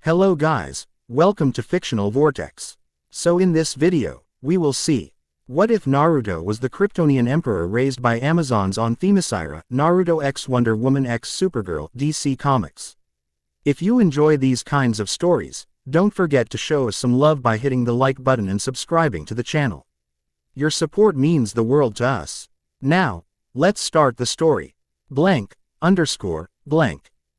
Hello guys, welcome to Fictional Vortex. So in this video, we will see, what if Naruto was the Kryptonian emperor raised by Amazons on Themyscira, NarutoxWonder WomanxSupergirl, DC Comics. If you enjoy these kinds of stories, don't forget to show us some love by hitting the like button and subscribing to the channel. Your support means the world to us. Now, let's start the story.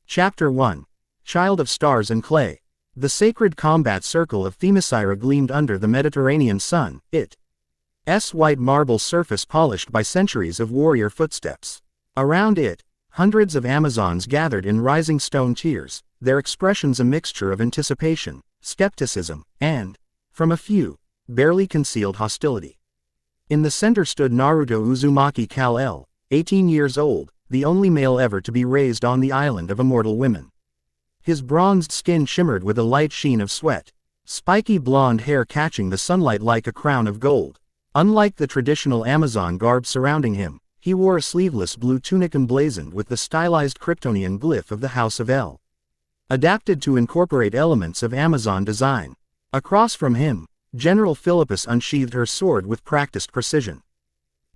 Chapter 1. Child of Stars and Clay. The sacred combat circle of Themyscira gleamed under the Mediterranean sun, its white marble surface polished by centuries of warrior footsteps. Around it, hundreds of Amazons gathered in rising stone tiers, their expressions a mixture of anticipation, skepticism, and, from a few, barely concealed hostility. In the center stood Naruto Uzumaki Kal-El, 18 years old, the only male ever to be raised on the island of immortal women. His bronzed skin shimmered with a light sheen of sweat, spiky blonde hair catching the sunlight like a crown of gold. Unlike the traditional Amazon garb surrounding him, he wore a sleeveless blue tunic emblazoned with the stylized Kryptonian glyph of the House of El, adapted to incorporate elements of Amazon design. Across from him, General Philippus unsheathed her sword with practiced precision.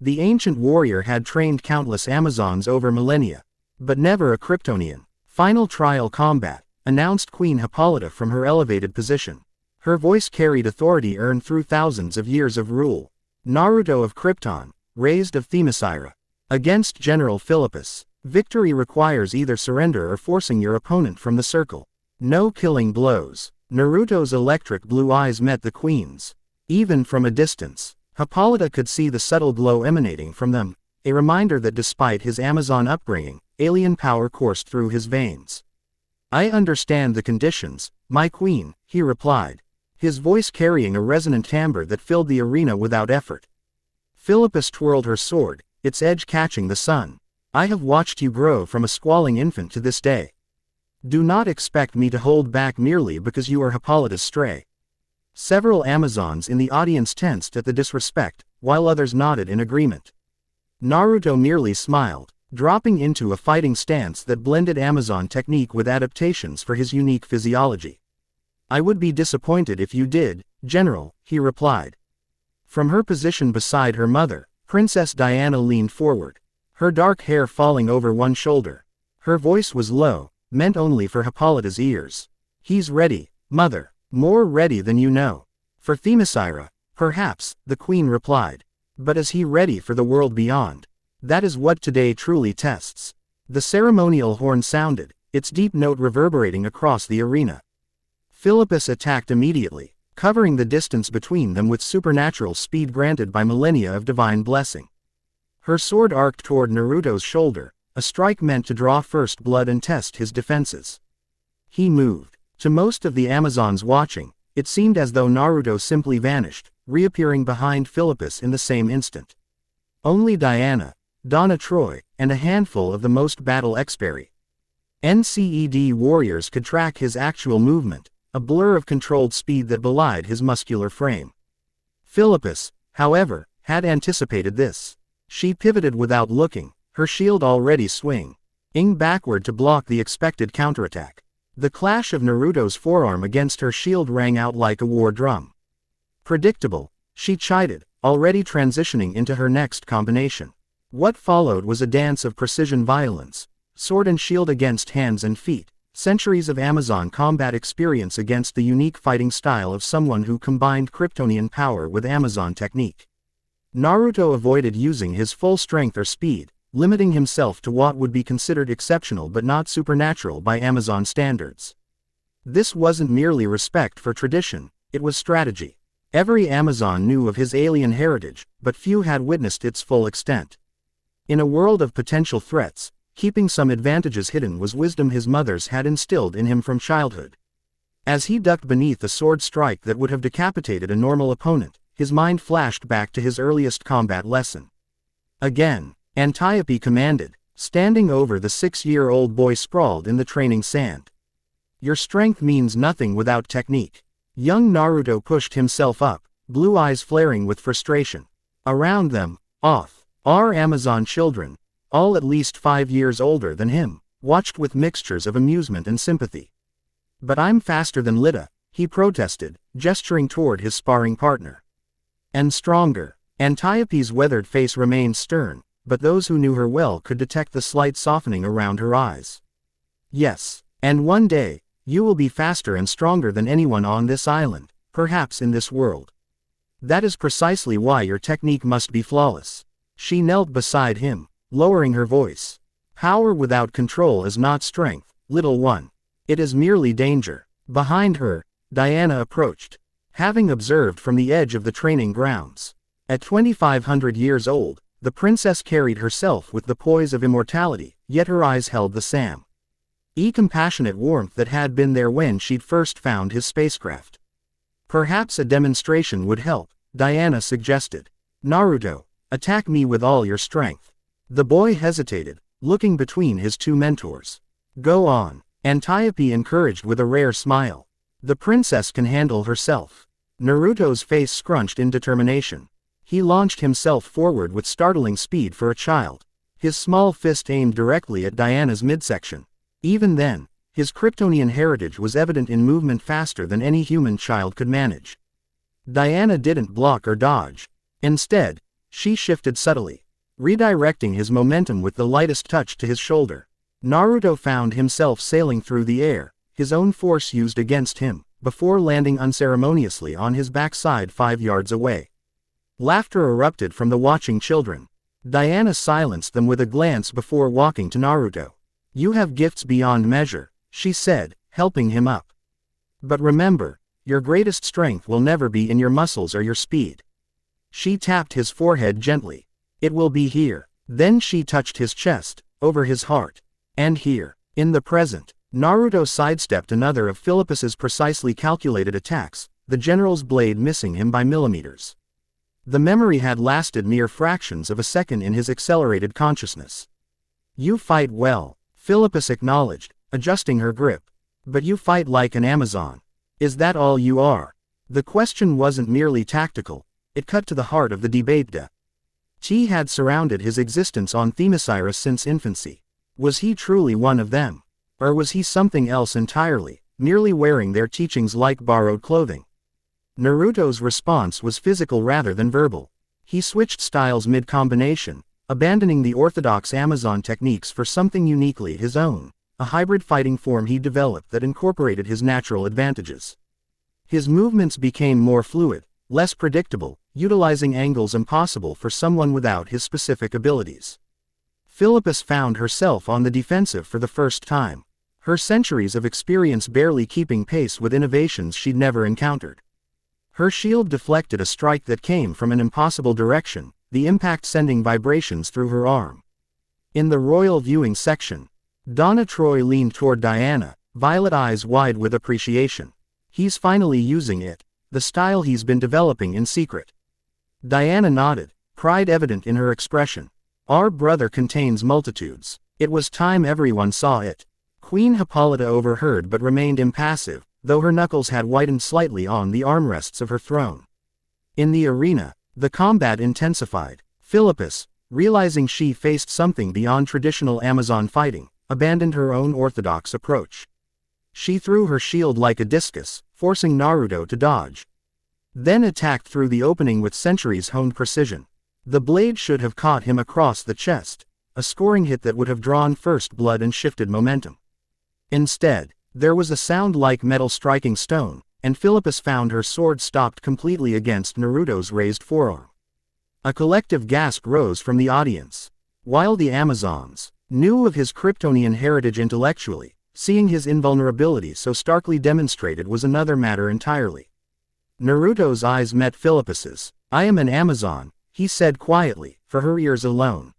The ancient warrior had trained countless Amazons over millennia, but never a Kryptonian. Final trial combat, announced Queen Hippolyta from her elevated position. Her voice carried authority earned through thousands of years of rule. Naruto of Krypton, raised of Themyscira. Against General Philippus. Victory requires either surrender or forcing your opponent from the circle. No killing blows. Naruto's electric blue eyes met the queen's. Even from a distance, Hippolyta could see the subtle glow emanating from them, a reminder that despite his Amazon upbringing, alien power coursed through his veins. I understand the conditions, my queen, he replied, his voice carrying a resonant timbre that filled the arena without effort. Philippus twirled her sword, its edge catching the sun. I have watched you grow from a squalling infant to this day. Do not expect me to hold back merely because you are Hippolyta's stray. Several Amazons in the audience tensed at the disrespect, while others nodded in agreement. Naruto merely smiled, dropping into a fighting stance that blended Amazon technique with adaptations for his unique physiology. I would be disappointed if you did, General, he replied. From her position beside her mother, Princess Diana leaned forward, her dark hair falling over one shoulder. Her voice was low, meant only for Hippolyta's ears. He's ready, mother, more ready than you know. For Themyscira, perhaps, the queen replied. But is he ready for the world beyond? That is what today truly tests. The ceremonial horn sounded, its deep note reverberating across the arena. Philippus attacked immediately, covering the distance between them with supernatural speed granted by millennia of divine blessing. Her sword arced toward Naruto's shoulder, a strike meant to draw first blood and test his defenses. He moved. To most of the Amazons watching, it seemed as though Naruto simply vanished, reappearing behind Philippus in the same instant. Only Diana, Donna Troy, and a handful of the most battle-experienced NCED warriors could track his actual movement, a blur of controlled speed that belied his muscular frame. Philippus, however, had anticipated this. She pivoted without looking, her shield already swinging backward to block the expected counterattack. The clash of Naruto's forearm against her shield rang out like a war drum. Predictable, she chided, already transitioning into her next combination. What followed was a dance of precision violence, sword and shield against hands and feet, centuries of Amazon combat experience against the unique fighting style of someone who combined Kryptonian power with Amazon technique. Naruto avoided using his full strength or speed, limiting himself to what would be considered exceptional but not supernatural by Amazon standards. This wasn't merely respect for tradition, it was strategy. Every Amazon knew of his alien heritage, but few had witnessed its full extent. In a world of potential threats, keeping some advantages hidden was wisdom his mothers had instilled in him from childhood. As he ducked beneath a sword strike that would have decapitated a normal opponent, his mind flashed back to his earliest combat lesson. Again, Antiope commanded, standing over the 6-year-old boy sprawled in the training sand. Your strength means nothing without technique. Young Naruto pushed himself up, blue eyes flaring with frustration. Around them, our Amazon children, all at least 5 years older than him, watched with mixtures of amusement and sympathy. But I'm faster than Lita, he protested, gesturing toward his sparring partner. And stronger. Antiope's weathered face remained stern, but those who knew her well could detect the slight softening around her eyes. Yes, and one day, you will be faster and stronger than anyone on this island, perhaps in this world. That is precisely why your technique must be flawless. She knelt beside him, lowering her voice. Power without control is not strength, little one. It is merely danger. Behind her, Diana approached, having observed from the edge of the training grounds. At 2,500 years old, the princess carried herself with the poise of immortality, yet her eyes held the same compassionate warmth that had been there when she'd first found his spacecraft. Perhaps a demonstration would help, Diana suggested. Naruto, attack me with all your strength. The boy hesitated, looking between his two mentors. Go on, Antiope encouraged with a rare smile. The princess can handle herself. Naruto's face scrunched in determination. He launched himself forward with startling speed for a child. His small fist aimed directly at Diana's midsection. Even then, his Kryptonian heritage was evident in movement faster than any human child could manage. Diana didn't block or dodge. Instead, she shifted subtly, redirecting his momentum with the lightest touch to his shoulder. Naruto found himself sailing through the air, his own force used against him, before landing unceremoniously on his backside 5 yards away. Laughter erupted from the watching children. Diana silenced them with a glance before walking to Naruto. You have gifts beyond measure, she said, helping him up. But remember, your greatest strength will never be in your muscles or your speed. She tapped his forehead gently. It will be here. Then she touched his chest, over his heart. And here, in the present. Naruto sidestepped another of Philippus's precisely calculated attacks, the general's blade missing him by millimeters. The memory had lasted mere fractions of a second in his accelerated consciousness. You fight well, Philippus acknowledged, adjusting her grip. But you fight like an Amazon. Is that all you are? The question wasn't merely tactical, it cut to the heart of the debate. He had surrounded his existence on Themyscira since infancy. Was he truly one of them? Or was he something else entirely, merely wearing their teachings like borrowed clothing? Naruto's response was physical rather than verbal. He switched styles mid-combination, abandoning the orthodox Amazon techniques for something uniquely his own, a hybrid fighting form he developed that incorporated his natural advantages. His movements became more fluid, less predictable, utilizing angles impossible for someone without his specific abilities. Philippus found herself on the defensive for the first time, her centuries of experience barely keeping pace with innovations she'd never encountered. Her shield deflected a strike that came from an impossible direction, the impact sending vibrations through her arm. In the royal viewing section, Donna Troy leaned toward Diana, violet eyes wide with appreciation. He's finally using it, the style he's been developing in secret. Diana nodded, pride evident in her expression. Our brother contains multitudes. It was time everyone saw it. Queen Hippolyta overheard but remained impassive, though her knuckles had whitened slightly on the armrests of her throne. In the arena, the combat intensified. Philippus, realizing she faced something beyond traditional Amazon fighting, abandoned her own orthodox approach. She threw her shield like a discus, forcing Naruto to dodge. Then attacked through the opening with centuries-honed precision. The blade should have caught him across the chest, a scoring hit that would have drawn first blood and shifted momentum. Instead, there was a sound like metal striking stone, and Philippus found her sword stopped completely against Naruto's raised forearm. A collective gasp rose from the audience. While the Amazons knew of his Kryptonian heritage intellectually, seeing his invulnerability so starkly demonstrated was another matter entirely. Naruto's eyes met Philippus's. I am an Amazon, he said quietly, for her ears alone.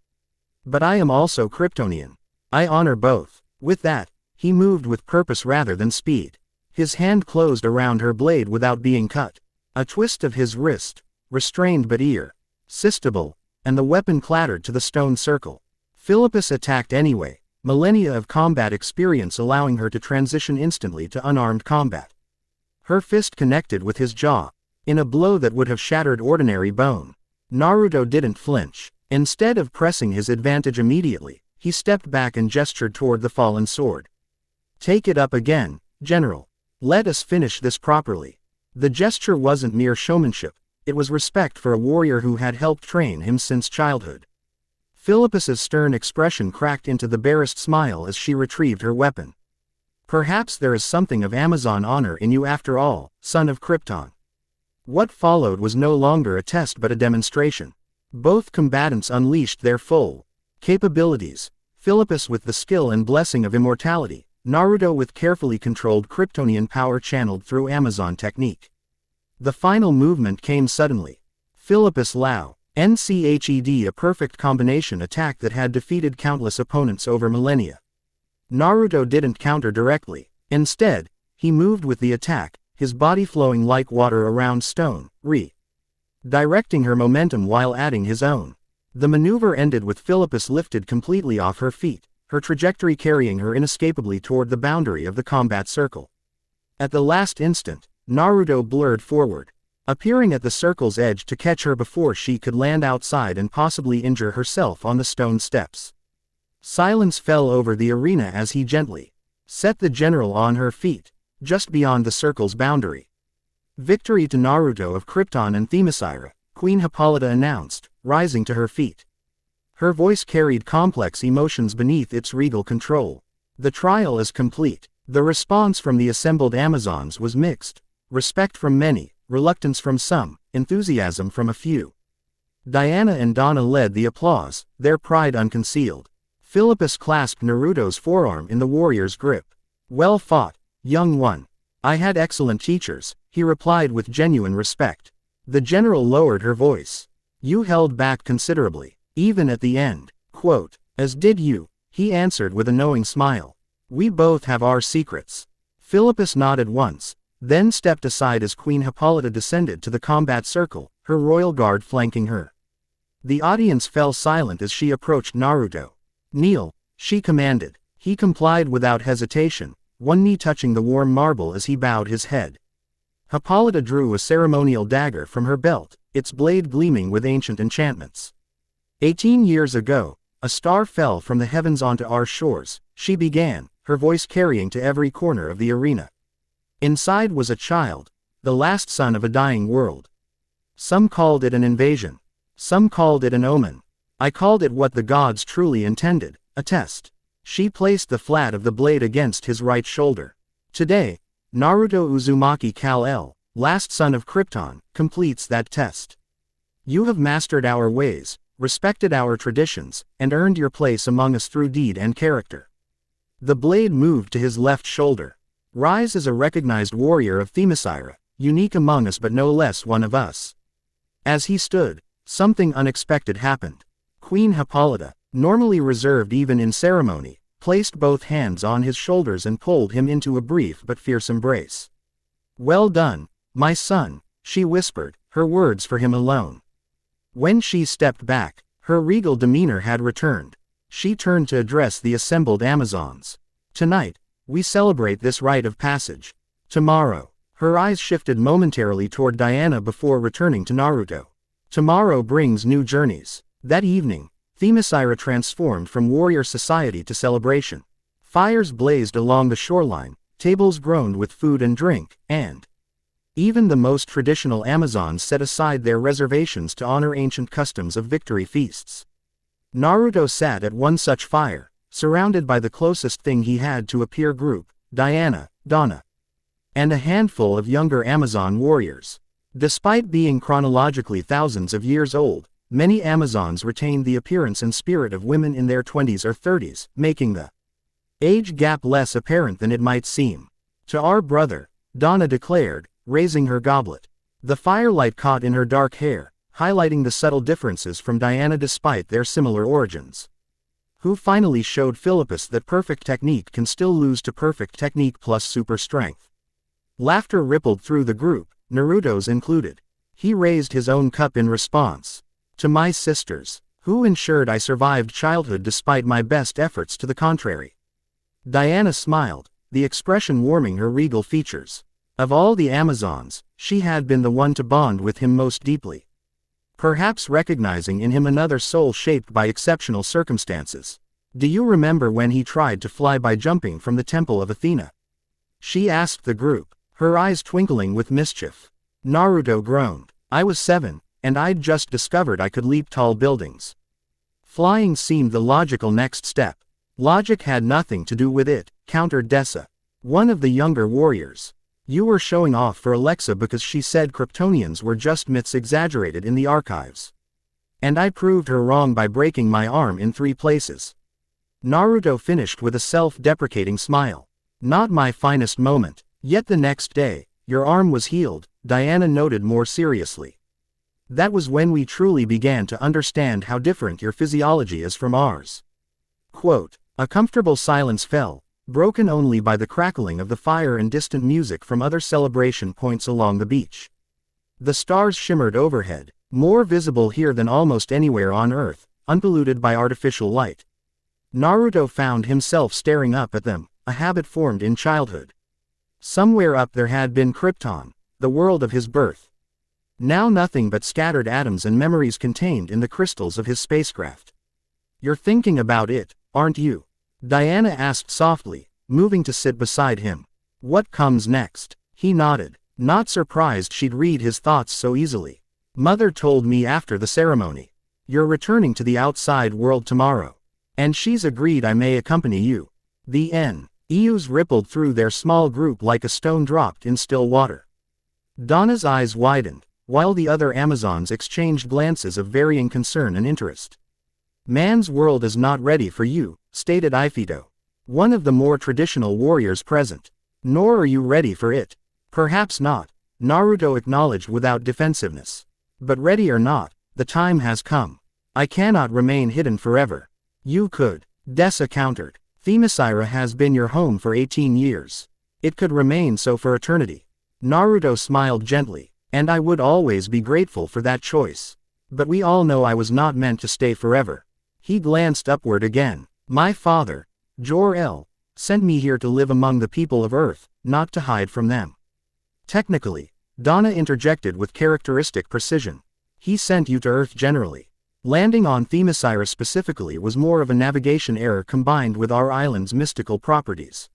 But I am also Kryptonian. I honor both. With that, he moved with purpose rather than speed. His hand closed around her blade without being cut. A twist of his wrist, restrained but irresistible, and the weapon clattered to the stone circle. Philippus attacked anyway, millennia of combat experience allowing her to transition instantly to unarmed combat. Her fist connected with his jaw, in a blow that would have shattered ordinary bone. Naruto didn't flinch. Instead of pressing his advantage immediately, he stepped back and gestured toward the fallen sword. Take it up again, General. Let us finish this properly. The gesture wasn't mere showmanship, it was respect for a warrior who had helped train him since childhood. Philippus's stern expression cracked into the barest smile as she retrieved her weapon. Perhaps there is something of Amazon honor in you after all, son of Krypton. What followed was no longer a test but a demonstration. Both combatants unleashed their full capabilities, Philippus with the skill and blessing of immortality, Naruto with carefully controlled Kryptonian power channeled through Amazon technique. The final movement came suddenly. Philippus Lao, NCHED, a perfect combination attack that had defeated countless opponents over millennia. Naruto didn't counter directly. Instead, he moved with the attack, his body flowing like water around stone, directing her momentum while adding his own. The maneuver ended with Philippus lifted completely off her feet, her trajectory carrying her inescapably toward the boundary of the combat circle. At the last instant, Naruto blurred forward, appearing at the circle's edge to catch her before she could land outside and possibly injure herself on the stone steps. Silence fell over the arena as he gently set the general on her feet, just beyond the circle's boundary. Victory to Naruto of Krypton and Themyscira, Queen Hippolyta announced, rising to her feet. Her voice carried complex emotions beneath its regal control. The trial is complete. The response from the assembled Amazons was mixed. Respect from many, reluctance from some, enthusiasm from a few. Diana and Donna led the applause, their pride unconcealed. Philippus clasped Naruto's forearm in the warrior's grip. Well fought, young one. I had excellent teachers, he replied with genuine respect. The general lowered her voice. You held back considerably, even at the end. Quote, as did you, he answered with a knowing smile. We both have our secrets. Philippus nodded once, then stepped aside as Queen Hippolyta descended to the combat circle, her royal guard flanking her. The audience fell silent as she approached Naruto. Kneel, she commanded. He complied without hesitation, one knee touching the warm marble as he bowed his head. Hippolyta drew a ceremonial dagger from her belt, its blade gleaming with ancient enchantments. 18 years ago, a star fell from the heavens onto our shores, she began, her voice carrying to every corner of the arena. Inside was a child, the last son of a dying world. Some called it an invasion. Some called it an omen. I called it what the gods truly intended, a test. She placed the flat of the blade against his right shoulder. Today, Naruto Uzumaki Kal-El, last son of Krypton, completes that test. You have mastered our ways, respected our traditions, and earned your place among us through deed and character. The blade moved to his left shoulder. Rise as a recognized warrior of Themyscira, unique among us but no less one of us. As he stood, something unexpected happened. Queen Hippolyta, normally reserved even in ceremony, placed both hands on his shoulders and pulled him into a brief but fierce embrace. Well done, my son, she whispered, her words for him alone. When she stepped back, her regal demeanor had returned. She turned to address the assembled Amazons. Tonight, we celebrate this rite of passage. Tomorrow, her eyes shifted momentarily toward Diana before returning to Naruto. Tomorrow brings new journeys. That evening, Themyscira transformed from warrior society to celebration. Fires blazed along the shoreline, tables groaned with food and drink, and even the most traditional Amazons set aside their reservations to honor ancient customs of victory feasts. Naruto sat at one such fire, surrounded by the closest thing he had to a peer group, Diana, Donna, and a handful of younger Amazon warriors. Despite being chronologically thousands of years old, many Amazons retained the appearance and spirit of women in their 20s or 30s, making the age gap less apparent than it might seem. To our brother, Donna declared, raising her goblet. The firelight caught in her dark hair, highlighting the subtle differences from Diana despite their similar origins. Who finally showed Philippus that perfect technique can still lose to perfect technique plus super strength. Laughter rippled through the group, Naruto's included. He raised his own cup in response. To my sisters, who ensured I survived childhood despite my best efforts to the contrary. Diana smiled, the expression warming her regal features. Of all the Amazons, she had been the one to bond with him most deeply. Perhaps recognizing in him another soul shaped by exceptional circumstances. Do you remember when he tried to fly by jumping from the temple of Athena? she asked the group, her eyes twinkling with mischief. Naruto groaned. I was 7, and I'd just discovered I could leap tall buildings. Flying seemed the logical next step. Logic had nothing to do with it, countered Dessa, one of the younger warriors. You were showing off for Alexa because she said Kryptonians were just myths exaggerated in the archives. And I proved her wrong by breaking my arm in 3 places. Naruto finished with a self-deprecating smile. Not my finest moment. Yet the next day, your arm was healed, Diana noted more seriously. That was when we truly began to understand how different your physiology is from ours. Quote, a comfortable silence fell, broken only by the crackling of the fire and distant music from other celebration points along the beach. The stars shimmered overhead, more visible here than almost anywhere on Earth, unpolluted by artificial light. Naruto found himself staring up at them, a habit formed in childhood. Somewhere up there had been Krypton, the world of his birth. Now nothing but scattered atoms and memories contained in the crystals of his spacecraft. You're thinking about it, aren't you? Diana asked softly, moving to sit beside him. What comes next? He nodded, not surprised she'd read his thoughts so easily. Mother told me after the ceremony. You're returning to the outside world tomorrow. And she's agreed I may accompany you. The N.E.U.s rippled through their small group like a stone dropped in still water. Donna's eyes widened, while the other Amazons exchanged glances of varying concern and interest. Man's world is not ready for you, stated Ifito, one of the more traditional warriors present. Nor are you ready for it. Perhaps not, Naruto acknowledged without defensiveness. But ready or not, the time has come. I cannot remain hidden forever. You could, Dessa countered. Themyscira has been your home for 18 years. It could remain so for eternity. Naruto smiled gently, and I would always be grateful for that choice. But we all know I was not meant to stay forever. He glanced upward again. My father, Jor-El, sent me here to live among the people of Earth, not to hide from them. Technically, Donna interjected with characteristic precision. He sent you to Earth generally. Landing on Themyscira specifically was more of a navigation error combined with our island's mystical properties.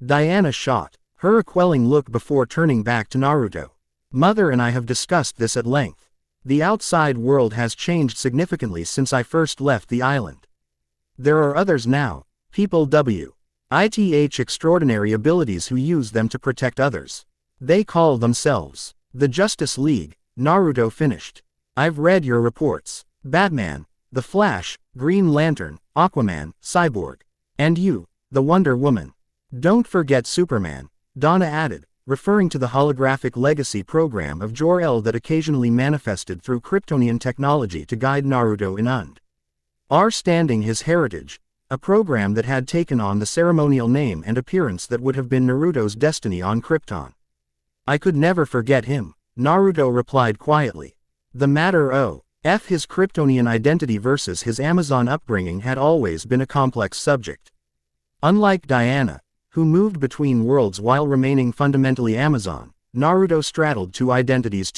Diana shot her a quelling look before turning back to Naruto. Mother and I have discussed this at length. The outside world has changed significantly since I first left the island. There are others now, people with extraordinary abilities who use them to protect others. They call themselves the Justice League, Naruto finished. I've read your reports. Batman, the Flash, Green Lantern, Aquaman, Cyborg. And you, the Wonder Woman. Don't forget Superman, Donna added, referring to the holographic legacy program of Jor-El that occasionally manifested through Kryptonian technology to guide Naruto in understanding his heritage, a program that had taken on the ceremonial name and appearance that would have been Naruto's destiny on Krypton. I could never forget him, Naruto replied quietly. The matter of his Kryptonian identity versus his Amazon upbringing had always been a complex subject. Unlike Diana, who moved between worlds while remaining fundamentally Amazon, Naruto straddled 2 identities.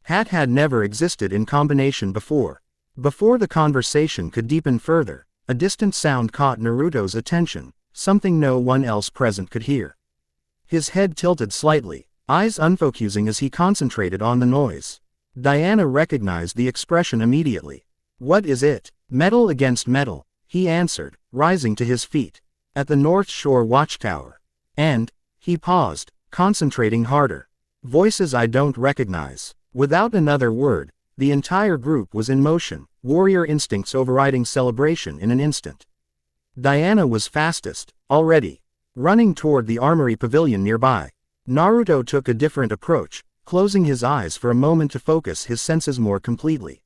Had never existed in combination before. Before the conversation could deepen further, a distant sound caught Naruto's attention, something no one else present could hear. His head tilted slightly, eyes unfocusing as he concentrated on the noise. Diana recognized the expression immediately. What is it? Metal against metal, he answered, rising to his feet. At the North Shore Watchtower. And, he paused, concentrating harder. Voices I don't recognize. Without another word, the entire group was in motion, warrior instincts overriding celebration in an instant. Diana was fastest, already. Running toward the armory pavilion nearby. Naruto took a different approach, closing his eyes for a moment to focus his senses more completely.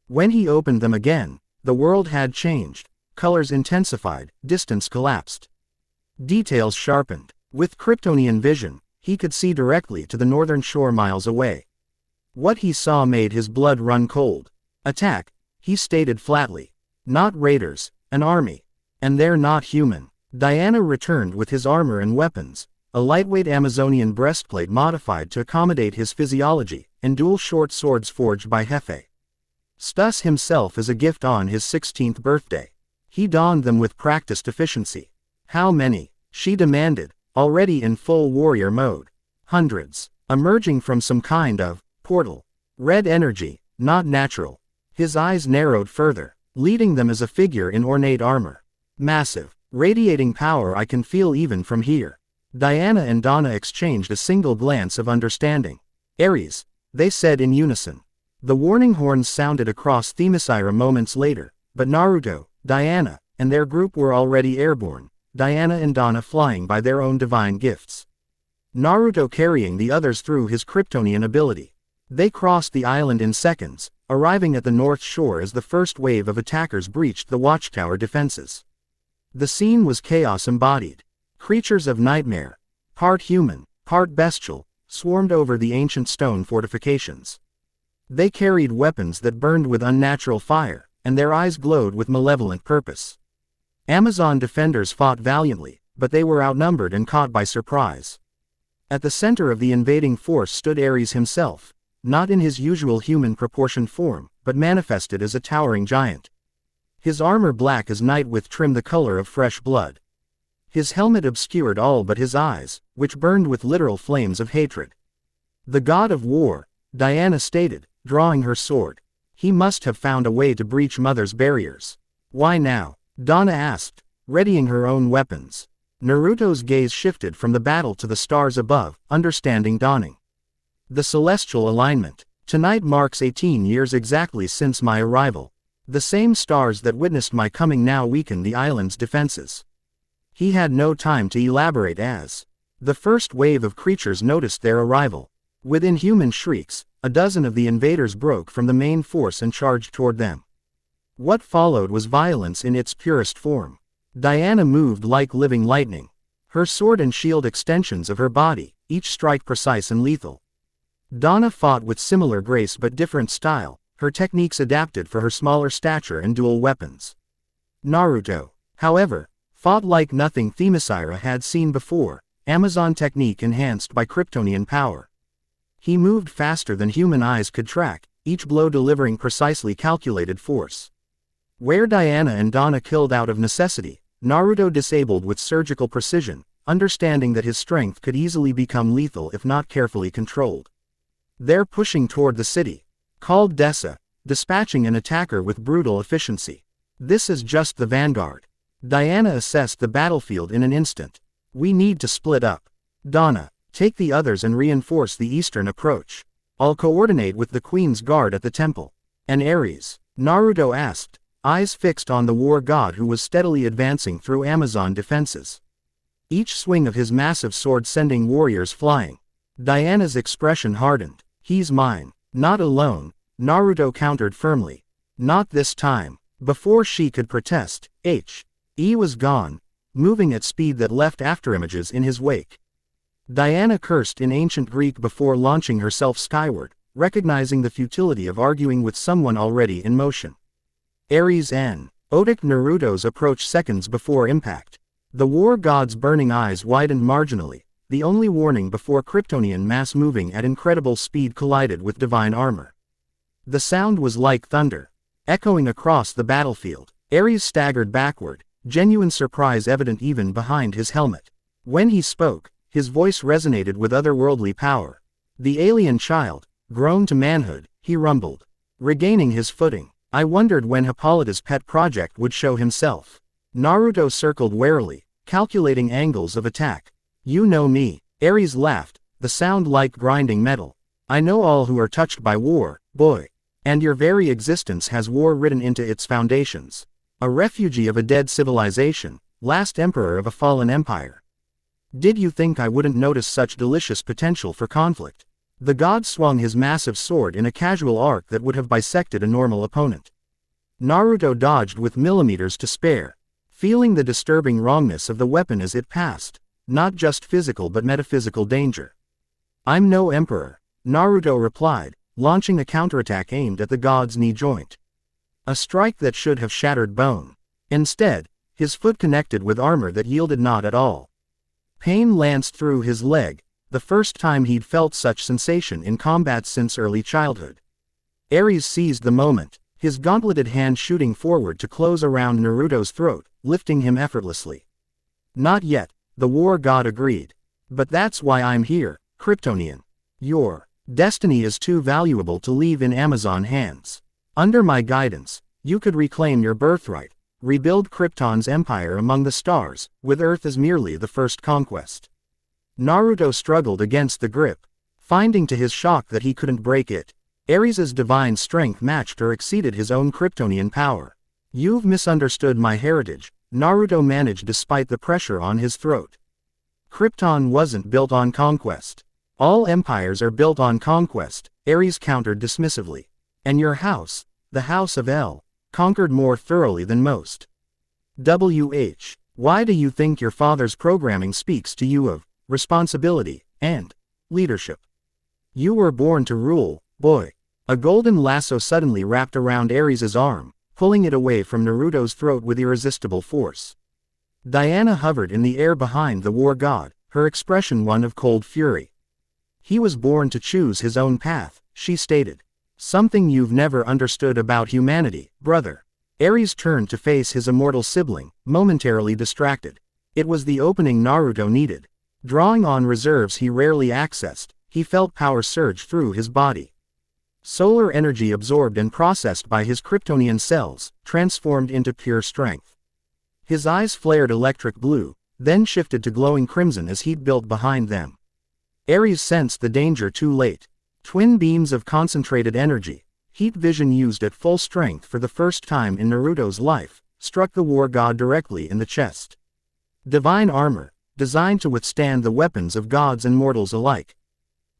When he opened them again, the world had changed. Colors intensified, distance collapsed. Details sharpened. With Kryptonian vision, he could see directly to the northern shore miles away. What he saw made his blood run cold. Attack, he stated flatly. Not raiders, an army. And they're not human. Diana returned with his armor and weapons, a lightweight Amazonian breastplate modified to accommodate his physiology, and dual short swords forged by Hefe. Stus himself as a gift on his 16th birthday. He donned them with practiced efficiency. How many? She demanded, already in full warrior mode. Hundreds, emerging from some kind of portal. Red energy, not natural. His eyes narrowed further, leading them as a figure in ornate armor. Massive, radiating power I can feel even from here. Diana and Donna exchanged a single glance of understanding. Ares, they said in unison. The warning horns sounded across Themyscira moments later, but Naruto, Diana, and their group were already airborne, Diana and Donna flying by their own divine gifts. Naruto carrying the others through his Kryptonian ability. They crossed the island in seconds, arriving at the north shore as the first wave of attackers breached the watchtower defenses. The scene was chaos embodied. Creatures of nightmare, part human, part bestial, swarmed over the ancient stone fortifications. They carried weapons that burned with unnatural fire, and their eyes glowed with malevolent purpose. Amazon defenders fought valiantly, but they were outnumbered and caught by surprise. At the center of the invading force stood Ares himself, not in his usual human proportioned form, but manifested as a towering giant. His armor black as night with trim the color of fresh blood. His helmet obscured all but his eyes, which burned with literal flames of hatred. The god of war, Diana stated, drawing her sword. He must have found a way to breach Mother's barriers. Why now? Donna asked, readying her own weapons. Naruto's gaze shifted from the battle to the stars above, understanding dawning. The celestial alignment. Tonight marks 18 years exactly since my arrival. The same stars that witnessed my coming now weaken the island's defenses. He had no time to elaborate as the first wave of creatures noticed their arrival. With inhuman shrieks, a dozen of the invaders broke from the main force and charged toward them. What followed was violence in its purest form. Diana moved like living lightning. Her sword and shield extensions of her body, each strike precise and lethal. Donna fought with similar grace but different style, her techniques adapted for her smaller stature and dual weapons. Naruto, however, fought like nothing Themyscira had seen before, Amazon technique enhanced by Kryptonian power. He moved faster than human eyes could track, each blow delivering precisely calculated force. Where Diana and Donna killed out of necessity, Naruto disabled with surgical precision, understanding that his strength could easily become lethal if not carefully controlled. They're pushing toward the city, called Dessa, dispatching an attacker with brutal efficiency. This is just the vanguard. Diana assessed the battlefield in an instant. We need to split up. Donna, take the others and reinforce the eastern approach. I'll coordinate with the Queen's Guard at the temple. And Ares? Naruto asked, eyes fixed on the war god who was steadily advancing through Amazon defenses. Each swing of his massive sword sending warriors flying. Diana's expression hardened. He's mine. Not alone, Naruto countered firmly. Not this time. Before she could protest, He was gone, moving at speed that left afterimages in his wake. Diana cursed in ancient Greek before launching herself skyward, recognizing the futility of arguing with someone already in motion. Ares N. Otic Naruto's approach seconds before impact. The war god's burning eyes widened marginally, the only warning before Kryptonian mass moving at incredible speed collided with divine armor. The sound was like thunder, echoing across the battlefield. Ares staggered backward, genuine surprise evident even behind his helmet. When he spoke, his voice resonated with otherworldly power. The alien child, grown to manhood, he rumbled. Regaining his footing, I wondered when Hippolyta's pet project would show himself. Naruto circled warily, calculating angles of attack. You know me. Ares laughed, the sound like grinding metal. I know all who are touched by war, boy. And your very existence has war written into its foundations. A refugee of a dead civilization, last emperor of a fallen empire. Did you think I wouldn't notice such delicious potential for conflict? The god swung his massive sword in a casual arc that would have bisected a normal opponent. Naruto dodged with millimeters to spare, feeling the disturbing wrongness of the weapon as it passed, not just physical but metaphysical danger. I'm no emperor, Naruto replied, launching a counterattack aimed at the god's knee joint. A strike that should have shattered bone. Instead, his foot connected with armor that yielded not at all. Pain lanced through his leg, the first time he'd felt such sensation in combat since early childhood. Ares seized the moment, his gauntleted hand shooting forward to close around Naruto's throat, lifting him effortlessly. Not yet, the war god agreed. But that's why I'm here, Kryptonian. Your destiny is too valuable to leave in Amazon hands. Under my guidance, you could reclaim your birthright, rebuild Krypton's empire among the stars, with Earth as merely the first conquest. Naruto struggled against the grip, finding to his shock that he couldn't break it. Ares' divine strength matched or exceeded his own Kryptonian power. You've misunderstood my heritage, Naruto managed despite the pressure on his throat. Krypton wasn't built on conquest. All empires are built on conquest, Ares countered dismissively. And your house, the House of El, conquered more thoroughly than most. Why do you think your father's programming speaks to you of responsibility and leadership? You were born to rule, boy. A golden lasso suddenly wrapped around Ares' arm, pulling it away from Naruto's throat with irresistible force. Diana hovered in the air behind the war god, her expression one of cold fury. He was born to choose his own path, she stated. Something you've never understood about humanity, brother. Ares turned to face his immortal sibling, momentarily distracted. It was the opening Naruto needed. Drawing on reserves he rarely accessed, he felt power surge through his body. Solar energy absorbed and processed by his Kryptonian cells, transformed into pure strength. His eyes flared electric blue, then shifted to glowing crimson as heat built behind them. Ares sensed the danger too late. Twin beams of concentrated energy, heat vision used at full strength for the first time in Naruto's life, struck the war god directly in the chest. Divine armor, designed to withstand the weapons of gods and mortals alike.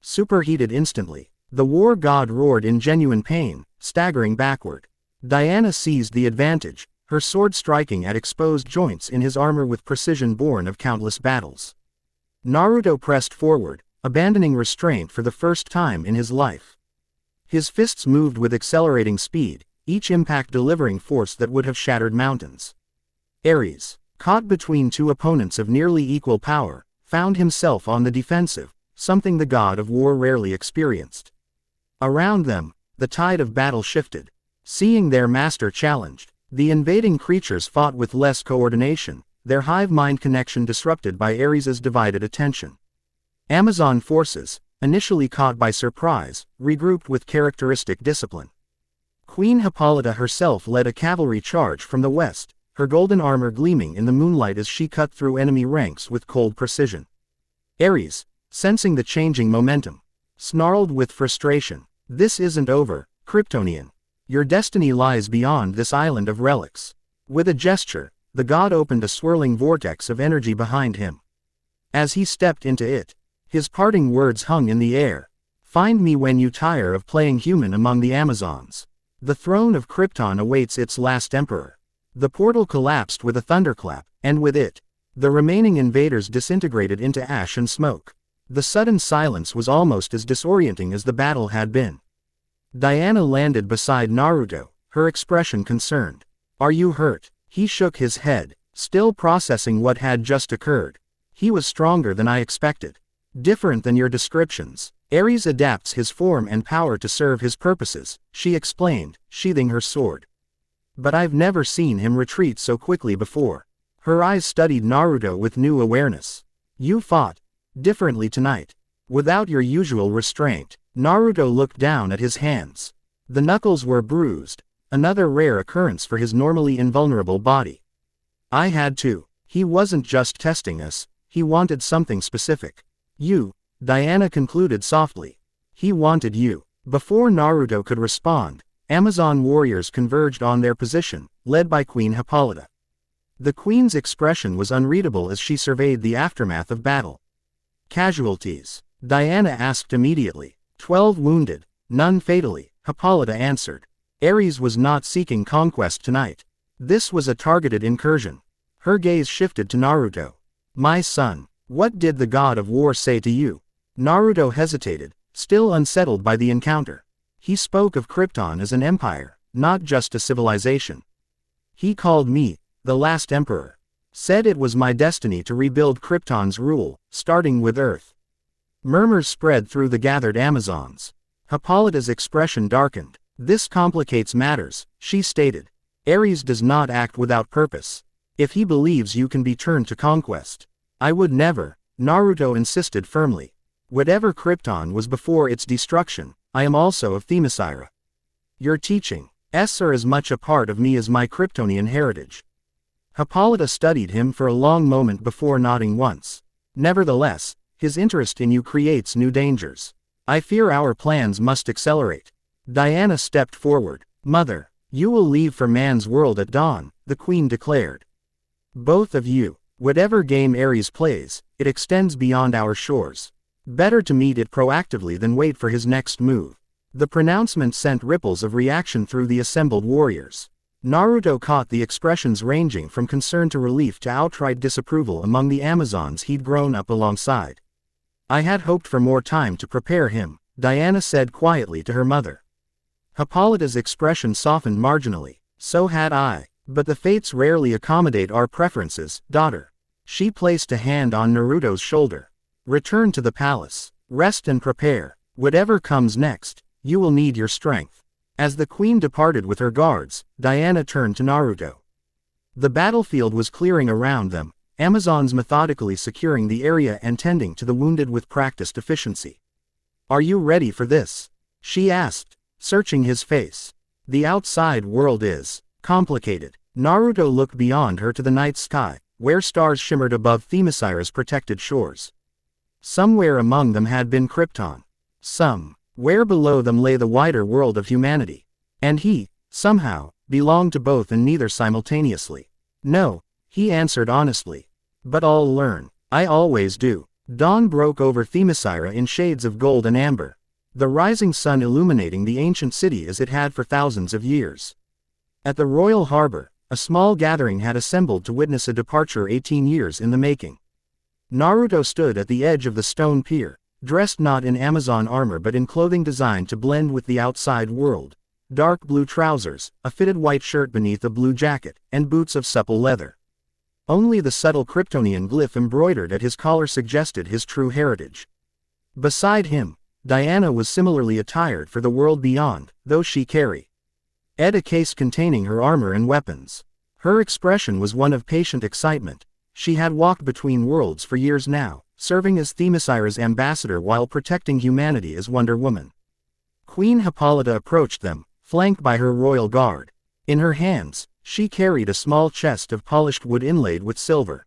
Superheated instantly, the war god roared in genuine pain, staggering backward. Diana seized the advantage, her sword striking at exposed joints in his armor with precision born of countless battles. Naruto pressed forward, abandoning restraint for the first time in his life. His fists moved with accelerating speed, each impact delivering force that would have shattered mountains. Ares, caught between two opponents of nearly equal power, found himself on the defensive, something the god of war rarely experienced. Around them, the tide of battle shifted. Seeing their master challenged, the invading creatures fought with less coordination, their hive-mind connection disrupted by Ares' divided attention. Amazon forces, initially caught by surprise, regrouped with characteristic discipline. Queen Hippolyta herself led a cavalry charge from the west, her golden armor gleaming in the moonlight as she cut through enemy ranks with cold precision. Ares, sensing the changing momentum, snarled with frustration, "This isn't over, Kryptonian. Your destiny lies beyond this island of relics." With a gesture, the god opened a swirling vortex of energy behind him. As he stepped into it, his parting words hung in the air. "Find me when you tire of playing human among the Amazons. The throne of Krypton awaits its last emperor." The portal collapsed with a thunderclap, and with it, the remaining invaders disintegrated into ash and smoke. The sudden silence was almost as disorienting as the battle had been. Diana landed beside Naruto, her expression concerned. "Are you hurt?" He shook his head, still processing what had just occurred. "He was stronger than I expected. Different than your descriptions. Ares adapts his form and power to serve his purposes," she explained, sheathing her sword. "But I've never seen him retreat so quickly before." Her eyes studied Naruto with new awareness. "You fought differently tonight. Without your usual restraint." Naruto looked down at his hands. The knuckles were bruised, another rare occurrence for his normally invulnerable body. "I had to." He wasn't just testing us, he wanted something specific. "You," Diana concluded softly. "He wanted you." Before Naruto could respond, Amazon warriors converged on their position, led by Queen Hippolyta. The queen's expression was unreadable as she surveyed the aftermath of battle. "Casualties?" Diana asked immediately. 12 wounded, none fatally," Hippolyta answered. Ares was not seeking conquest tonight. This was a targeted incursion. Her gaze shifted to Naruto. "My son, what did the god of war say to you?" Naruto hesitated, still unsettled by the encounter. He spoke of Krypton as an empire, not just a civilization. "He called me the last emperor. Said it was my destiny to rebuild Krypton's rule, starting with Earth." Murmurs spread through the gathered Amazons. Hippolyta's expression darkened. "This complicates matters," she stated. "Ares does not act without purpose. If he believes you can be turned to conquest, I would never, Naruto insisted firmly. Whatever Krypton was before its destruction, I am also of Themyscira. Your teachings are as much a part of me as my Kryptonian heritage. Hippolyta studied him for a long moment before nodding once. Nevertheless, his interest in you creates new dangers. I fear our plans must accelerate. Diana stepped forward. Mother, you will leave for man's world at dawn, the queen declared. Both of you, whatever game Ares plays, it extends beyond our shores. Better to meet it proactively than wait for his next move. The pronouncement sent ripples of reaction through the assembled warriors. Naruto caught the expressions ranging from concern to relief to outright disapproval among the Amazons he'd grown up alongside. I had hoped for more time to prepare him, Diana said quietly to her mother. Hippolyta's expression softened marginally. So had I. But the fates rarely accommodate our preferences, daughter. She placed a hand on Naruto's shoulder. Return to the palace. Rest and prepare. Whatever comes next, you will need your strength. As the queen departed with her guards, Diana turned to Naruto. The battlefield was clearing around them, Amazons methodically securing the area and tending to the wounded with practiced efficiency. Are you ready for this? She asked, searching his face. The outside world is complicated. Naruto looked beyond her to the night sky, where stars shimmered above Themyscira's protected shores. Somewhere among them had been Krypton. Somewhere below them lay the wider world of humanity. And he, somehow, belonged to both and neither simultaneously. No, he answered honestly. But I'll learn. I always do. Dawn broke over Themyscira in shades of gold and amber. The rising sun illuminating the ancient city as it had for thousands of years. At the royal harbor, a small gathering had assembled to witness a departure 18 years in the making. Naruto stood at the edge of the stone pier, dressed not in Amazon armor but in clothing designed to blend with the outside world. Dark blue trousers, a fitted white shirt beneath a blue jacket, and boots of supple leather. Only the subtle Kryptonian glyph embroidered at his collar suggested his true heritage. Beside him, Diana was similarly attired for the world beyond, though she carried a case containing her armor and weapons. Her expression was one of patient excitement. She had walked between worlds for years now, serving as Themyscira's ambassador while protecting humanity as Wonder Woman. Queen Hippolyta approached them, flanked by her royal guard. In her hands, she carried a small chest of polished wood inlaid with silver.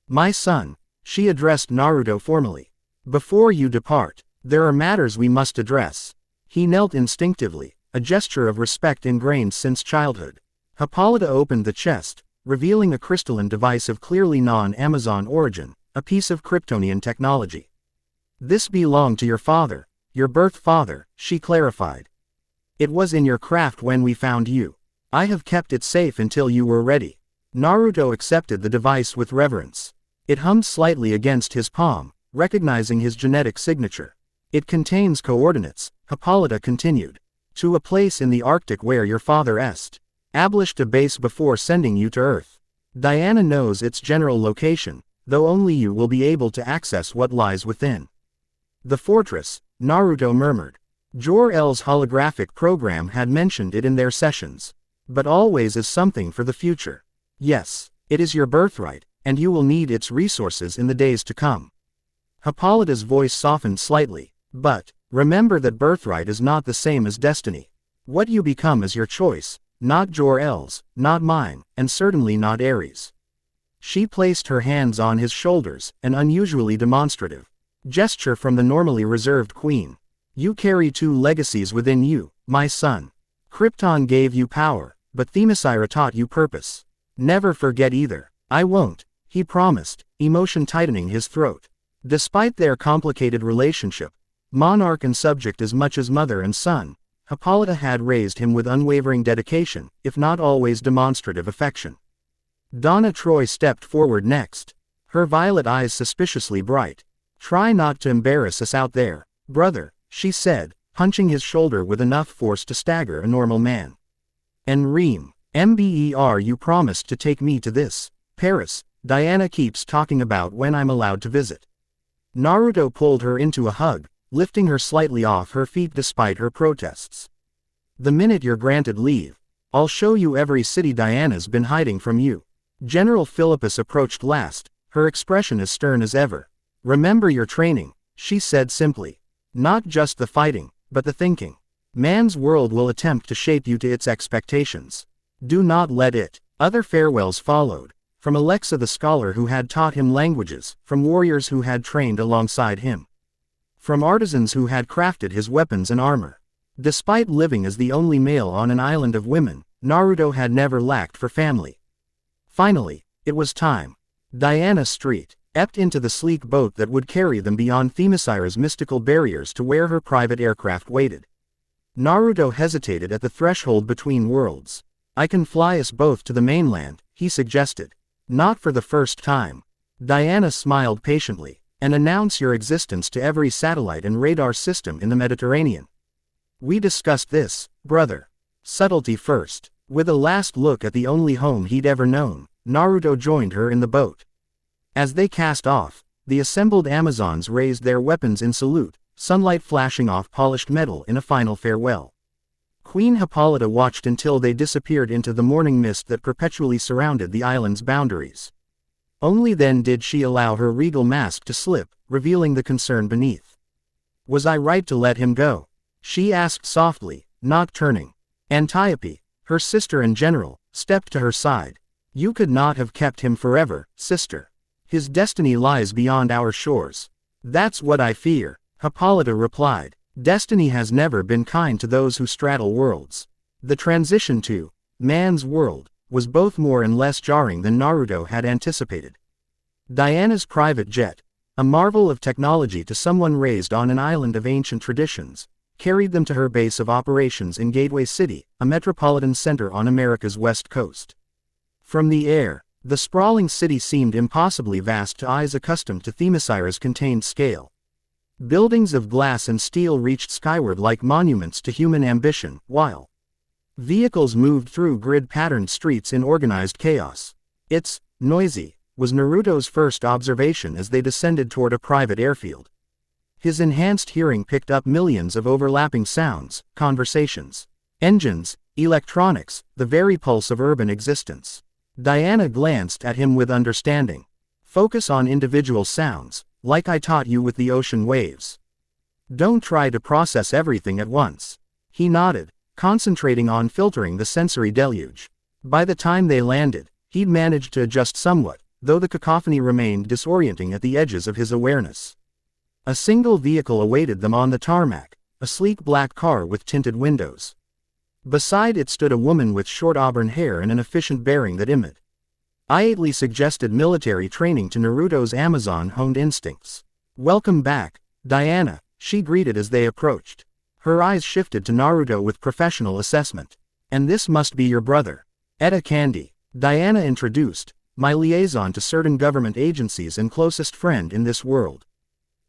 My son, she addressed Naruto formally. Before you depart, there are matters we must address. He knelt instinctively, a gesture of respect ingrained since childhood. Hippolyta opened the chest, revealing a crystalline device of clearly non-Amazon origin, a piece of Kryptonian technology. This belonged to your father, your birth father, she clarified. It was in your craft when we found you. I have kept it safe until you were ready. Naruto accepted the device with reverence. It hummed slightly against his palm, recognizing his genetic signature. It contains coordinates, Hippolyta continued. To a place in the Arctic where your father established a base before sending you to Earth. Diana knows its general location, though only you will be able to access what lies within. The fortress, Naruto murmured. Jor-El's holographic program had mentioned it in their sessions. But always as something for the future. Yes, it is your birthright, and you will need its resources in the days to come. Hippolyta's voice softened slightly. But, remember that birthright is not the same as destiny. What you become is your choice, not Jor-El's, not mine, and certainly not Ares. She placed her hands on his shoulders, an unusually demonstrative gesture from the normally reserved queen. You carry two legacies within you, my son. Krypton gave you power, but Themyscira taught you purpose. Never forget either. I won't, he promised, emotion tightening his throat. Despite their complicated relationship, monarch and subject as much as mother and son, Hippolyta had raised him with unwavering dedication, if not always demonstrative affection. Donna Troy stepped forward next, her violet eyes suspiciously bright. Try not to embarrass us out there, brother, she said, punching his shoulder with enough force to stagger a normal man. And Reem, MBER, you promised to take me to this Paris Diana keeps talking about when I'm allowed to visit. Naruto pulled her into a hug, lifting her slightly off her feet despite her protests. The minute you're granted leave, I'll show you every city Diana's been hiding from you. General Philippus approached last, her expression as stern as ever. "Remember your training," she said simply. "Not just the fighting, but the thinking. Man's world will attempt to shape you to its expectations. Do not let it." Other farewells followed, from Alexa the scholar who had taught him languages, from warriors who had trained alongside him, from artisans who had crafted his weapons and armor. Despite living as the only male on an island of women, Naruto had never lacked for family. Finally, it was time. Diana Street ebbed into the sleek boat that would carry them beyond Themyscira's mystical barriers to where her private aircraft waited. Naruto hesitated at the threshold between worlds. "I can fly us both to the mainland," he suggested. "Not for the first time." Diana smiled patiently. "And announce your existence to every satellite and radar system in the Mediterranean. We discussed this, brother. Subtlety first." With a last look at the only home he'd ever known, Naruto joined her in the boat. As they cast off, the assembled Amazons raised their weapons in salute, sunlight flashing off polished metal in a final farewell. Queen Hippolyta watched until they disappeared into the morning mist that perpetually surrounded the island's boundaries. Only then did she allow her regal mask to slip, revealing the concern beneath. "Was I right to let him go?" she asked softly, not turning. Antiope, her sister and general, stepped to her side. "You could not have kept him forever, sister. His destiny lies beyond our shores." "That's what I fear," Hippolyta replied. "Destiny has never been kind to those who straddle worlds." The transition to man's world was both more and less jarring than Naruto had anticipated. Diana's private jet, a marvel of technology to someone raised on an island of ancient traditions, carried them to her base of operations in Gateway City, a metropolitan center on America's west coast. From the air, the sprawling city seemed impossibly vast to eyes accustomed to Themyscira's contained scale. Buildings of glass and steel reached skyward like monuments to human ambition, while vehicles moved through grid-patterned streets in organized chaos. "It's noisy," was Naruto's first observation as they descended toward a private airfield. His enhanced hearing picked up millions of overlapping sounds, conversations, engines, electronics, the very pulse of urban existence. Diana glanced at him with understanding. "Focus on individual sounds, like I taught you with the ocean waves. Don't try to process everything at once." He nodded, concentrating on filtering the sensory deluge. By the time they landed, he'd managed to adjust somewhat, though the cacophony remained disorienting at the edges of his awareness. A single vehicle awaited them on the tarmac, a sleek black car with tinted windows. Beside it stood a woman with short auburn hair and an efficient bearing that immediately suggested military training to Naruto's Amazon-honed instincts. "Welcome back, Diana," she greeted as they approached. Her eyes shifted to Naruto with professional assessment. "And this must be your brother, Etta Candy," Diana introduced, "my liaison to certain government agencies and closest friend in this world."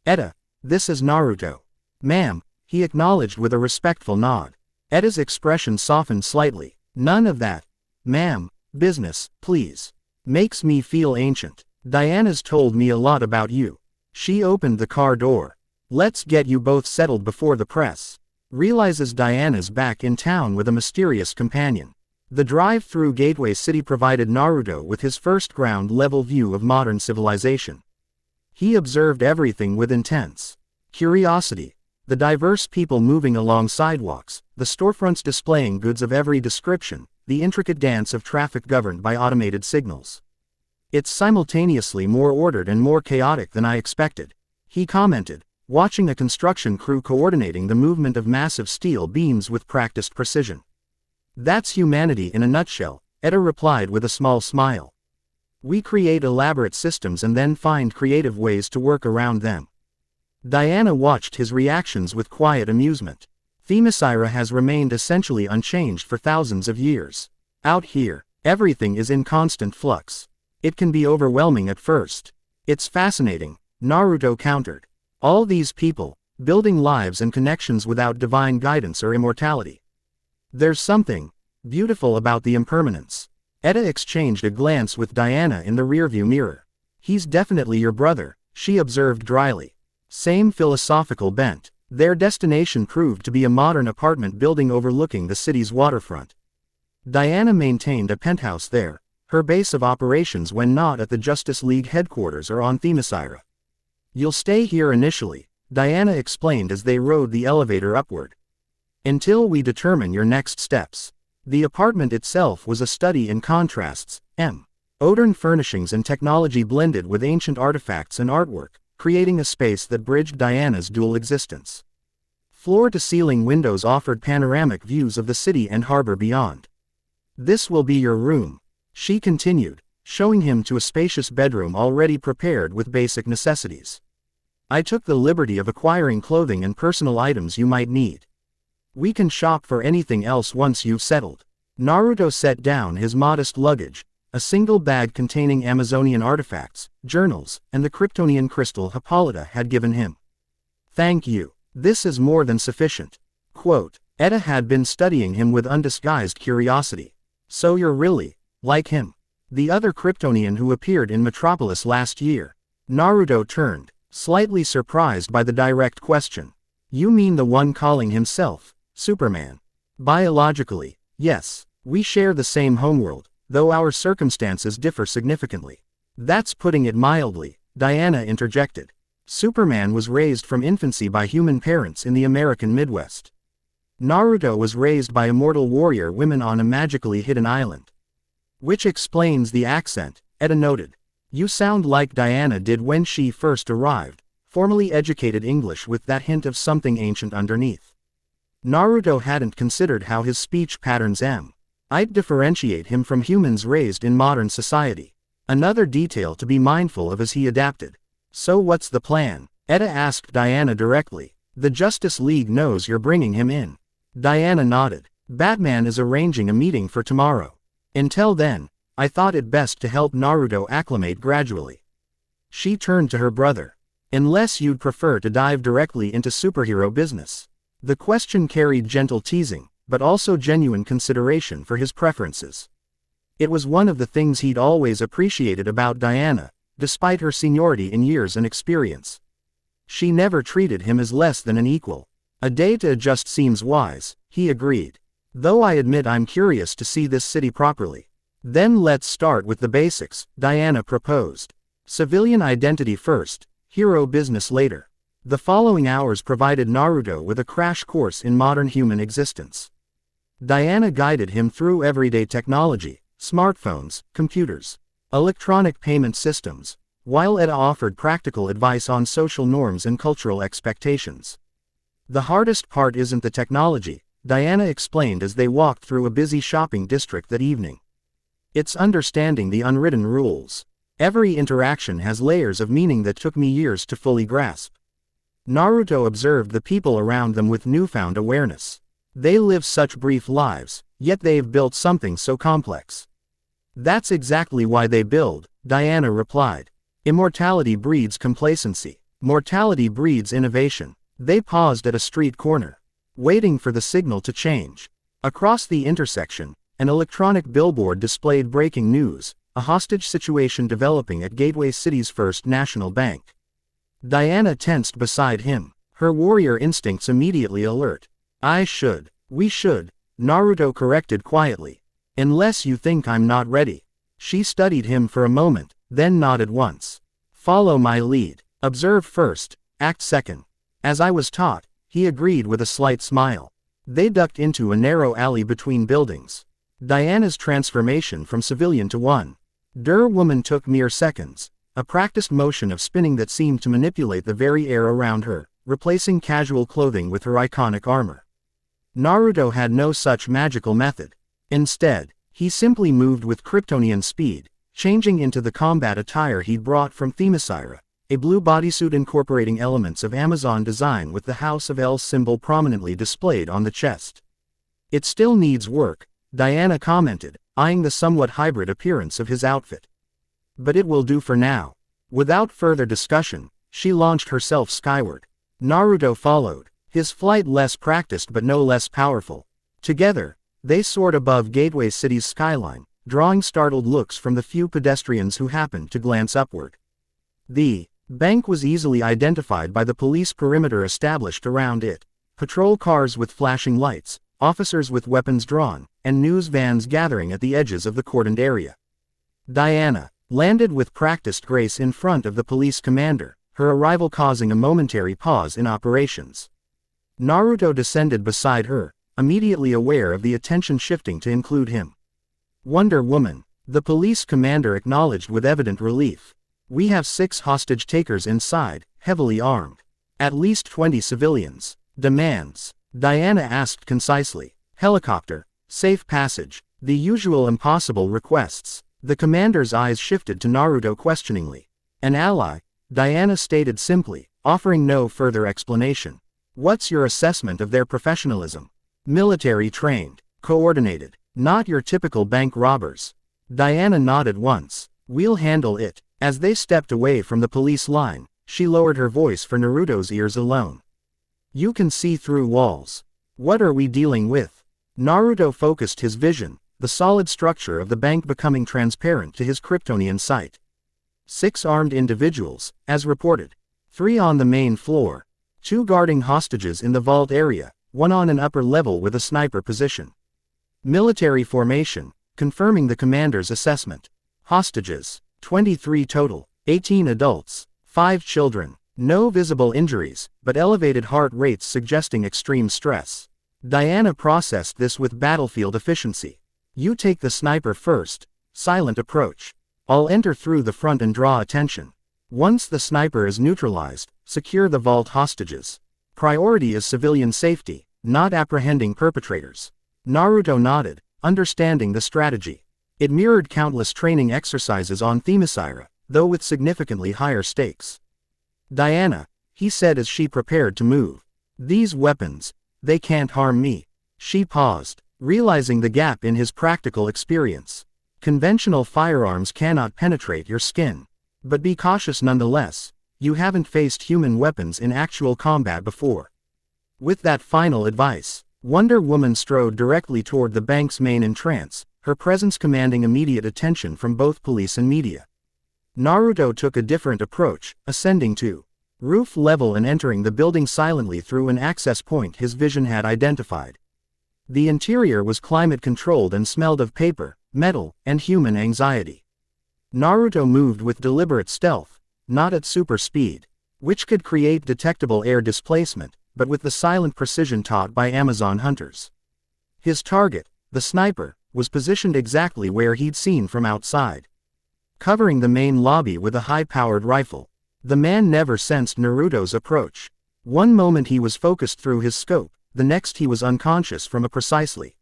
"Etta, this is Naruto." "Ma'am," he acknowledged with a respectful nod. Etta's expression softened slightly. "None of that, ma'am, business, please. Makes me feel ancient. Diana's told me a lot about you." She opened the car door. "Let's get you both settled before the press." Realizes Diana's back in town with a mysterious companion. The drive through Gateway City provided Naruto with his first ground-level view of modern civilization. He observed everything with intense curiosity. The diverse people moving along sidewalks, the storefronts displaying goods of every description, the intricate dance of traffic governed by automated signals. "It's simultaneously more ordered and more chaotic than I expected," he commented, watching a construction crew coordinating the movement of massive steel beams with practiced precision. "That's humanity in a nutshell," Etta replied with a small smile. "We create elaborate systems and then find creative ways to work around them." Diana watched his reactions with quiet amusement. Themyscira has remained essentially unchanged for thousands of years. Out here, everything is in constant flux. It can be overwhelming at first. "It's fascinating," Naruto countered. "All these people, building lives and connections without divine guidance or immortality. There's something beautiful about the impermanence." Etta exchanged a glance with Diana in the rearview mirror. "He's definitely your brother," she observed dryly. Same philosophical bent. Their destination proved to be a modern apartment building overlooking the city's waterfront. Diana maintained a penthouse there, Her base of operations when not at the Justice League headquarters or on Themyscira. You'll stay here initially, Diana explained as they rode the elevator upward. Until we determine your next steps. The apartment itself was a study in contrasts, modern furnishings and technology blended with ancient artifacts and artwork, creating a space that bridged Diana's dual existence. Floor-to-ceiling windows offered panoramic views of the city and harbor beyond. This will be your room, she continued, showing him to a spacious bedroom already prepared with basic necessities. I took the liberty of acquiring clothing and personal items you might need. We can shop for anything else once you've settled. Naruto set down his modest luggage, a single bag containing Amazonian artifacts, journals, and the Kryptonian crystal Hippolyta had given him. Thank you. This is more than sufficient. Quote, Eda had been studying him with undisguised curiosity. So you're really, like him, the other Kryptonian who appeared in Metropolis last year? Naruto turned, slightly surprised by the direct question. You mean the one calling himself Superman? Biologically, yes, we share the same homeworld, though our circumstances differ significantly. That's putting it mildly, Diana interjected. Superman was raised from infancy by human parents in the American Midwest. Naruto was raised by immortal warrior women on a magically hidden island. Which explains the accent, Eda noted. You sound like Diana did when she first arrived, formally educated English with that hint of something ancient underneath. Naruto hadn't considered how his speech patterns might differentiate him from humans raised in modern society. Another detail to be mindful of as he adapted. So what's the plan? Eda asked Diana directly. The Justice League knows you're bringing him in. Diana nodded. Batman is arranging a meeting for tomorrow. Until then, I thought it best to help Naruto acclimate gradually. She turned to her brother. Unless you'd prefer to dive directly into superhero business. The question carried gentle teasing, but also genuine consideration for his preferences. It was one of the things he'd always appreciated about Diana, despite her seniority in years and experience. She never treated him as less than an equal. A day to adjust seems wise, he agreed. Though I admit I'm curious to see this city properly. Then let's start with the basics, Diana proposed. Civilian identity first, hero business later. The following hours provided Naruto with a crash course in modern human existence. Diana guided him through everyday technology, smartphones, computers, electronic payment systems, while Eda offered practical advice on social norms and cultural expectations. The hardest part isn't the technology, Diana explained as they walked through a busy shopping district that evening. It's understanding the unwritten rules. Every interaction has layers of meaning that took me years to fully grasp. Naruto observed the people around them with newfound awareness. They live such brief lives, yet they've built something so complex. That's exactly why they build, Diana replied. Immortality breeds complacency. Mortality breeds innovation. They paused at a street corner, waiting for the signal to change. Across the intersection, an electronic billboard displayed breaking news, a hostage situation developing at Gateway City's First National Bank. Diana tensed beside him, her warrior instincts immediately alert. We should, Naruto corrected quietly. Unless you think I'm not ready. She studied him for a moment, then nodded once. Follow my lead. Observe first, act second. As I was taught, he agreed with a slight smile. They ducked into a narrow alley between buildings. Diana's transformation from civilian to woman took mere seconds, a practiced motion of spinning that seemed to manipulate the very air around her, replacing casual clothing with her iconic armor. Naruto had no such magical method. Instead, he simply moved with Kryptonian speed, changing into the combat attire he'd brought from Themyscira, a blue bodysuit incorporating elements of Amazon design with the House of L symbol prominently displayed on the chest. It still needs work, Diana commented, eyeing the somewhat hybrid appearance of his outfit. But it will do for now. Without further discussion, she launched herself skyward. Naruto followed, his flight less practiced but no less powerful. Together, they soared above Gateway City's skyline, drawing startled looks from the few pedestrians who happened to glance upward. The bank was easily identified by the police perimeter established around it, patrol cars with flashing lights, officers with weapons drawn, and news vans gathering at the edges of the cordoned area. Diana landed with practiced grace in front of the police commander, her arrival causing a momentary pause in operations. Naruto descended beside her, immediately aware of the attention shifting to include him. Wonder Woman, the police commander acknowledged with evident relief. We have 6 hostage takers inside, heavily armed. At least 20 civilians. Demands. Diana asked concisely. Helicopter. Safe passage. The usual impossible requests. The commander's eyes shifted to Naruto questioningly. An ally, Diana stated simply, offering no further explanation. What's your assessment of their professionalism? Military trained. Coordinated. Not your typical bank robbers. Diana nodded once. We'll handle it. As they stepped away from the police line, she lowered her voice for Naruto's ears alone. You can see through walls. What are we dealing with? Naruto focused his vision, the solid structure of the bank becoming transparent to his Kryptonian sight. 6 armed individuals, as reported. 3 on the main floor. 2 guarding hostages in the vault area, 1 on an upper level with a sniper position. Military formation, confirming the commander's assessment. Hostages. 23 total, 18 adults, 5 children, no visible injuries, but elevated heart rates suggesting extreme stress. Diana processed this with battlefield efficiency. You take the sniper first, silent approach. I'll enter through the front and draw attention. Once the sniper is neutralized, secure the vault hostages. Priority is civilian safety, not apprehending perpetrators. Naruto nodded, understanding the strategy. It mirrored countless training exercises on Themyscira, though with significantly higher stakes. Diana, he said as she prepared to move. These weapons, they can't harm me. She paused, realizing the gap in his practical experience. Conventional firearms cannot penetrate your skin. But be cautious nonetheless, you haven't faced human weapons in actual combat before. With that final advice, Wonder Woman strode directly toward the bank's main entrance, her presence commanding immediate attention from both police and media. Naruto took a different approach, ascending to roof level and entering the building silently through an access point his vision had identified. The interior was climate-controlled and smelled of paper, metal, and human anxiety. Naruto moved with deliberate stealth, not at super speed, which could create detectable air displacement, but with the silent precision taught by Amazon hunters. His target, the sniper, was positioned exactly where he'd seen from outside. Covering the main lobby with a high-powered rifle. The man never sensed Naruto's approach. One moment he was focused through his scope, the next he was unconscious from a precisely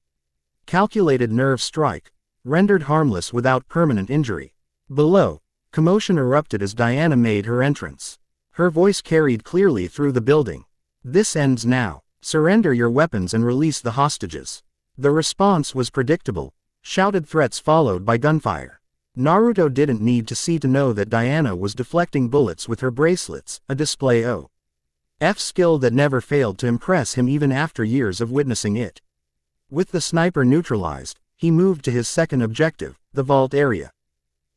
calculated nerve strike, rendered harmless without permanent injury. Below, commotion erupted as Diana made her entrance. Her voice carried clearly through the building. This ends now. Surrender your weapons and release the hostages. The response was predictable, shouted threats followed by gunfire. Naruto didn't need to see to know that Diana was deflecting bullets with her bracelets, a display of skill that never failed to impress him even after years of witnessing it. With the sniper neutralized, he moved to his second objective, the vault area.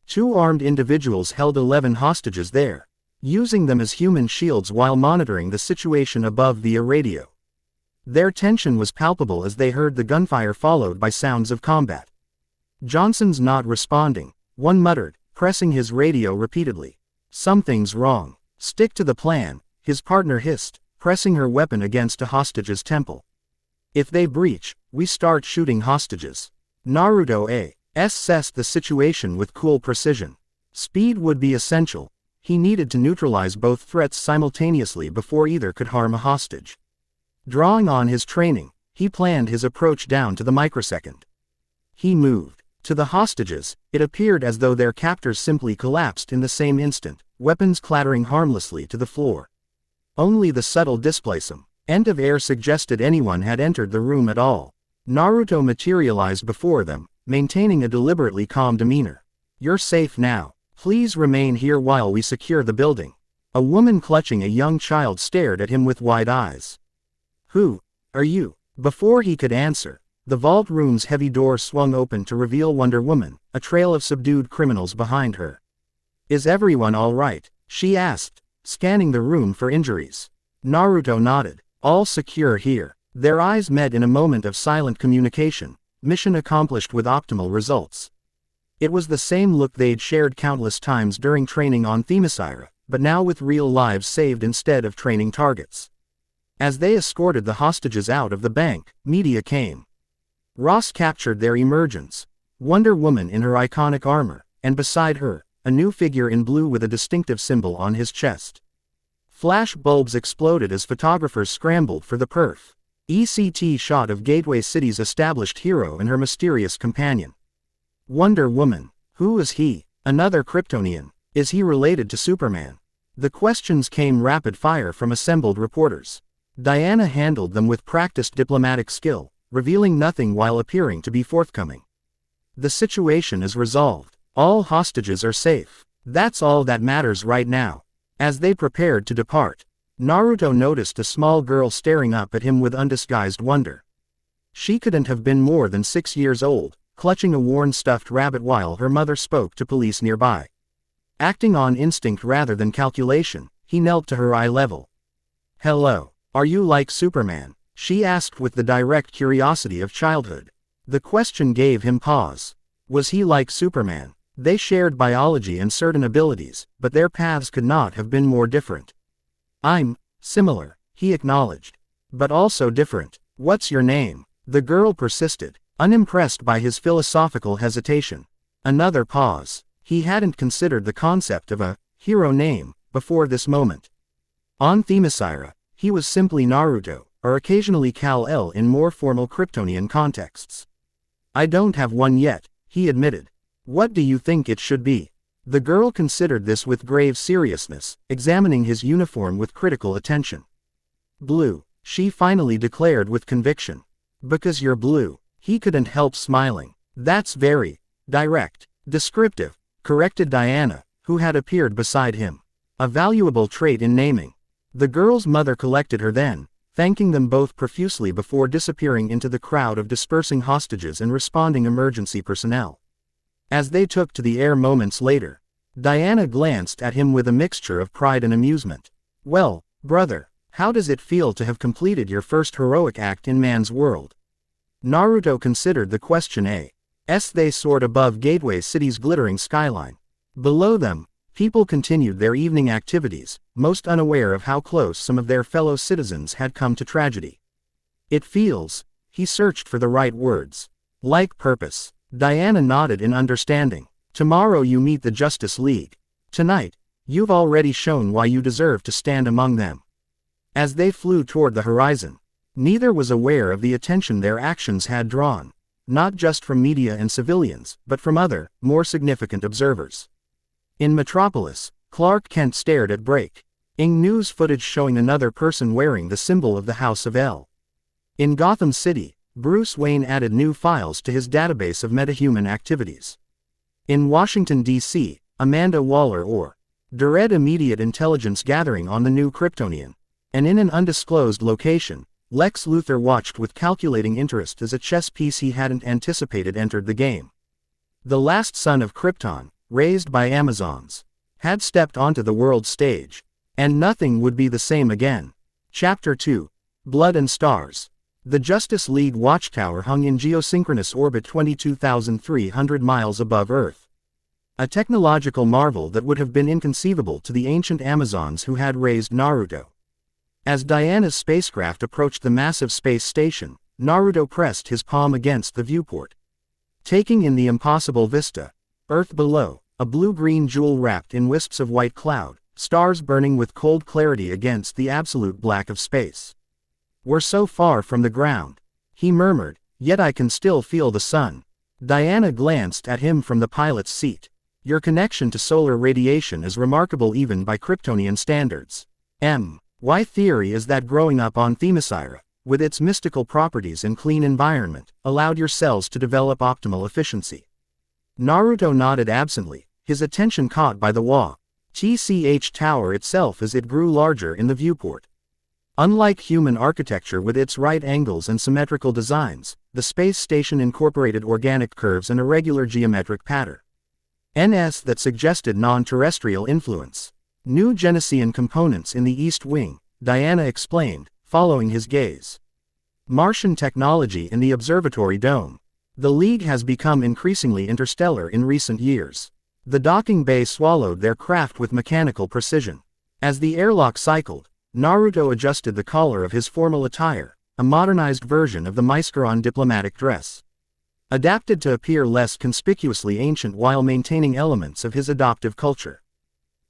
2 armed individuals held 11 hostages there, using them as human shields while monitoring the situation above via radio. Their tension was palpable as they heard the gunfire followed by sounds of combat. Johnson's not responding, one muttered, pressing his radio repeatedly. Something's wrong. Stick to the plan, his partner hissed, pressing her weapon against a hostage's temple. If they breach, we start shooting hostages. Naruto assessed the situation with cool precision. Speed would be essential. He needed to neutralize both threats simultaneously before either could harm a hostage. Drawing on his training, he planned his approach down to the microsecond. He moved. To the hostages, it appeared as though their captors simply collapsed in the same instant, weapons clattering harmlessly to the floor. Only the subtle displacement of air suggested anyone had entered the room at all. Naruto materialized before them, maintaining a deliberately calm demeanor. You're safe now. Please remain here while we secure the building. A woman clutching a young child stared at him with wide eyes. Who are you? Before he could answer, the vault room's heavy door swung open to reveal Wonder Woman, a trail of subdued criminals behind her. Is everyone all right? She asked, scanning the room for injuries. Naruto nodded. All secure here. Their eyes met in a moment of silent communication, mission accomplished with optimal results. It was the same look they'd shared countless times during training on Themyscira, but now with real lives saved instead of training targets. As they escorted the hostages out of the bank, media came. Ross captured their emergence. Wonder Woman in her iconic armor, and beside her, a new figure in blue with a distinctive symbol on his chest. Flash bulbs exploded as photographers scrambled for the perfect shot of Gateway City's established hero and her mysterious companion. Wonder Woman. Who is he? Another Kryptonian? Is he related to Superman? The questions came rapid fire from assembled reporters. Diana handled them with practiced diplomatic skill, revealing nothing while appearing to be forthcoming. The situation is resolved. All hostages are safe. That's all that matters right now. As they prepared to depart, Naruto noticed a small girl staring up at him with undisguised wonder. She couldn't have been more than 6 years old, clutching a worn stuffed rabbit while her mother spoke to police nearby. Acting on instinct rather than calculation, he knelt to her eye level. "Hello. Are you like Superman?" she asked with the direct curiosity of childhood. The question gave him pause. Was he like Superman? They shared biology and certain abilities, but their paths could not have been more different. "I'm similar," he acknowledged. "But also different. What's your name?" The girl persisted, unimpressed by his philosophical hesitation. Another pause. He hadn't considered the concept of a hero name before this moment. On Themyscira, he was simply Naruto, or occasionally Kal-El in more formal Kryptonian contexts. "I don't have one yet," he admitted. "What do you think it should be?" The girl considered this with grave seriousness, examining his uniform with critical attention. "Blue," she finally declared with conviction. "Because you're blue." He couldn't help smiling. "That's very direct, descriptive," corrected Diana, who had appeared beside him. "A valuable trait in naming." The girl's mother collected her then, thanking them both profusely before disappearing into the crowd of dispersing hostages and responding emergency personnel. As they took to the air moments later, Diana glanced at him with a mixture of pride and amusement. "Well, brother, how does it feel to have completed your first heroic act in man's world?" Naruto considered the question as they soared above Gateway City's glittering skyline. Below them, people continued their evening activities, most unaware of how close some of their fellow citizens had come to tragedy. "It feels," he searched for the right words, "like purpose." Diana nodded in understanding. "Tomorrow you meet the Justice League. Tonight, you've already shown why you deserve to stand among them." As they flew toward the horizon, neither was aware of the attention their actions had drawn, not just from media and civilians, but from other, more significant observers. In Metropolis, Clark Kent stared at breaking news footage showing another person wearing the symbol of the House of L. In Gotham City, Bruce Wayne added new files to his database of metahuman activities. In Washington, D.C., Amanda Waller ordered immediate intelligence gathering on the new Kryptonian. And in an undisclosed location, Lex Luthor watched with calculating interest as a chess piece he hadn't anticipated entered the game. The last son of Krypton, raised by Amazons, had stepped onto the world stage. And nothing would be the same again. Chapter 2. Blood and Stars. The Justice League Watchtower hung in geosynchronous orbit 22,300 miles above Earth. A technological marvel that would have been inconceivable to the ancient Amazons who had raised Naruto. As Diana's spacecraft approached the massive space station, Naruto pressed his palm against the viewport. Taking in the impossible vista, Earth below, a blue-green jewel wrapped in wisps of white cloud, stars burning with cold clarity against the absolute black of space. "We're so far from the ground," he murmured, "yet I can still feel the sun." Diana glanced at him from the pilot's seat. "Your connection to solar radiation is remarkable even by Kryptonian standards. My theory is that growing up on Themyscira, with its mystical properties and clean environment, allowed your cells to develop optimal efficiency." Naruto nodded absently, his attention caught by the WomanxSupergirl tower itself as it grew larger in the viewport. Unlike human architecture with its right angles and symmetrical designs, the space station incorporated organic curves and irregular geometric patterns that suggested non-terrestrial influence. "New Genesian components in the East Wing," Diana explained, following his gaze. "Martian technology in the observatory dome." The League has become increasingly interstellar in recent years. The docking bay swallowed their craft with mechanical precision. As the airlock cycled, Naruto adjusted the collar of his formal attire, a modernized version of the Themyscira diplomatic dress. Adapted to appear less conspicuously ancient while maintaining elements of his adoptive culture.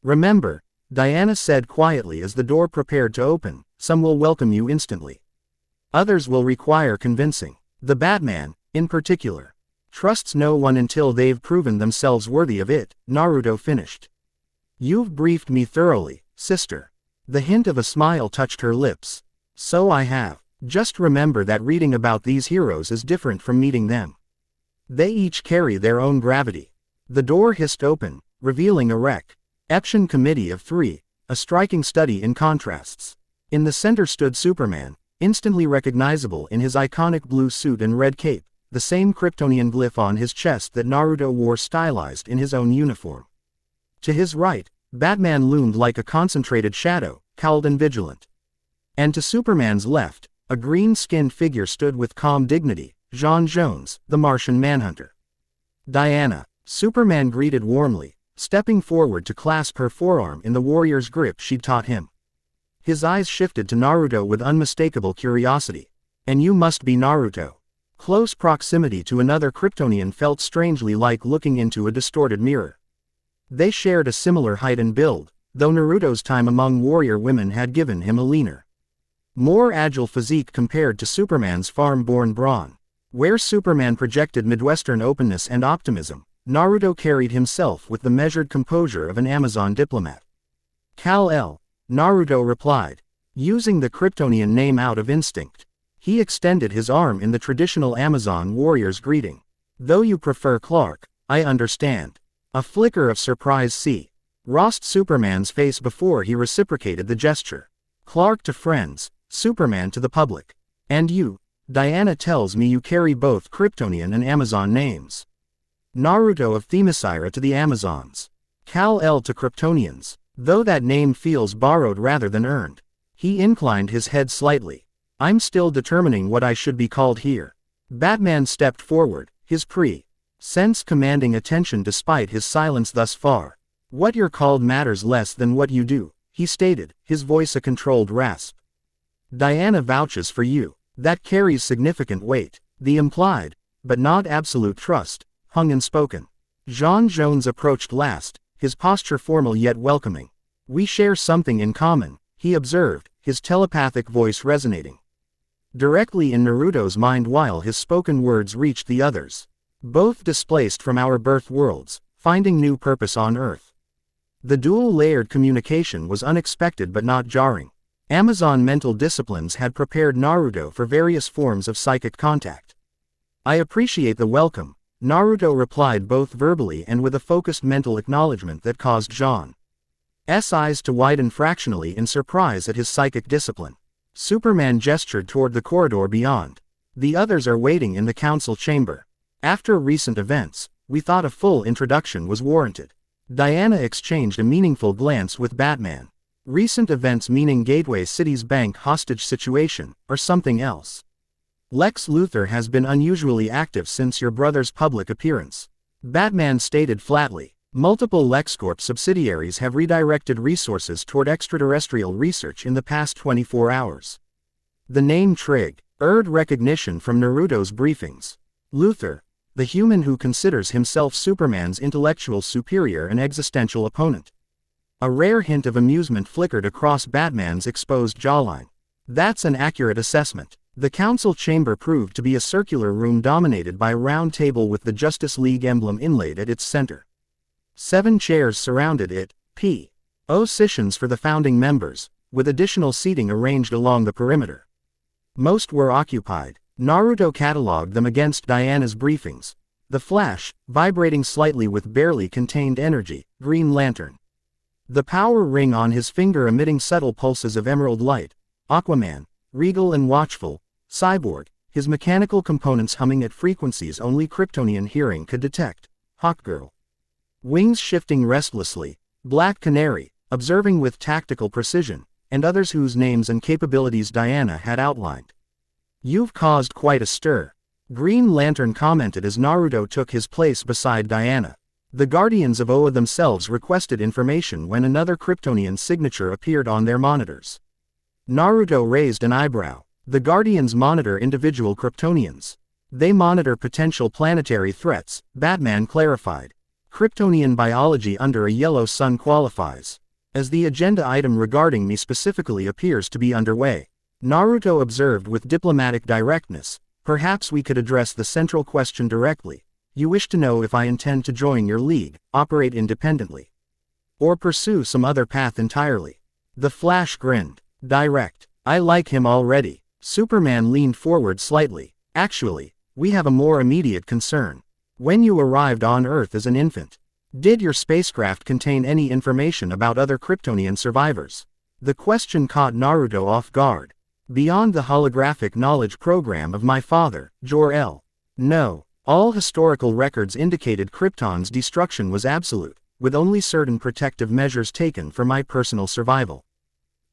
"Remember," Diana said quietly as the door prepared to open, "some will welcome you instantly. Others will require convincing. The Batman, in particular, trusts no one until they've proven themselves worthy of it," Naruto finished. "You've briefed me thoroughly, sister." The hint of a smile touched her lips. "So I have. Just remember that reading about these heroes is different from meeting them. They each carry their own gravity." The door hissed open, revealing a Eption committee of 3, a striking study in contrasts. In the center stood Superman, instantly recognizable in his iconic blue suit and red cape, the same Kryptonian glyph on his chest that Naruto wore stylized in his own uniform. To his right, Batman loomed like a concentrated shadow, cowled and vigilant. And to Superman's left, a green-skinned figure stood with calm dignity, J'onn J'onzz, the Martian Manhunter. "Diana," Superman greeted warmly, stepping forward to clasp her forearm in the warrior's grip she'd taught him. His eyes shifted to Naruto with unmistakable curiosity. "And you must be Naruto." Close proximity to another Kryptonian felt strangely like looking into a distorted mirror. They shared a similar height and build, though Naruto's time among warrior women had given him a leaner, more agile physique compared to Superman's farm-born brawn. Where Superman projected Midwestern openness and optimism, Naruto carried himself with the measured composure of an Amazon diplomat. "Kal-El," Naruto replied, using the Kryptonian name out of instinct. He extended his arm in the traditional Amazon warrior's greeting. "Though you prefer Clark, I understand." A flicker of surprise crossed Superman's face before he reciprocated the gesture. "Clark to friends, Superman to the public. And you, Diana tells me you carry both Kryptonian and Amazon names." Naruto of Themyscira to the Amazons. Kal-El to Kryptonians, though that name feels borrowed rather than earned. He inclined his head slightly. "I'm still determining what I should be called here." Batman stepped forward, his presence commanding attention despite his silence thus far. "What you're called matters less than what you do," he stated, his voice a controlled rasp. "Diana vouches for you." That carries significant weight. The implied, but not absolute trust, hung unspoken. J'onn J'onzz approached last, his posture formal yet welcoming. "We share something in common," he observed, his telepathic voice resonating directly in Naruto's mind while his spoken words reached the others. "Both displaced from our birth worlds, finding new purpose on Earth." The dual-layered communication was unexpected but not jarring. Amazon mental disciplines had prepared Naruto for various forms of psychic contact. "I appreciate the welcome," Naruto replied both verbally and with a focused mental acknowledgement that caused J'onn's eyes to widen fractionally in surprise at his psychic discipline. Superman gestured toward the corridor beyond. "The others are waiting in the council chamber. After recent events, we thought a full introduction was warranted." Diana exchanged a meaningful glance with Batman. "Recent events meaning Gateway City's bank hostage situation, or something else?" "Lex Luthor has been unusually active since your brother's public appearance," Batman stated flatly. "Multiple LexCorp subsidiaries have redirected resources toward extraterrestrial research in the past 24 hours. The name triggered recognition from Naruto's briefings. Luthor, the human who considers himself Superman's intellectual superior and existential opponent." A rare hint of amusement flickered across Batman's exposed jawline. "That's an accurate assessment." The council chamber proved to be a circular room dominated by a round table with the Justice League emblem inlaid at its center. 7 chairs surrounded it, positions for the founding members, with additional seating arranged along the perimeter. Most were occupied. Naruto cataloged them against Diana's briefings. The Flash, vibrating slightly with barely contained energy, Green Lantern. The power ring on his finger emitting subtle pulses of emerald light, Aquaman, regal and watchful, Cyborg, his mechanical components humming at frequencies only Kryptonian hearing could detect, Hawkgirl. Wings shifting restlessly, Black Canary, observing with tactical precision, and others whose names and capabilities Diana had outlined. "You've caused quite a stir." Green Lantern commented as Naruto took his place beside Diana. The Guardians of Oa themselves requested information when another Kryptonian signature appeared on their monitors. Naruto raised an eyebrow. The Guardians monitor individual Kryptonians. They monitor potential planetary threats, Batman clarified. Kryptonian biology under a yellow sun qualifies. As the agenda item regarding me specifically appears to be underway, Naruto observed with diplomatic directness, perhaps we could address the central question directly. You wish to know if I intend to join your league, operate independently, or pursue some other path entirely. The Flash grinned. Direct. I like him already. Superman leaned forward slightly. Actually, we have a more immediate concern. When you arrived on Earth as an infant, did your spacecraft contain any information about other Kryptonian survivors? The question caught Naruto off guard. Beyond the holographic knowledge program of my father, Jor-El. No. All historical records indicated Krypton's destruction was absolute, with only certain protective measures taken for my personal survival.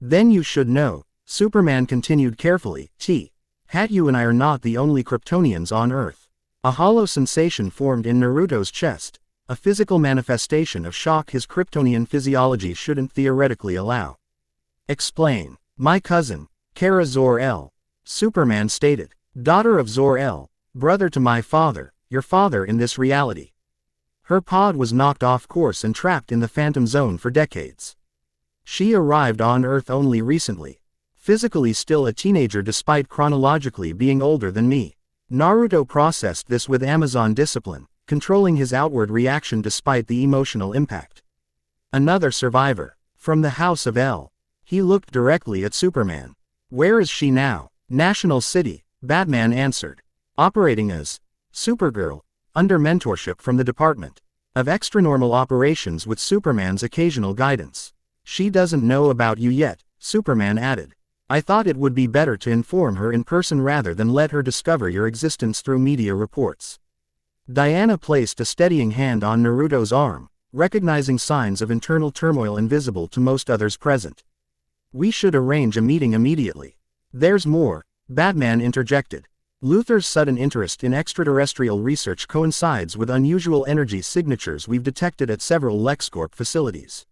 Then you should know, Superman continued carefully, Hat you and I are not the only Kryptonians on Earth. A hollow sensation formed in Naruto's chest, a physical manifestation of shock his Kryptonian physiology shouldn't theoretically allow. Explain. My cousin, Kara Zor-El. Superman stated. Daughter of Zor-El. Brother to my father, your father in this reality. Her pod was knocked off course and trapped in the Phantom Zone for decades. She arrived on Earth only recently. Physically still a teenager despite chronologically being older than me. Naruto processed this with Amazon discipline, controlling his outward reaction despite the emotional impact. Another survivor. From the House of El. He looked directly at Superman. Where is she now? National City, Batman answered. Operating as Supergirl, under mentorship from the Department of Extranormal Operations with Superman's occasional guidance. She doesn't know about you yet, Superman added. I thought it would be better to inform her in person rather than let her discover your existence through media reports. Diana placed a steadying hand on Naruto's arm, recognizing signs of internal turmoil invisible to most others present. We should arrange a meeting immediately. There's more, Batman interjected. Luthor's sudden interest in extraterrestrial research coincides with unusual energy signatures we've detected at several LexCorp facilities.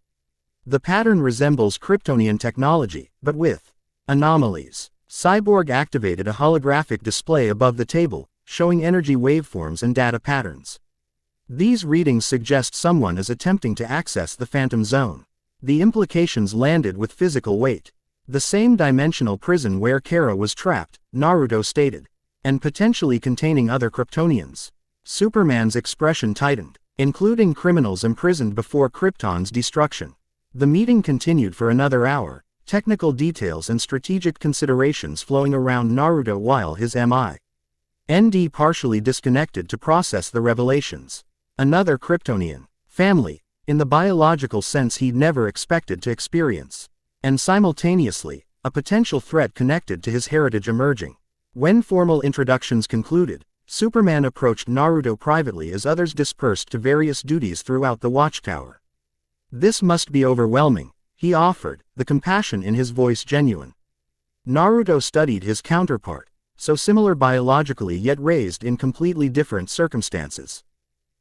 The pattern resembles Kryptonian technology, but with anomalies. Cyborg activated a holographic display above the table, showing energy waveforms and data patterns. These readings suggest someone is attempting to access the Phantom Zone. The implications landed with physical weight. The same dimensional prison where Kara was trapped, Naruto stated. And potentially containing other Kryptonians. Superman's expression tightened, including criminals imprisoned before Krypton's destruction. The meeting continued for another hour, technical details and strategic considerations flowing around Naruto while his mind partially disconnected to process the revelations. Another Kryptonian family, in the biological sense he'd never expected to experience. And simultaneously, a potential threat connected to his heritage emerging. When formal introductions concluded, Superman approached Naruto privately as others dispersed to various duties throughout the watchtower. This must be overwhelming, he offered, the compassion in his voice genuine. Naruto studied his counterpart, so similar biologically yet raised in completely different circumstances.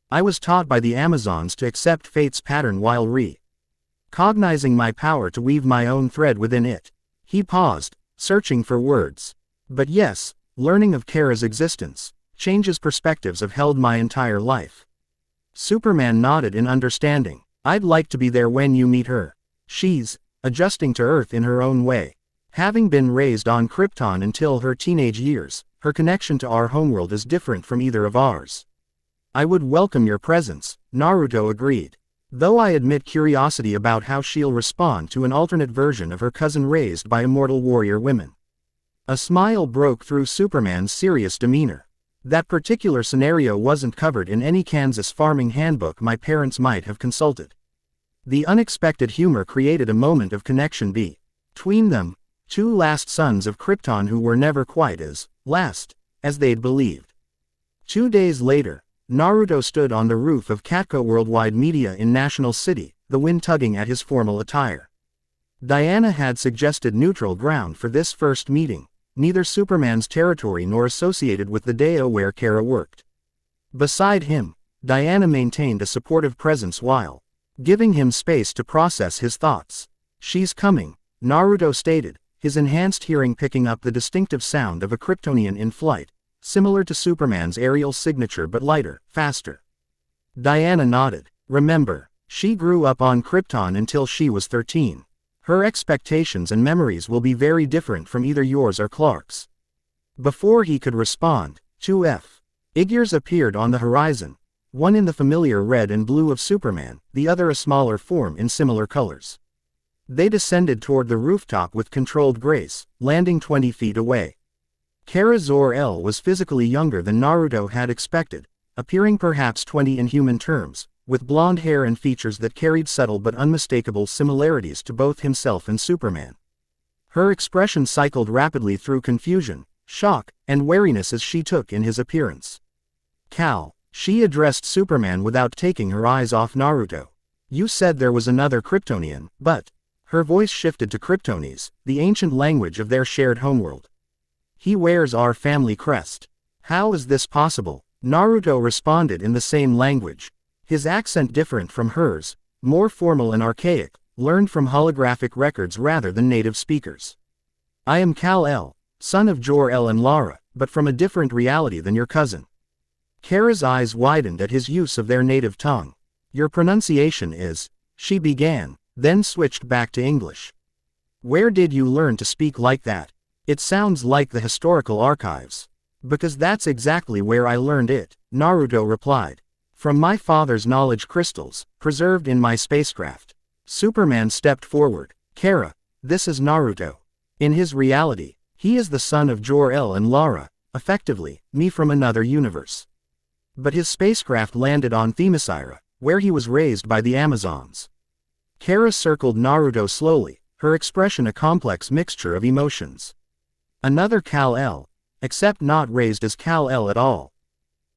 I was taught by the Amazons to accept fate's pattern while recognizing my power to weave my own thread within it. He paused, searching for words. But yes, learning of Kara's existence, changes perspectives have held my entire life. Superman nodded in understanding. I'd like to be there when you meet her. She's adjusting to Earth in her own way. Having been raised on Krypton until her teenage years, her connection to our homeworld is different from either of ours. I would welcome your presence, Naruto agreed. Though I admit curiosity about how she'll respond to an alternate version of her cousin raised by immortal warrior women. A smile broke through Superman's serious demeanor. That particular scenario wasn't covered in any Kansas farming handbook my parents might have consulted. The unexpected humor created a moment of connection between them, two last sons of Krypton who were never quite as last as they'd believed. 2 days later, Naruto stood on the roof of Catco Worldwide Media in National City, the wind tugging at his formal attire. Diana had suggested neutral ground for this first meeting, neither Superman's territory nor associated with the Deo where Kara worked. Beside him, Diana maintained a supportive presence while giving him space to process his thoughts. "She's coming," Naruto stated, his enhanced hearing picking up the distinctive sound of a Kryptonian in flight, similar to Superman's aerial signature but lighter, faster. Diana nodded. "Remember, she grew up on Krypton until she was 13. Her expectations and memories will be very different from either yours or Clark's." Before he could respond, two figures appeared on the horizon, one in the familiar red and blue of Superman, the other a smaller form in similar colors. They descended toward the rooftop with controlled grace, landing 20 feet away. Kara Zor-El was physically younger than Naruto had expected, appearing perhaps 20 in human terms, with blonde hair and features that carried subtle but unmistakable similarities to both himself and Superman. Her expression cycled rapidly through confusion, shock, and wariness as she took in his appearance. "Cal," she addressed Superman without taking her eyes off Naruto. "You said there was another Kryptonian, but..." Her voice shifted to Kryptonese, the ancient language of their shared homeworld. "He wears our family crest." "How is this possible?" Naruto responded in the same language, his accent different from hers, more formal and archaic, learned from holographic records rather than native speakers. "I am Kal-El, son of Jor-El and Lara, but from a different reality than your cousin." Kara's eyes widened at his use of their native tongue. "Your pronunciation is..." she began, then switched back to English. "Where did you learn to speak like that? It sounds like the historical archives." "Because that's exactly where I learned it," Naruto replied. "From my father's knowledge crystals, preserved in my spacecraft." Superman stepped forward. "Kara, this is Naruto. In his reality, he is the son of Jor-El and Lara, effectively, me from another universe. But his spacecraft landed on Themyscira, where he was raised by the Amazons." Kara circled Naruto slowly, her expression a complex mixture of emotions. "Another Kal-El, except not raised as Kal-El at all."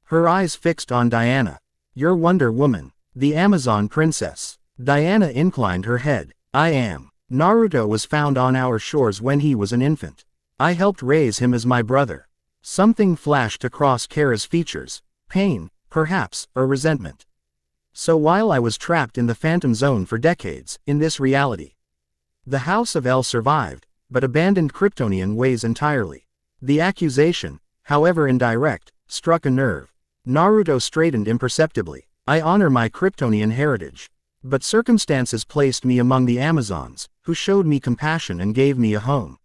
Her eyes fixed on Diana. "You're Wonder Woman, the Amazon princess." Diana inclined her head. "I am. Naruto was found on our shores when he was an infant. I helped raise him as my brother." Something flashed across Kara's features, pain, perhaps, or resentment. "So while I was trapped in the Phantom Zone for decades, in this reality, the House of El survived, but abandoned Kryptonian ways entirely." The accusation, however indirect, struck a nerve. Naruto straightened imperceptibly. "I honor my Kryptonian heritage. But circumstances placed me among the Amazons, who showed me compassion and gave me a home."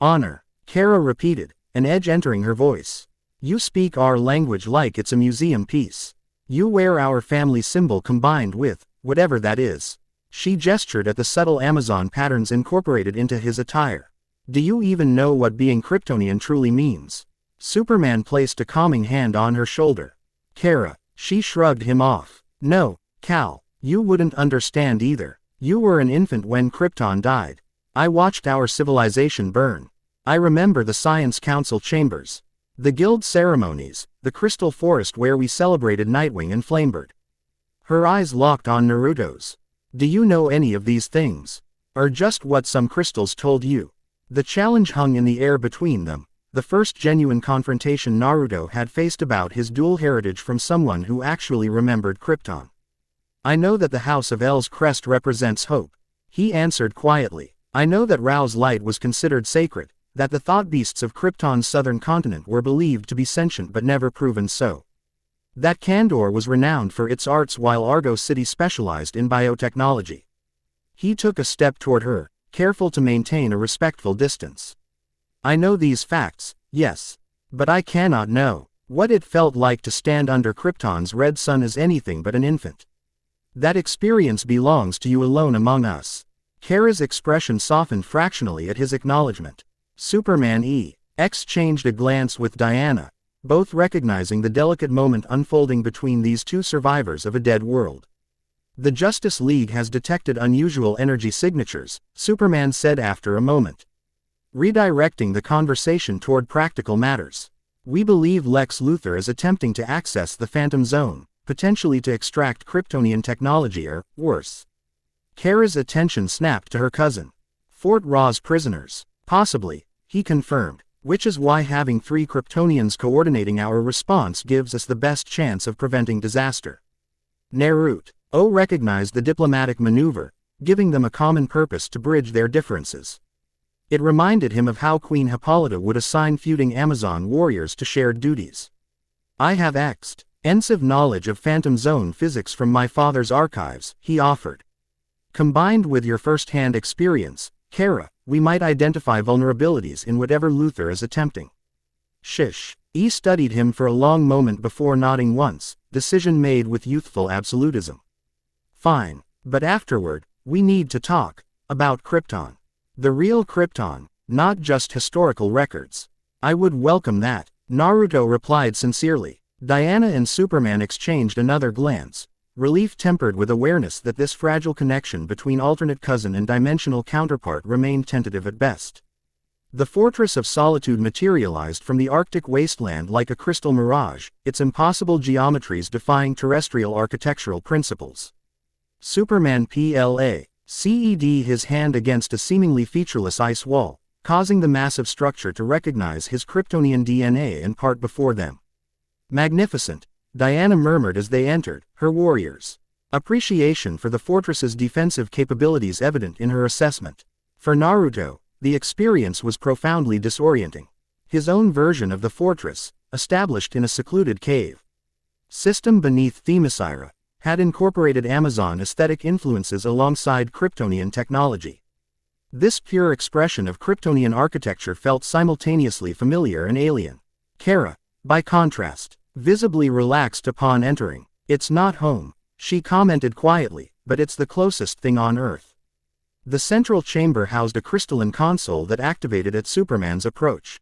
"Honor," Kara repeated, an edge entering her voice. "You speak our language like it's a museum piece. You wear our family symbol combined with, whatever that is." She gestured at the subtle Amazon patterns incorporated into his attire. "Do you even know what being Kryptonian truly means?" Superman placed a calming hand on her shoulder. "Kara," she shrugged him off. "No, Cal, you wouldn't understand either. You were an infant when Krypton died. I watched our civilization burn. I remember the Science Council chambers, the guild ceremonies, the crystal forest where we celebrated Nightwing and Flamebird." Her eyes locked on Naruto's. "Do you know any of these things? Or just what some crystals told you?" The challenge hung in the air between them, the first genuine confrontation Naruto had faced about his dual heritage from someone who actually remembered Krypton. "I know that the House of El's crest represents hope," he answered quietly. "I know that Rao's light was considered sacred, that the thought beasts of Krypton's southern continent were believed to be sentient but never proven so. That Kandor was renowned for its arts while Argo City specialized in biotechnology." He took a step toward her, careful to maintain a respectful distance. "I know these facts, yes. But I cannot know what it felt like to stand under Krypton's red sun as anything but an infant. That experience belongs to you alone among us." Kara's expression softened fractionally at his acknowledgement. Superman exchanged a glance with Diana, both recognizing the delicate moment unfolding between these two survivors of a dead world. "The Justice League has detected unusual energy signatures," Superman said after a moment, redirecting the conversation toward practical matters. "We believe Lex Luthor is attempting to access the Phantom Zone, potentially to extract Kryptonian technology or, worse." Kara's attention snapped to her cousin. "Fort Ra's prisoners." "Possibly," he confirmed. Which is why having 3 Kryptonians coordinating our response gives us the best chance of preventing disaster. Naruto recognized the diplomatic maneuver, giving them a common purpose to bridge their differences. It reminded him of how Queen Hippolyta would assign feuding Amazon warriors to shared duties. I have extensive knowledge of Phantom Zone physics from my father's archives, he offered. Combined with your first-hand experience, Kara, we might identify vulnerabilities in whatever Luther is attempting. Shish. He studied him for a long moment before nodding once, decision made with youthful absolutism. Fine. But afterward, we need to talk about Krypton. The real Krypton, not just historical records. I would welcome that, Naruto replied sincerely. Diana and Superman exchanged another glance, relief tempered with awareness that this fragile connection between alternate cousin and dimensional counterpart remained tentative at best. The Fortress of Solitude materialized from the Arctic wasteland like a crystal mirage, its impossible geometries defying terrestrial architectural principles. Superman ced his hand against a seemingly featureless ice wall, causing the massive structure to recognize his Kryptonian DNA in part before them. Magnificent, Diana murmured as they entered, her warriors. Appreciation for the fortress's defensive capabilities evident in her assessment. For Naruto, the experience was profoundly disorienting. His own version of the fortress, established in a secluded cave system beneath Themyscira, had incorporated Amazon aesthetic influences alongside Kryptonian technology. This pure expression of Kryptonian architecture felt simultaneously familiar and alien. Kara, by contrast, visibly relaxed upon entering. It's not home, she commented quietly, but it's the closest thing on Earth. The central chamber housed a crystalline console that activated at Superman's approach.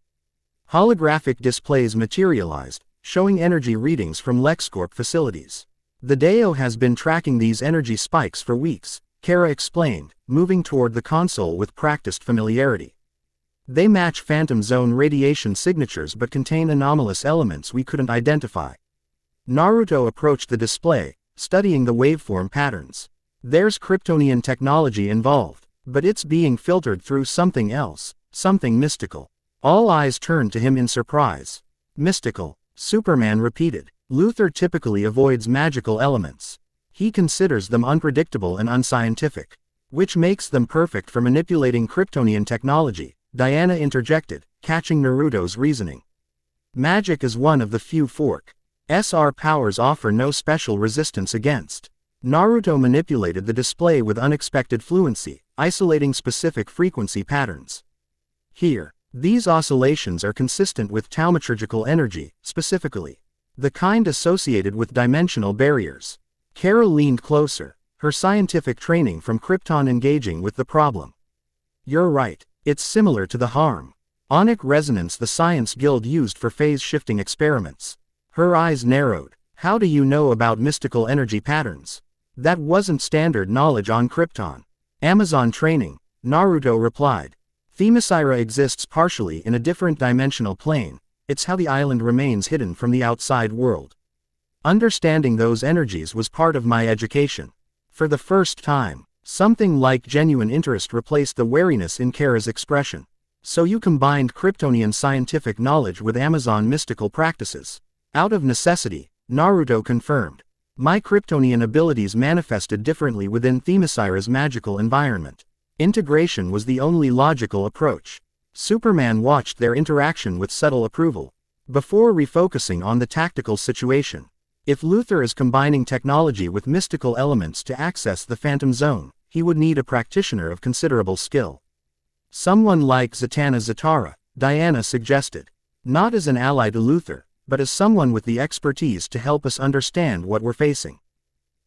Holographic displays materialized, showing energy readings from LexCorp facilities. The Deo has been tracking these energy spikes for weeks, Kara explained, moving toward the console with practiced familiarity. They match Phantom Zone radiation signatures but contain anomalous elements we couldn't identify. Naruto approached the display, studying the waveform patterns. There's Kryptonian technology involved, but it's being filtered through something else, something mystical. All eyes turned to him in surprise. Mystical, Superman repeated. Luther typically avoids magical elements. He considers them unpredictable and unscientific. Which makes them perfect for manipulating Kryptonian technology, Diana interjected, catching Naruto's reasoning. Magic is one of the few Fork's powers offer no special resistance against. Naruto manipulated the display with unexpected fluency, isolating specific frequency patterns. Here, these oscillations are consistent with taumaturgical energy, specifically the kind associated with dimensional barriers. Kara leaned closer, her scientific training from Krypton engaging with the problem. You're right, it's similar to the harmonic resonance the Science Guild used for phase-shifting experiments. Her eyes narrowed. How do you know about mystical energy patterns? That wasn't standard knowledge on Krypton. Amazon training, Naruto replied. Themyscira exists partially in a different dimensional plane. It's how the island remains hidden from the outside world. Understanding those energies was part of my education. For the first time, something like genuine interest replaced the wariness in Kara's expression. So you combined Kryptonian scientific knowledge with Amazon mystical practices. Out of necessity, Naruto confirmed. My Kryptonian abilities manifested differently within Themyscira's magical environment. Integration was the only logical approach. Superman watched their interaction with subtle approval. Before refocusing on the tactical situation. If Luther is combining technology with mystical elements to access the Phantom Zone, he would need a practitioner of considerable skill. Someone like Zatanna Zatara, Diana suggested. Not as an ally to Luther, but as someone with the expertise to help us understand what we're facing.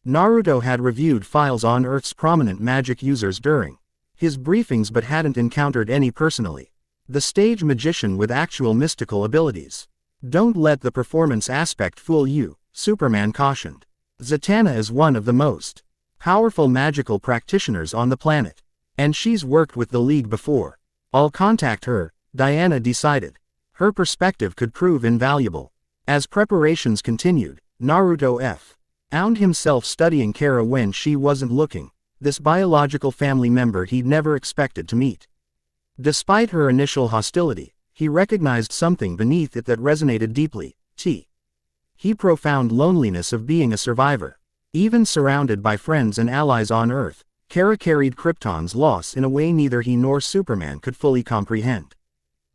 Naruto had reviewed files on Earth's prominent magic users during his briefings but hadn't encountered any personally. The stage magician with actual mystical abilities. Don't let the performance aspect fool you, Superman cautioned. Zatanna is one of the most powerful magical practitioners on the planet. And she's worked with the League before. I'll contact her, Diana decided. Her perspective could prove invaluable. As preparations continued, Naruto found himself studying Kara when she wasn't looking, this biological family member he'd never expected to meet. Despite her initial hostility, He recognized something beneath it that resonated deeply. He profound loneliness of being a survivor. Even surrounded by friends and allies on Earth, Kara carried Krypton's loss in a way neither he nor Superman could fully comprehend.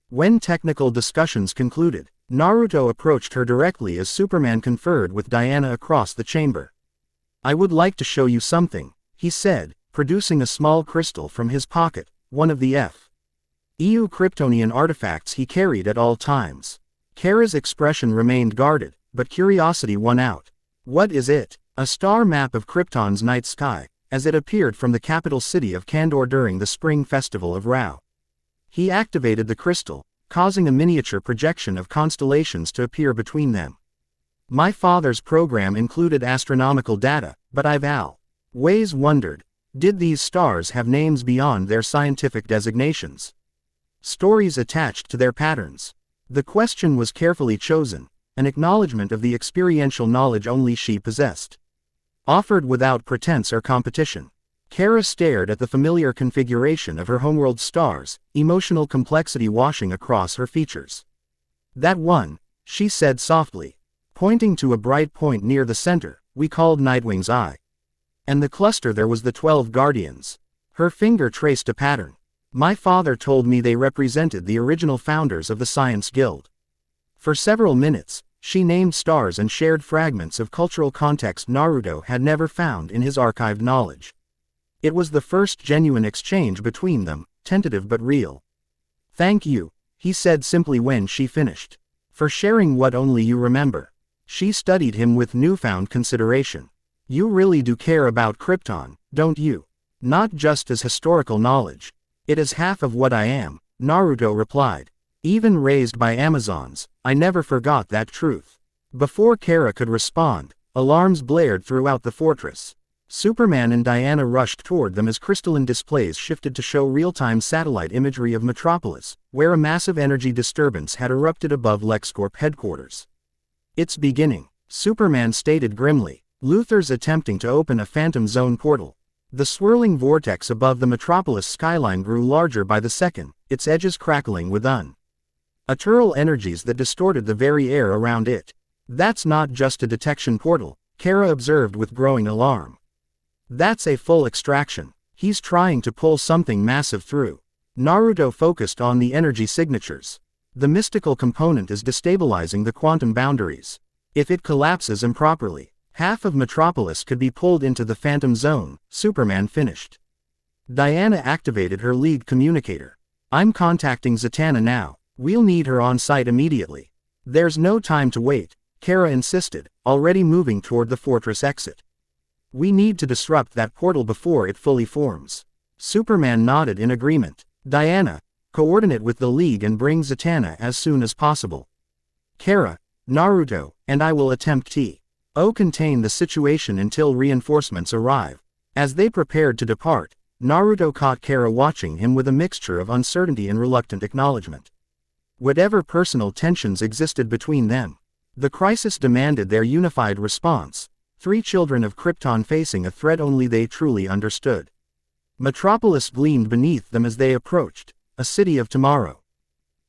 When technical discussions concluded, Naruto approached her directly as Superman conferred with Diana across the chamber. "I would like to show you something," he said, producing a small crystal from his pocket, one of the EU Kryptonian artifacts he carried at all times. Kara's expression remained guarded, but curiosity won out. "What is it?" "A star map of Krypton's night sky, as it appeared from the capital city of Kandor during the spring festival of Rao." He activated the crystal, causing a miniature projection of constellations to appear between them. "My father's program included astronomical data, but I've always wondered, did these stars have names beyond their scientific designations? Stories attached to their patterns?" The question was carefully chosen, an acknowledgement of the experiential knowledge only she possessed. Offered without pretense or competition. Kara stared at the familiar configuration of her homeworld stars, emotional complexity washing across her features. "That one," she said softly, pointing to a bright point near the center, "we called Nightwing's Eye. And the cluster there was the 12 Guardians." Her finger traced a pattern. "My father told me they represented the original founders of the Science Guild." For several minutes, she named stars and shared fragments of cultural context Naruto had never found in his archived knowledge. It was the first genuine exchange between them, tentative but real. "Thank you," he said simply when she finished. "For sharing what only you remember." She studied him with newfound consideration. "You really do care about Krypton, don't you? Not just as historical knowledge." "It is half of what I am," Naruto replied. "Even raised by Amazons, I never forgot that truth." Before Kara could respond, alarms blared throughout the fortress. Superman and Diana rushed toward them as crystalline displays shifted to show real-time satellite imagery of Metropolis, where a massive energy disturbance had erupted above LexCorp headquarters. "It's beginning," Superman stated grimly. "Luthor's attempting to open a Phantom Zone portal." The swirling vortex above the Metropolis skyline grew larger by the second, its edges crackling with unnatural energies that distorted the very air around it. "That's not just a detection portal," Kara observed with growing alarm. "That's a full extraction. He's trying to pull something massive through." Naruto focused on the energy signatures. "The mystical component is destabilizing the quantum boundaries. If it collapses improperly, half of Metropolis could be pulled into the Phantom Zone," Superman finished. Diana activated her lead communicator. "I'm contacting Zatanna now. We'll need her on site immediately." "There's no time to wait," Kara insisted, already moving toward the fortress exit. "We need to disrupt that portal before it fully forms." Superman nodded in agreement. "Diana, coordinate with the League and bring Zatanna as soon as possible. Kara, Naruto, and I will attempt to contain the situation until reinforcements arrive." As they prepared to depart, Naruto caught Kara watching him with a mixture of uncertainty and reluctant acknowledgement. Whatever personal tensions existed between them, the crisis demanded their unified response. Three children of Krypton facing a threat only they truly understood. Metropolis gleamed beneath them as they approached, a city of tomorrow.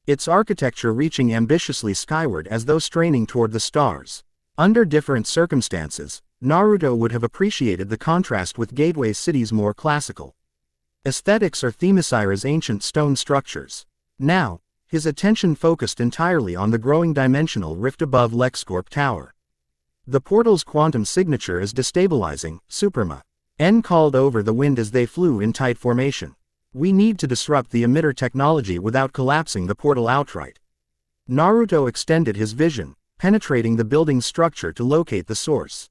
Its architecture reaching ambitiously skyward as though straining toward the stars. Under different circumstances, Naruto would have appreciated the contrast with Gateway City's more classical aesthetics or Themyscira's ancient stone structures. Now, his attention focused entirely on the growing dimensional rift above LexCorp Tower. "The portal's quantum signature is destabilizing," Superman called over the wind as they flew in tight formation. "We need to disrupt the emitter technology without collapsing the portal outright." Naruto extended his vision, penetrating the building's structure to locate the source.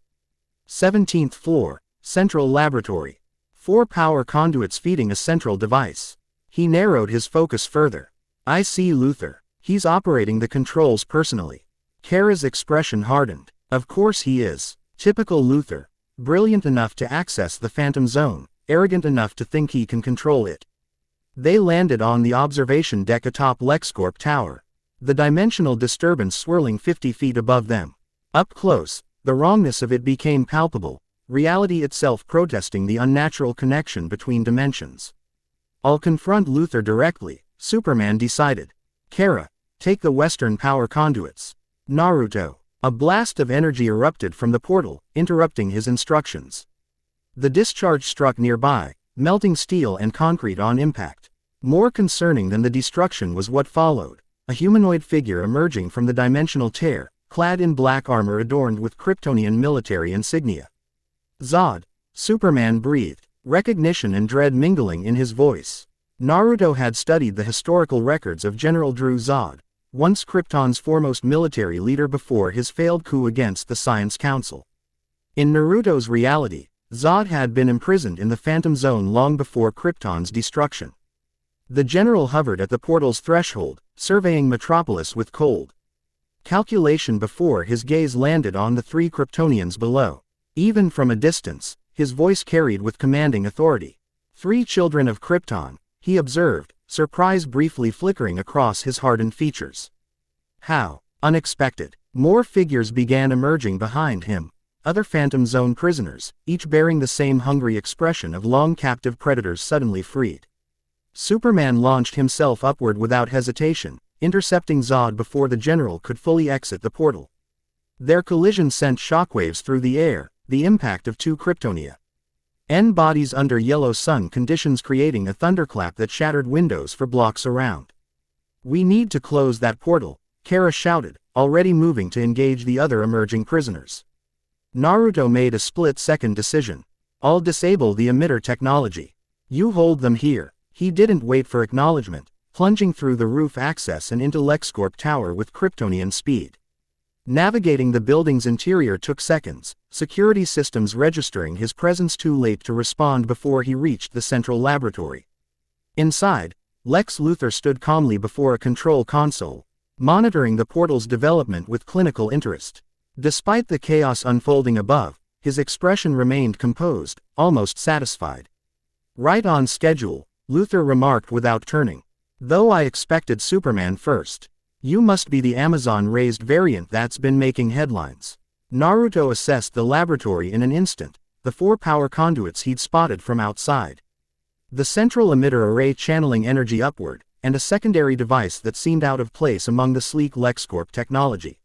17th floor, Central Laboratory. 4 power conduits feeding a central device. He narrowed his focus further. "I see Luthor. He's operating the controls personally." Kara's expression hardened. "Of course he is. Typical Luthor. Brilliant enough to access the Phantom Zone, arrogant enough to think he can control it." They landed on the observation deck atop LexCorp Tower, the dimensional disturbance swirling 50 feet above them. Up close, the wrongness of it became palpable, reality itself protesting the unnatural connection between dimensions. "I'll confront Luthor directly," Superman decided. "Kara, take the western power conduits. Naruto. A blast of energy erupted from the portal, interrupting his instructions. The discharge struck nearby, melting steel and concrete on impact. More concerning than the destruction was what followed, a humanoid figure emerging from the dimensional tear, clad in black armor adorned with Kryptonian military insignia. Zod. Superman breathed, recognition and dread mingling in his voice. Naruto had studied the historical records of General Drew Zod, once Krypton's foremost military leader before his failed coup against the Science Council. In Naruto's reality, Zod had been imprisoned in the Phantom Zone long before Krypton's destruction. The general hovered at the portal's threshold, surveying Metropolis with cold calculation before his gaze landed on the 3 Kryptonians below. Even from a distance, his voice carried with commanding authority. 3 children of Krypton, he observed, surprise briefly flickering across his hardened features. How unexpected. More figures began emerging behind him, other Phantom Zone prisoners, each bearing the same hungry expression of long captive predators suddenly freed. Superman launched himself upward without hesitation, intercepting Zod before the general could fully exit the portal. Their collision sent shockwaves through the air, the impact of 2 Kryptonia. Bodies under yellow sun conditions creating a thunderclap that shattered windows for blocks around. "We need to close that portal," Kara shouted, already moving to engage the other emerging prisoners. Naruto made a split-second decision. "I'll disable the emitter technology. You hold them here." He didn't wait for acknowledgement, plunging through the roof access and into LexCorp Tower with Kryptonian speed. Navigating the building's interior took seconds, security systems registering his presence too late to respond before he reached the central laboratory. Inside, Lex Luthor stood calmly before a control console, monitoring the portal's development with clinical interest. Despite the chaos unfolding above, his expression remained composed, almost satisfied. "Right on schedule," Luthor remarked without turning. "Though I expected Superman first. You must be the Amazon-raised variant that's been making headlines." Naruto assessed the laboratory in an instant, the 4 power conduits he'd spotted from outside. The central emitter array channeling energy upward, and a secondary device that seemed out of place among the sleek LexCorp technology.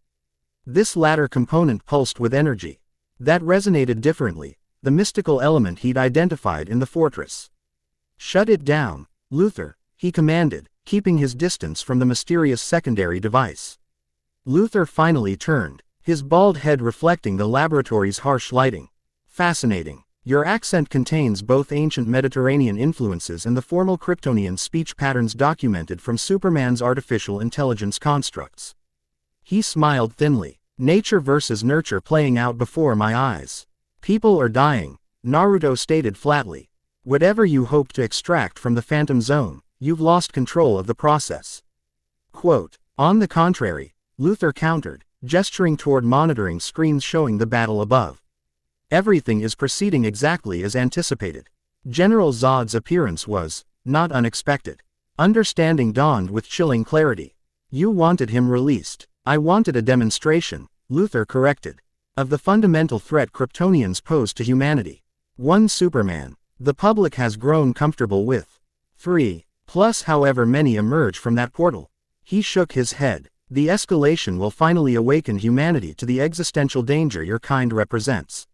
This latter component pulsed with energy that resonated differently, the mystical element he'd identified in the fortress. "Shut it down, Luthor," he commanded, keeping his distance from the mysterious secondary device. Luthor finally turned, his bald head reflecting the laboratory's harsh lighting. "Fascinating. Your accent contains both ancient Mediterranean influences and the formal Kryptonian speech patterns documented from Superman's artificial intelligence constructs." He smiled thinly. "Nature versus nurture playing out before my eyes. People are dying," Naruto stated flatly. "Whatever you hope to extract from the Phantom Zone, you've lost control of the process." Quote, "On the contrary," Luthor countered, gesturing toward monitoring screens showing the battle above. "Everything is proceeding exactly as anticipated." General Zod's appearance was not unexpected. Understanding dawned with chilling clarity. "You wanted him released. I wanted a demonstration," Luthor corrected, "of the fundamental threat Kryptonians pose to humanity. 1 Superman. The public has grown comfortable with 3. Plus however many emerge from that portal." He shook his head. "The escalation will finally awaken humanity to the existential danger your kind represents."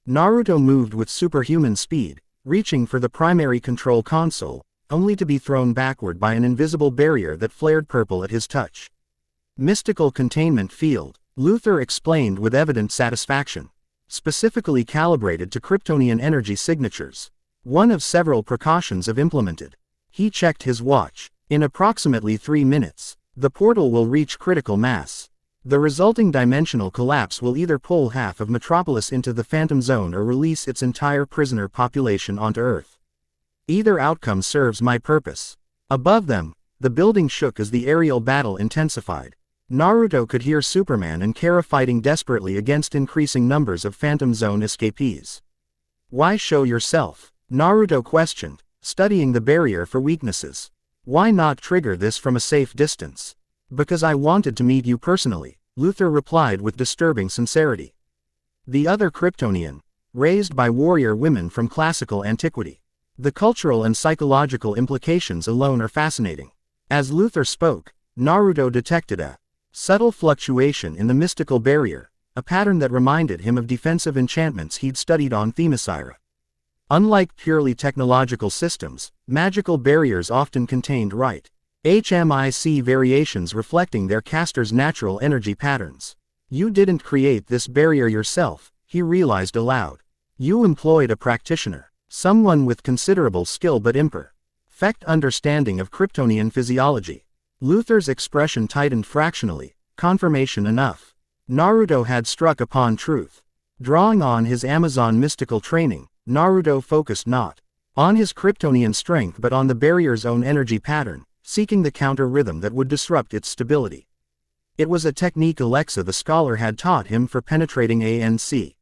Naruto moved with superhuman speed, reaching for the primary control console, only to be thrown backward by an invisible barrier that flared purple at his touch. "Mystical containment field," Luthor explained with evident satisfaction. "Specifically calibrated to Kryptonian energy signatures. One of several precautions I've implemented." He checked his watch. "In approximately 3 minutes, the portal will reach critical mass. The resulting dimensional collapse will either pull half of Metropolis into the Phantom Zone or release its entire prisoner population onto Earth. Either outcome serves my purpose." Above them, the building shook as the aerial battle intensified. Naruto could hear Superman and Kara fighting desperately against increasing numbers of Phantom Zone escapees. "Why show yourself?" Naruto questioned, studying the barrier for weaknesses. "Why not trigger this from a safe distance?" "Because I wanted to meet you personally," Luthor replied with disturbing sincerity. The other Kryptonian, raised by warrior women from classical antiquity. The cultural and psychological implications alone are fascinating. As Luthor spoke, Naruto detected a subtle fluctuation in the mystical barrier, a pattern that reminded him of defensive enchantments he'd studied on Themyscira. Unlike purely technological systems, magical barriers often contained HMIC variations reflecting their caster's natural energy patterns. You didn't create this barrier yourself, he realized aloud. You employed a practitioner, someone with considerable skill but imperfect understanding of Kryptonian physiology. Luther's expression tightened fractionally, confirmation enough. Naruto had struck upon truth. Drawing on his Amazon mystical training, Naruto focused not on his Kryptonian strength but on the barrier's own energy pattern, seeking the counter-rhythm that would disrupt its stability. It was a technique Alexa the scholar had taught him for penetrating ancient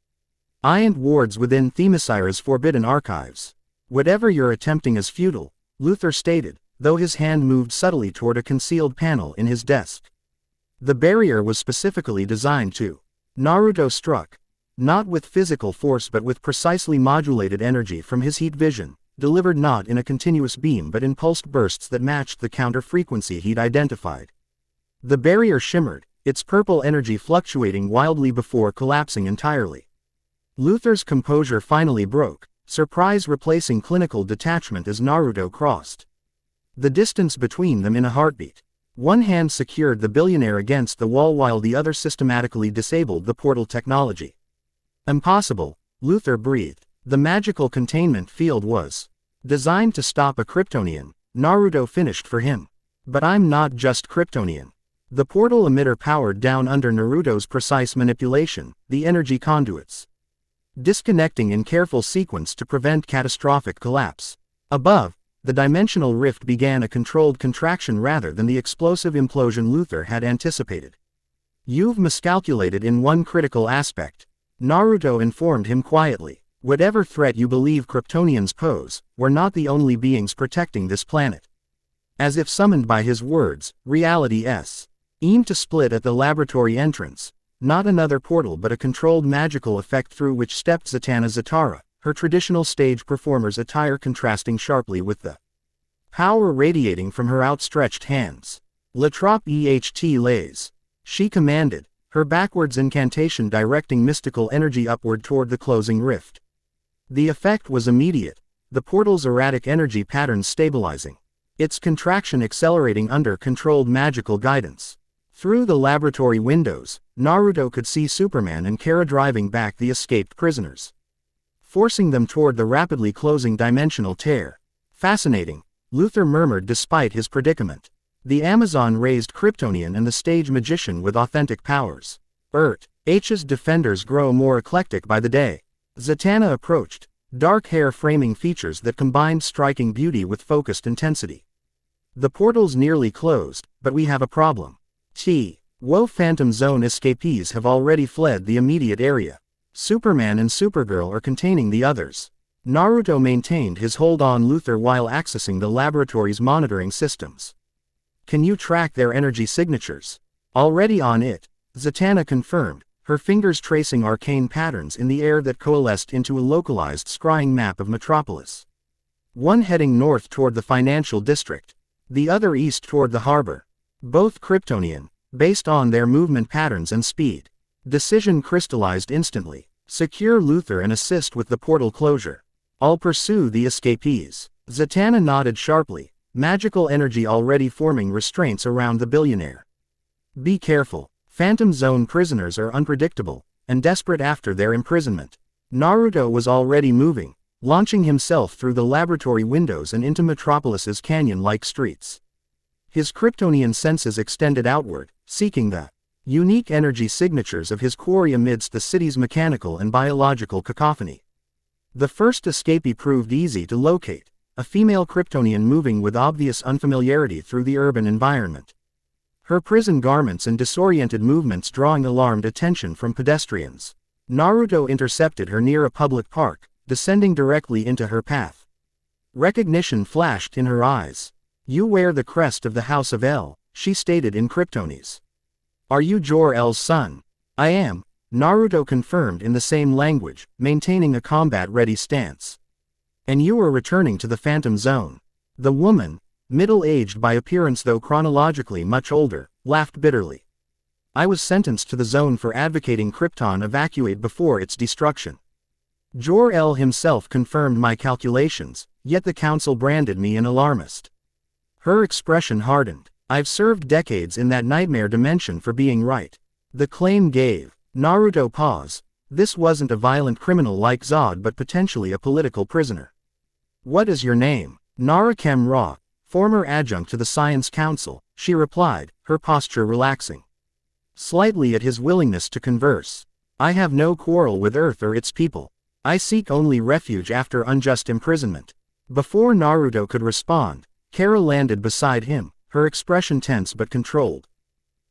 wards within Themyscira's forbidden archives. Whatever you're attempting is futile, Luther stated, though his hand moved subtly toward a concealed panel in his desk. The barrier was specifically designed to. Naruto struck, not with physical force but with precisely modulated energy from his heat vision, delivered not in a continuous beam but in pulsed bursts that matched the counter-frequency he'd identified. The barrier shimmered, its purple energy fluctuating wildly before collapsing entirely. Luther's composure finally broke, surprise replacing clinical detachment as Naruto crossed the distance between them in a heartbeat. One hand secured the billionaire against the wall while the other systematically disabled the portal technology. Impossible, Luther breathed. The magical containment field was designed to stop a Kryptonian, Naruto finished for him. But I'm not just Kryptonian. The portal emitter powered down under Naruto's precise manipulation, the energy conduits disconnecting in careful sequence to prevent catastrophic collapse. Above, the dimensional rift began a controlled contraction rather than the explosive implosion Luther had anticipated. You've miscalculated in one critical aspect, Naruto informed him quietly. Whatever threat you believe Kryptonians pose, we're not the only beings protecting this planet. As if summoned by his words, reality's aimed to split at the laboratory entrance, not another portal but a controlled magical effect through which stepped Zatanna Zatara, her traditional stage performer's attire contrasting sharply with the power radiating from her outstretched hands. Latrop EHT lays, she commanded, her backwards incantation directing mystical energy upward toward the closing rift. The effect was immediate, the portal's erratic energy patterns stabilizing, its contraction accelerating under controlled magical guidance. Through the laboratory windows, Naruto could see Superman and Kara driving back the escaped prisoners, forcing them toward the rapidly closing dimensional tear. Fascinating, Luther murmured despite his predicament. The Amazon raised Kryptonian and the stage magician with authentic powers. H's defenders grow more eclectic by the day. Zatanna approached, dark hair framing features that combined striking beauty with focused intensity. The portal's nearly closed, but we have a problem. Phantom Zone escapees have already fled the immediate area. Superman and Supergirl are containing the others. Naruto maintained his hold on Luther while accessing the laboratory's monitoring systems. Can you track their energy signatures? Already on it, Zatanna confirmed, her fingers tracing arcane patterns in the air that coalesced into a localized scrying map of Metropolis. One heading north toward the financial district, the other east toward the harbor. Both Kryptonian, based on their movement patterns and speed. Decision crystallized instantly. Secure Luther and assist with the portal closure. I'll pursue the escapees. Zatanna nodded sharply, magical energy already forming restraints around the billionaire. Be careful. Phantom Zone prisoners are unpredictable, and desperate after their imprisonment. Naruto was already moving, launching himself through the laboratory windows and into Metropolis's canyon-like streets. His Kryptonian senses extended outward, seeking the unique energy signatures of his quarry amidst the city's mechanical and biological cacophony. The first escapee proved easy to locate, a female Kryptonian moving with obvious unfamiliarity through the urban environment. Her prison garments and disoriented movements drawing alarmed attention from pedestrians. Naruto intercepted her near a public park, descending directly into her path. Recognition flashed in her eyes. You wear the crest of the House of L, she stated in Kryptonese. Are you Jor-L's son? I am, Naruto confirmed in the same language, maintaining a combat-ready stance. And you are returning to the Phantom Zone. The woman, middle-aged by appearance though chronologically much older, laughed bitterly. I was sentenced to the zone for advocating Krypton evacuate before its destruction. Jor-El himself confirmed my calculations, yet the council branded me an alarmist. Her expression hardened. I've served decades in that nightmare dimension for being right. The claim gave. Naruto pause. This wasn't a violent criminal like Zod but potentially a political prisoner. What is your name? Narukem Ra, former adjunct to the Science Council, she replied, her posture relaxing slightly at his willingness to converse. I have no quarrel with Earth or its people. I seek only refuge after unjust imprisonment. Before Naruto could respond, Kara landed beside him, her expression tense but controlled.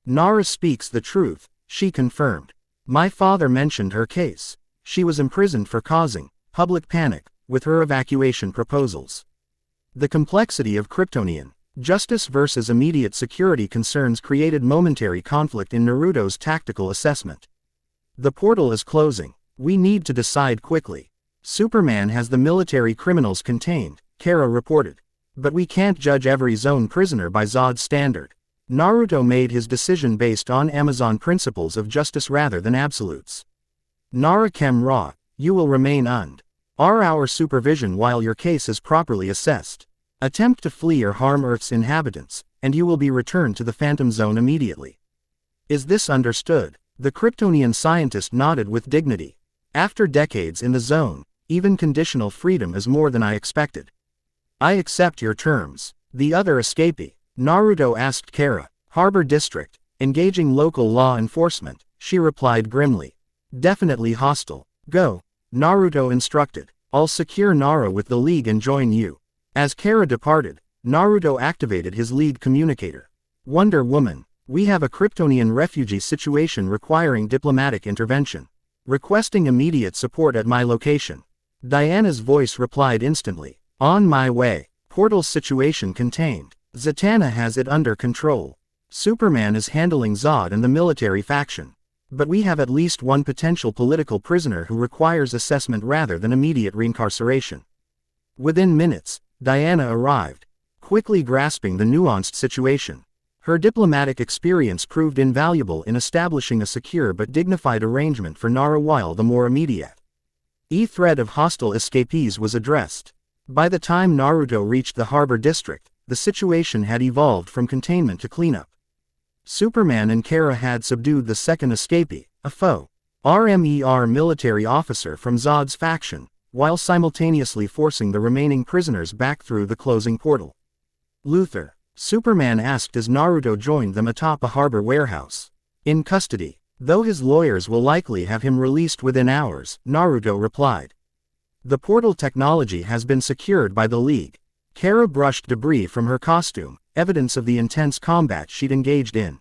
Nara speaks the truth, she confirmed. My father mentioned her case. She was imprisoned for causing public panic with her evacuation proposals. The complexity of Kryptonian justice versus immediate security concerns created momentary conflict in Naruto's tactical assessment. The portal is closing. We need to decide quickly. Superman has the military criminals contained, Kara reported. But we can't judge every zone prisoner by Zod's standard. Naruto made his decision based on Amazon principles of justice rather than absolutes. Narukem Ra, you will remain under our supervision while your case is properly assessed. Attempt to flee or harm Earth's inhabitants, and you will be returned to the Phantom Zone immediately. Is this understood? The Kryptonian scientist nodded with dignity. After decades in the zone, even conditional freedom is more than I expected. I accept your terms. The other escapee, Naruto asked Kara. Harbor District, engaging local law enforcement, she replied grimly. Definitely hostile. Go, Naruto instructed. I'll secure Nara with the League and join you. As Kara departed, Naruto activated his lead communicator. Wonder Woman, we have a Kryptonian refugee situation requiring diplomatic intervention. Requesting immediate support at my location. Diana's voice replied instantly. On my way. Portal situation contained. Zatanna has it under control. Superman is handling Zod and the military faction. But we have at least one potential political prisoner who requires assessment rather than immediate reincarceration. Within minutes, Diana arrived, quickly grasping the nuanced situation. Her diplomatic experience proved invaluable in establishing a secure but dignified arrangement for Nara while the more immediate threat of hostile escapees was addressed. By the time Naruto reached the Harbor District, the situation had evolved from containment to cleanup. Superman and Kara had subdued the second escapee, a foe RMER military officer from Zod's faction, while simultaneously forcing the remaining prisoners back through the closing portal. Luther, Superman asked as Naruto joined them atop a harbor warehouse. In custody, though his lawyers will likely have him released within hours, Naruto replied. The portal technology has been secured by the League. Kara brushed debris from her costume, evidence of the intense combat she'd engaged in.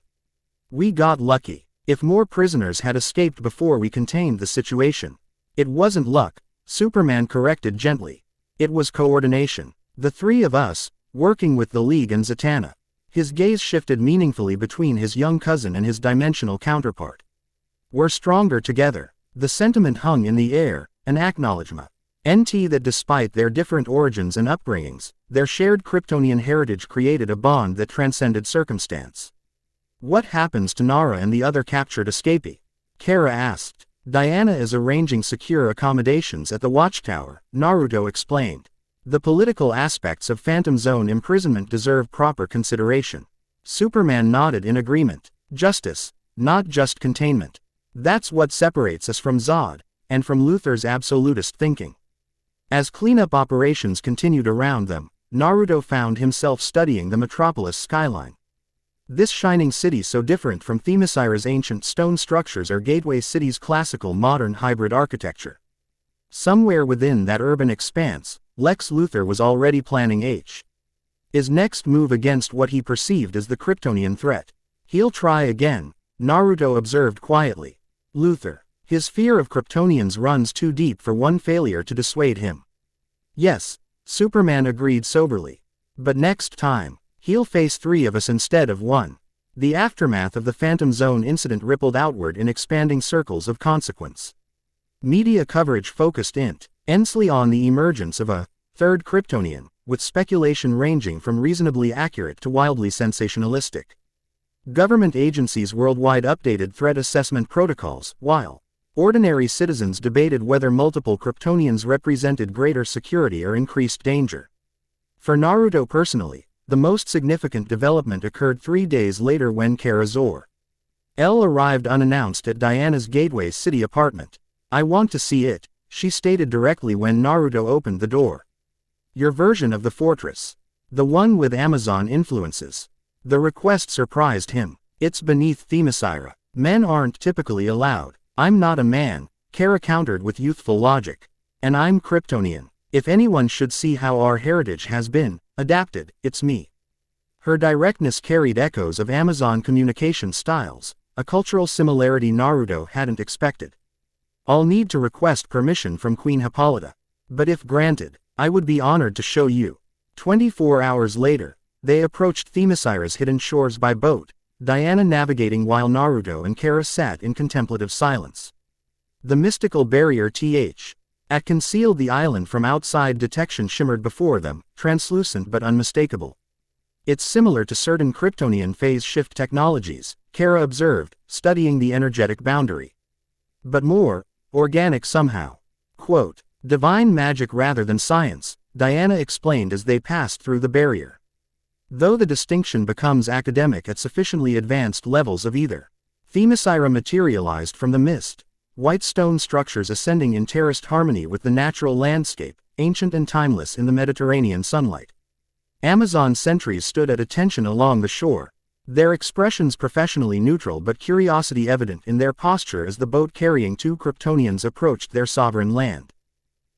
We got lucky. If more prisoners had escaped before we contained the situation. It wasn't luck, Superman corrected gently. It was coordination. The three of us, working with the League and Zatanna. His gaze shifted meaningfully between his young cousin and his dimensional counterpart. We're stronger together. The sentiment hung in the air, an acknowledgement. That despite their different origins and upbringings, their shared Kryptonian heritage created a bond that transcended circumstance. What happens to Nara and the other captured escapee? Kara asked. Diana is arranging secure accommodations at the Watchtower, Naruto explained. The political aspects of Phantom Zone imprisonment deserve proper consideration. Superman nodded in agreement. Justice, not just containment. That's what separates us from Zod, and from Luther's absolutist thinking. As cleanup operations continued around them, Naruto found himself studying the metropolis skyline. This shining city so different from Themyscira's ancient stone structures are Gateway City's classical modern hybrid architecture. Somewhere within that urban expanse, Lex Luthor was already planning his next move against what he perceived as the Kryptonian threat. He'll try again, Naruto observed quietly. Luthor. His fear of Kryptonians runs too deep for one failure to dissuade him. Yes, Superman agreed soberly. But next time, he'll face three of us instead of one. The aftermath of the Phantom Zone incident rippled outward in expanding circles of consequence. Media coverage focused intensely on the emergence of a third Kryptonian, with speculation ranging from reasonably accurate to wildly sensationalistic. Government agencies worldwide updated threat assessment protocols, while ordinary citizens debated whether multiple Kryptonians represented greater security or increased danger. For Naruto personally, the most significant development occurred 3 days later when Kara Zor-El arrived unannounced at Diana's Gateway City apartment. "I want to see it," she stated directly when Naruto opened the door. "Your version of the fortress. The one with Amazon influences." The request surprised him. "It's beneath Themyscira. Men aren't typically allowed." "I'm not a man," Kara countered with youthful logic. "And I'm Kryptonian. If anyone should see how our heritage has been adapted, it's me." Her directness carried echoes of Amazon communication styles, a cultural similarity Naruto hadn't expected. "I'll need to request permission from Queen Hippolyta. But if granted, I would be honored to show you." 24 hours later, they approached Themyscira's hidden shores by boat, Diana navigating while Naruto and Kara sat in contemplative silence. The mystical barrier that concealed the island from outside detection shimmered before them, translucent but unmistakable. "It's similar to certain Kryptonian phase shift technologies," Kara observed, studying the energetic boundary. "But more organic somehow. Quote, divine magic rather than science," Diana explained as they passed through the barrier. Though the distinction becomes academic at sufficiently advanced levels of either. Themyscira materialized from the mist, white stone structures ascending in terraced harmony with the natural landscape, ancient and timeless in the Mediterranean sunlight. Amazon sentries stood at attention along the shore, their expressions professionally neutral but curiosity evident in their posture as the boat carrying 2 Kryptonians approached their sovereign land.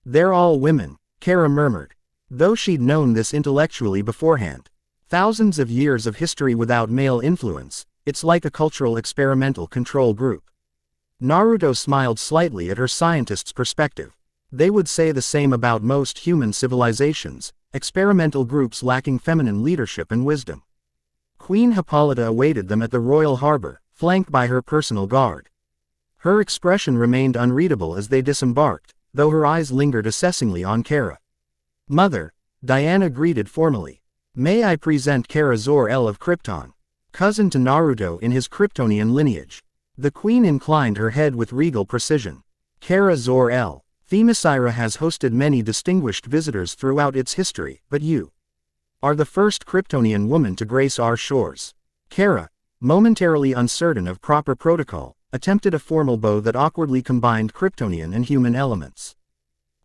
"They're all women," Kara murmured, though she'd known this intellectually beforehand. Thousands of years of history without male influence, it's like a cultural experimental control group. Naruto smiled slightly at her scientist's perspective. They would say the same about most human civilizations, experimental groups lacking feminine leadership and wisdom. Queen Hippolyta awaited them at the royal harbor, flanked by her personal guard. Her expression remained unreadable as they disembarked, though her eyes lingered assessingly on Kara. "Mother," Diana greeted formally. "May I present Kara Zor-El of Krypton, cousin to Naruto in his Kryptonian lineage." The queen inclined her head with regal precision. "Kara Zor-El, Themyscira has hosted many distinguished visitors throughout its history, but you are the first Kryptonian woman to grace our shores." Kara, momentarily uncertain of proper protocol, attempted a formal bow that awkwardly combined Kryptonian and human elements.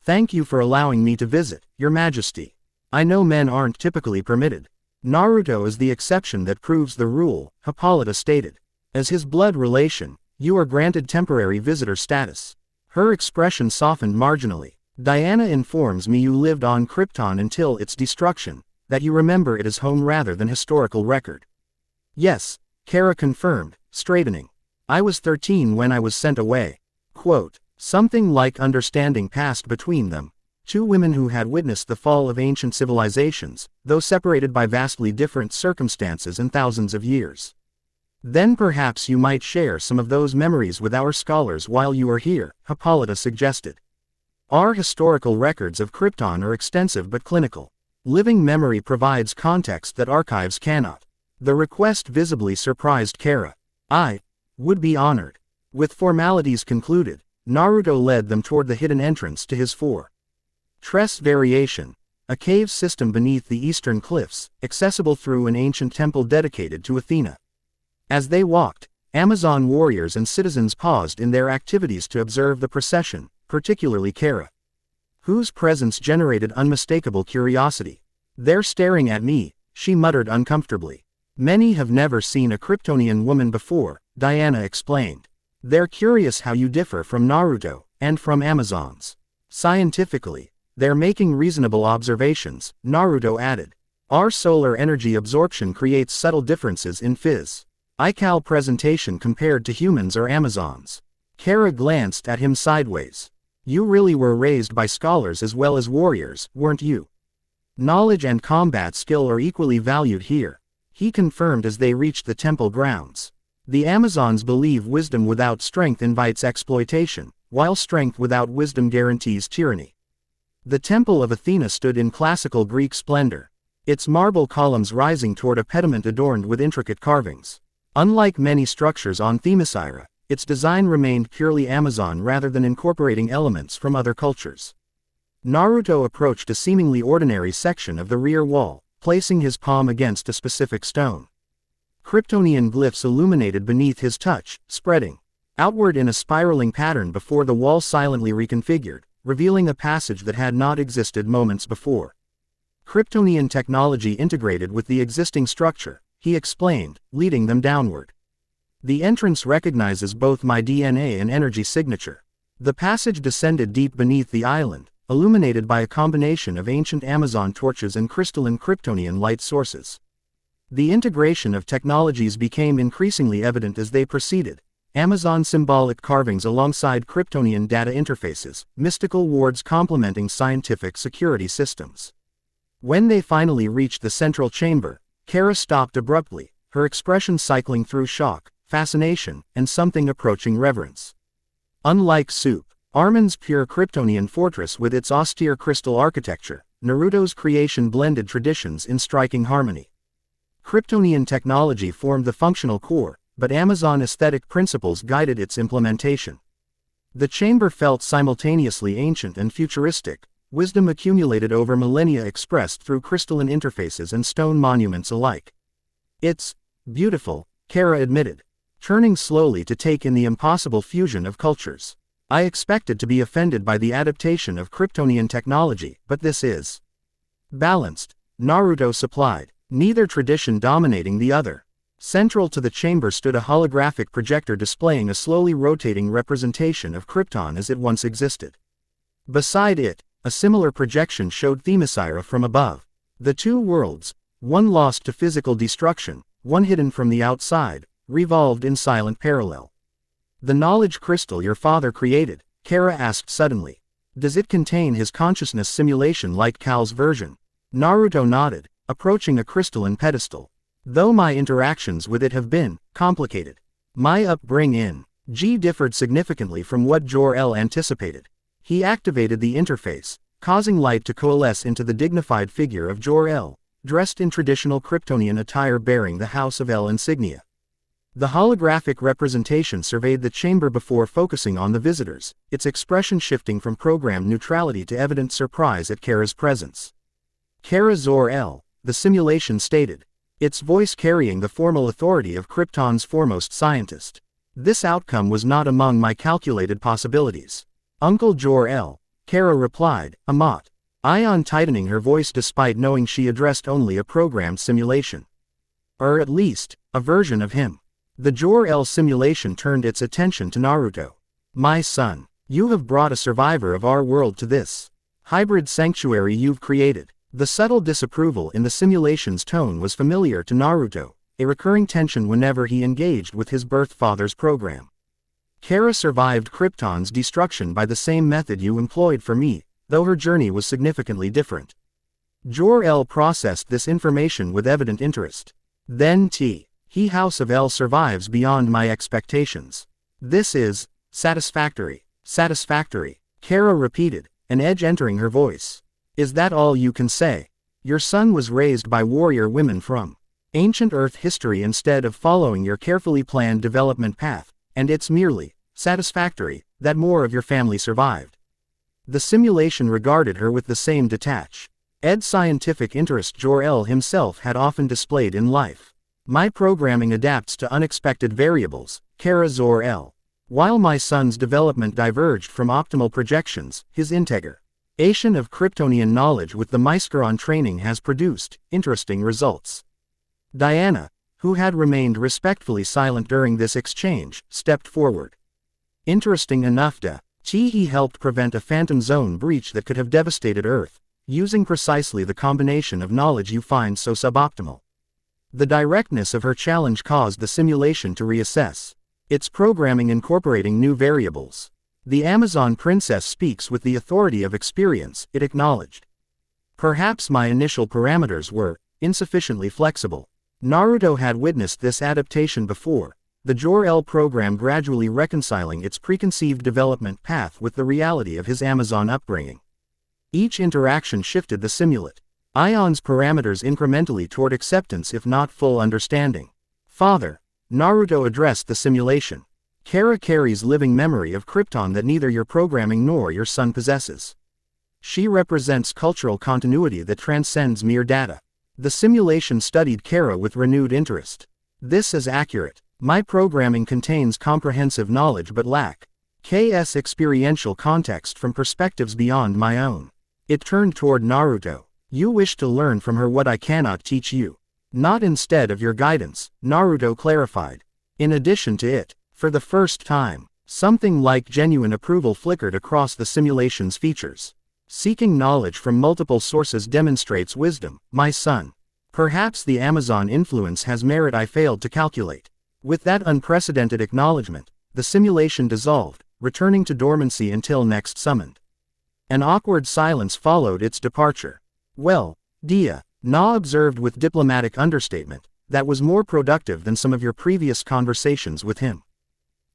"Thank you for allowing me to visit, Your Majesty. I know men aren't typically permitted." "Naruto is the exception that proves the rule," Hippolyta stated. "As his blood relation, you are granted temporary visitor status." Her expression softened marginally. "Diana informs me you lived on Krypton until its destruction, that you remember it as home rather than historical record." "Yes," Kara confirmed, straightening. "I was 13 when I was sent away." Quote, something like understanding passed between them. 2 women who had witnessed the fall of ancient civilizations, though separated by vastly different circumstances and thousands of years. "Then perhaps you might share some of those memories with our scholars while you are here," Hippolyta suggested. "Our historical records of Krypton are extensive but clinical. Living memory provides context that archives cannot." The request visibly surprised Kara. "I would be honored." With formalities concluded, Naruto led them toward the hidden entrance to his fortress variation, a cave system beneath the eastern cliffs, accessible through an ancient temple dedicated to Athena. As they walked, Amazon warriors and citizens paused in their activities to observe the procession, particularly Kara, whose presence generated unmistakable curiosity. "They're staring at me," she muttered uncomfortably. "Many have never seen a Kryptonian woman before," Diana explained. "They're curious how you differ from Naruto, and from Amazons. Scientifically, they're making reasonable observations," Naruto added. "Our solar energy absorption creates subtle differences in physical presentation compared to humans or Amazons." Kara glanced at him sideways. "You really were raised by scholars as well as warriors, weren't you? Knowledge and combat skill are equally valued here," he confirmed as they reached the temple grounds. "The Amazons believe wisdom without strength invites exploitation, while strength without wisdom guarantees tyranny." The Temple of Athena stood in classical Greek splendor, its marble columns rising toward a pediment adorned with intricate carvings. Unlike many structures on Themyscira, its design remained purely Amazon rather than incorporating elements from other cultures. Naruto approached a seemingly ordinary section of the rear wall, placing his palm against a specific stone. Kryptonian glyphs illuminated beneath his touch, spreading outward in a spiraling pattern before the wall silently reconfigured, revealing a passage that had not existed moments before. Kryptonian technology integrated with the existing structure, he explained, leading them downward. The entrance recognizes both my DNA and energy signature. The passage descended deep beneath the island, illuminated by a combination of ancient Amazon torches and crystalline Kryptonian light sources. The integration of technologies became increasingly evident as they proceeded. Amazon symbolic carvings alongside Kryptonian data interfaces, mystical wards complementing scientific security systems. When they finally reached the central chamber, Kara stopped abruptly, her expression cycling through shock, fascination, and something approaching reverence. Unlike Soup, Armin's pure Kryptonian fortress with its austere crystal architecture, Naruto's creation blended traditions in striking harmony. Kryptonian technology formed the functional core, but Amazon aesthetic principles guided its implementation. The chamber felt simultaneously ancient and futuristic, wisdom accumulated over millennia expressed through crystalline interfaces and stone monuments alike. It's beautiful, Kara admitted, turning slowly to take in the impossible fusion of cultures. I expected to be offended by the adaptation of Kryptonian technology, but this is balanced, Naruto supplied, neither tradition dominating the other. Central to the chamber stood a holographic projector displaying a slowly rotating representation of Krypton as it once existed. Beside it, a similar projection showed Themyscira from above. The two worlds, one lost to physical destruction, one hidden from the outside, revolved in silent parallel. The knowledge crystal your father created, Kara asked suddenly. Does it contain his consciousness simulation like Cal's version? Naruto nodded, approaching a crystalline pedestal. Though my interactions with it have been complicated, my upbringing in G differed significantly from what Jor-El anticipated. He activated the interface, causing light to coalesce into the dignified figure of Jor-El, dressed in traditional Kryptonian attire bearing the House of El insignia. The holographic representation surveyed the chamber before focusing on the visitors, its expression shifting from programmed neutrality to evident surprise at Kara's presence. Kara Zor-El, the simulation stated, its voice carrying the formal authority of Krypton's foremost scientist. This outcome was not among my calculated possibilities. Uncle Jor-El, Kara replied, Amat. Ion tightening her voice despite knowing she addressed only a programmed simulation. Or at least, a version of him. The Jor-El simulation turned its attention to Naruto. My son, you have brought a survivor of our world to this hybrid sanctuary you've created. The subtle disapproval in the simulation's tone was familiar to Naruto, a recurring tension whenever he engaged with his birth father's program. Kara survived Krypton's destruction by the same method you employed for me, though her journey was significantly different. Jor-El processed this information with evident interest. Then he House of El survives beyond my expectations. This is satisfactory, Kara repeated, an edge entering her voice. Is that all you can say? Your son was raised by warrior women from ancient Earth history instead of following your carefully planned development path, and it's merely satisfactory that more of your family survived. The simulation regarded her with the same detached scientific interest Jor-El himself had often displayed in life. My programming adapts to unexpected variables, Kara Zor-El. While my son's development diverged from optimal projections, his integration of Kryptonian knowledge with the Themyscira training has produced interesting results. Diana, who had remained respectfully silent during this exchange, stepped forward. Interesting enough, he helped prevent a phantom zone breach that could have devastated Earth, using precisely the combination of knowledge you find so suboptimal. The directness of her challenge caused the simulation to reassess its programming, incorporating new variables. The Amazon princess speaks with the authority of experience, it acknowledged. Perhaps my initial parameters were insufficiently flexible. Naruto had witnessed this adaptation before, the Jor-El program gradually reconciling its preconceived development path with the reality of his Amazon upbringing. Each interaction shifted the simulate ion's parameters incrementally toward acceptance if not full understanding. Father. Naruto addressed the simulation. Kara carries living memory of Krypton that neither your programming nor your son possesses. She represents cultural continuity that transcends mere data. The simulation studied Kara with renewed interest. This is accurate. My programming contains comprehensive knowledge but lack KS experiential context from perspectives beyond my own. It turned toward Naruto. You wish to learn from her what I cannot teach you. Not instead of your guidance, Naruto clarified. In addition to it, for the first time, something like genuine approval flickered across the simulation's features. Seeking knowledge from multiple sources demonstrates wisdom, my son. Perhaps the Amazon influence has merit I failed to calculate. With that unprecedented acknowledgement, the simulation dissolved, returning to dormancy until next summoned. An awkward silence followed its departure. Well, Dia, Na observed with diplomatic understatement, that was more productive than some of your previous conversations with him.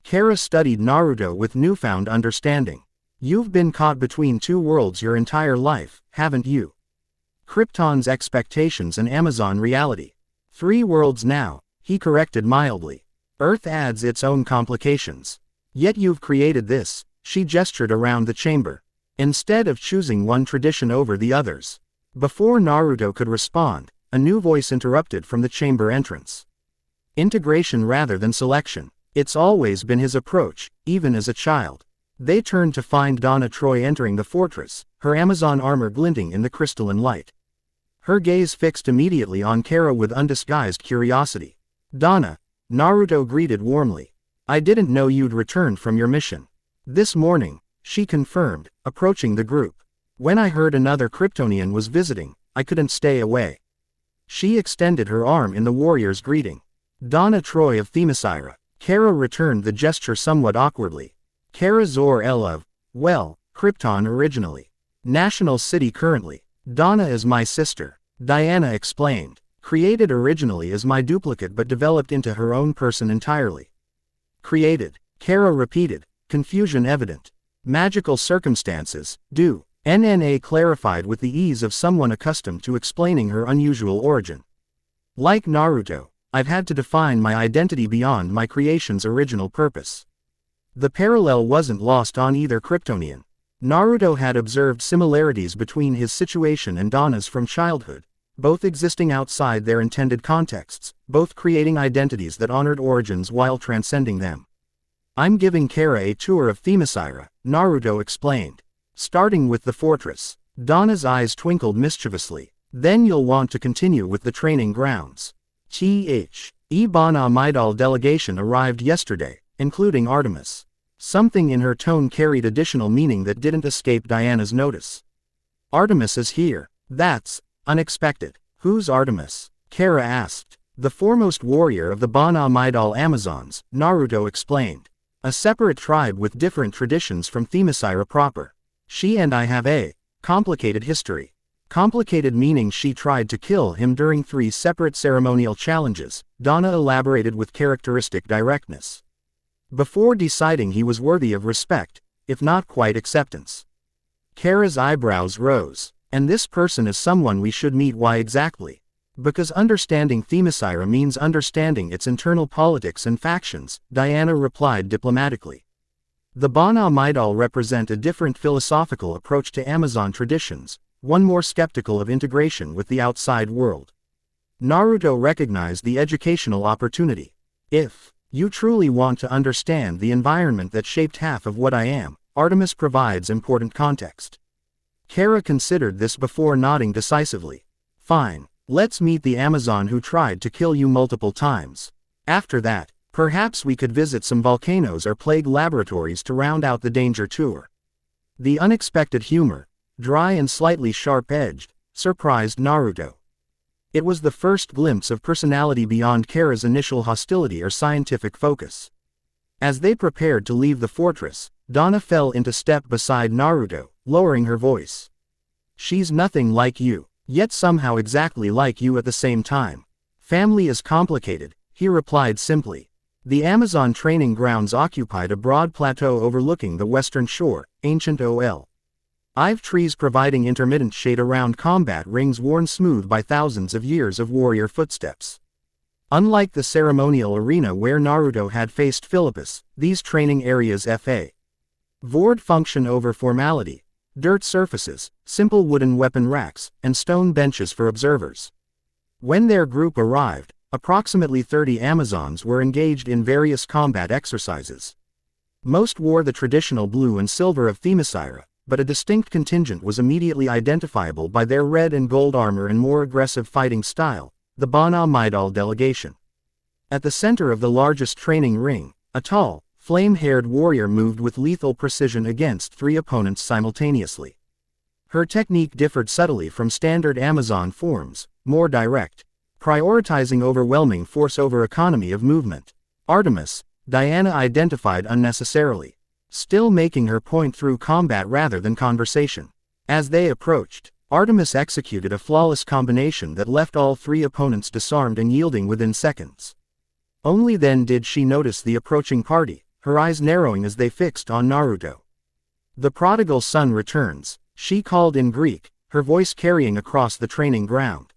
Kara studied Naruto with newfound understanding. You've been caught between two worlds your entire life, haven't you? Krypton's expectations and Amazon reality. 3 worlds now, he corrected mildly. Earth adds its own complications. Yet you've created this, she gestured around the chamber. Instead of choosing one tradition over the others. Before Naruto could respond, a new voice interrupted from the chamber entrance. Integration rather than selection. It's always been his approach, even as a child. They turned to find Donna Troy entering the fortress, her Amazon armor glinting in the crystalline light. Her gaze fixed immediately on Kara with undisguised curiosity. Donna, Naruto greeted warmly. I didn't know you'd returned from your mission. This morning, she confirmed, approaching the group. When I heard another Kryptonian was visiting, I couldn't stay away. She extended her arm in the warrior's greeting. Donna Troy of Themyscira. Kara returned the gesture somewhat awkwardly. Kara Zor-El of, well, Krypton originally. National City currently. Donna is my sister. Diana explained. Created originally as my duplicate but developed into her own person entirely. Created. Kara repeated, confusion evident. Magical circumstances, do. NNA clarified with the ease of someone accustomed to explaining her unusual origin. Like Naruto, I've had to define my identity beyond my creation's original purpose. The parallel wasn't lost on either Kryptonian. Naruto had observed similarities between his situation and Donna's from childhood, both existing outside their intended contexts, both creating identities that honored origins while transcending them. I'm giving Kara a tour of Themyscira, Naruto explained. Starting with the fortress. Donna's eyes twinkled mischievously. Then you'll want to continue with the training grounds. Ibana Midal delegation arrived yesterday, including Artemis. Something in her tone carried additional meaning that didn't escape Diana's notice. Artemis is here. That's unexpected. Who's Artemis? Kara asked. The foremost warrior of the Bana Midal Amazons, Naruto explained. A separate tribe with different traditions from Themyscira proper. She and I have a complicated history. Complicated meaning she tried to kill him during 3 separate ceremonial challenges, Donna elaborated with characteristic directness. Before deciding he was worthy of respect, if not quite acceptance. Kara's eyebrows rose. And this person is someone we should meet. Why exactly? Because understanding Themyscira means understanding its internal politics and factions, Diana replied diplomatically. The Bana Midal represent a different philosophical approach to Amazon traditions, one more skeptical of integration with the outside world. Naruto recognized the educational opportunity. If you truly want to understand the environment that shaped half of what I am, Artemis provides important context. Kara considered this before nodding decisively. Fine, let's meet the Amazon who tried to kill you multiple times. After that, perhaps we could visit some volcanoes or plague laboratories to round out the danger tour. The unexpected humor, dry and slightly sharp-edged, surprised Naruto. It was the first glimpse of personality beyond Kara's initial hostility or scientific focus. As they prepared to leave the fortress, Donna fell into step beside Naruto, lowering her voice. She's nothing like you, yet somehow exactly like you at the same time. Family is complicated, he replied simply. The Amazon training grounds occupied a broad plateau overlooking the western shore, ancient OL. I've trees providing intermittent shade around combat rings worn smooth by thousands of years of warrior footsteps. Unlike the ceremonial arena where Naruto had faced Philippus, these training areas favored function over formality. Dirt surfaces, simple wooden weapon racks, and stone benches for observers. When their group arrived, approximately 30 Amazons were engaged in various combat exercises. Most wore the traditional blue and silver of Themyscira, but a distinct contingent was immediately identifiable by their red and gold armor and more aggressive fighting style, the Bana Maidal delegation. At the center of the largest training ring, a tall, flame-haired warrior moved with lethal precision against 3 opponents simultaneously. Her technique differed subtly from standard Amazon forms, more direct, prioritizing overwhelming force over economy of movement. Artemis, Diana identified unnecessarily, still making her point through combat rather than conversation. As they approached, Artemis executed a flawless combination that left all 3 opponents disarmed and yielding within seconds. Only then did she notice the approaching party, her eyes narrowing as they fixed on Naruto. "The prodigal son returns," she called in Greek, her voice carrying across the training ground.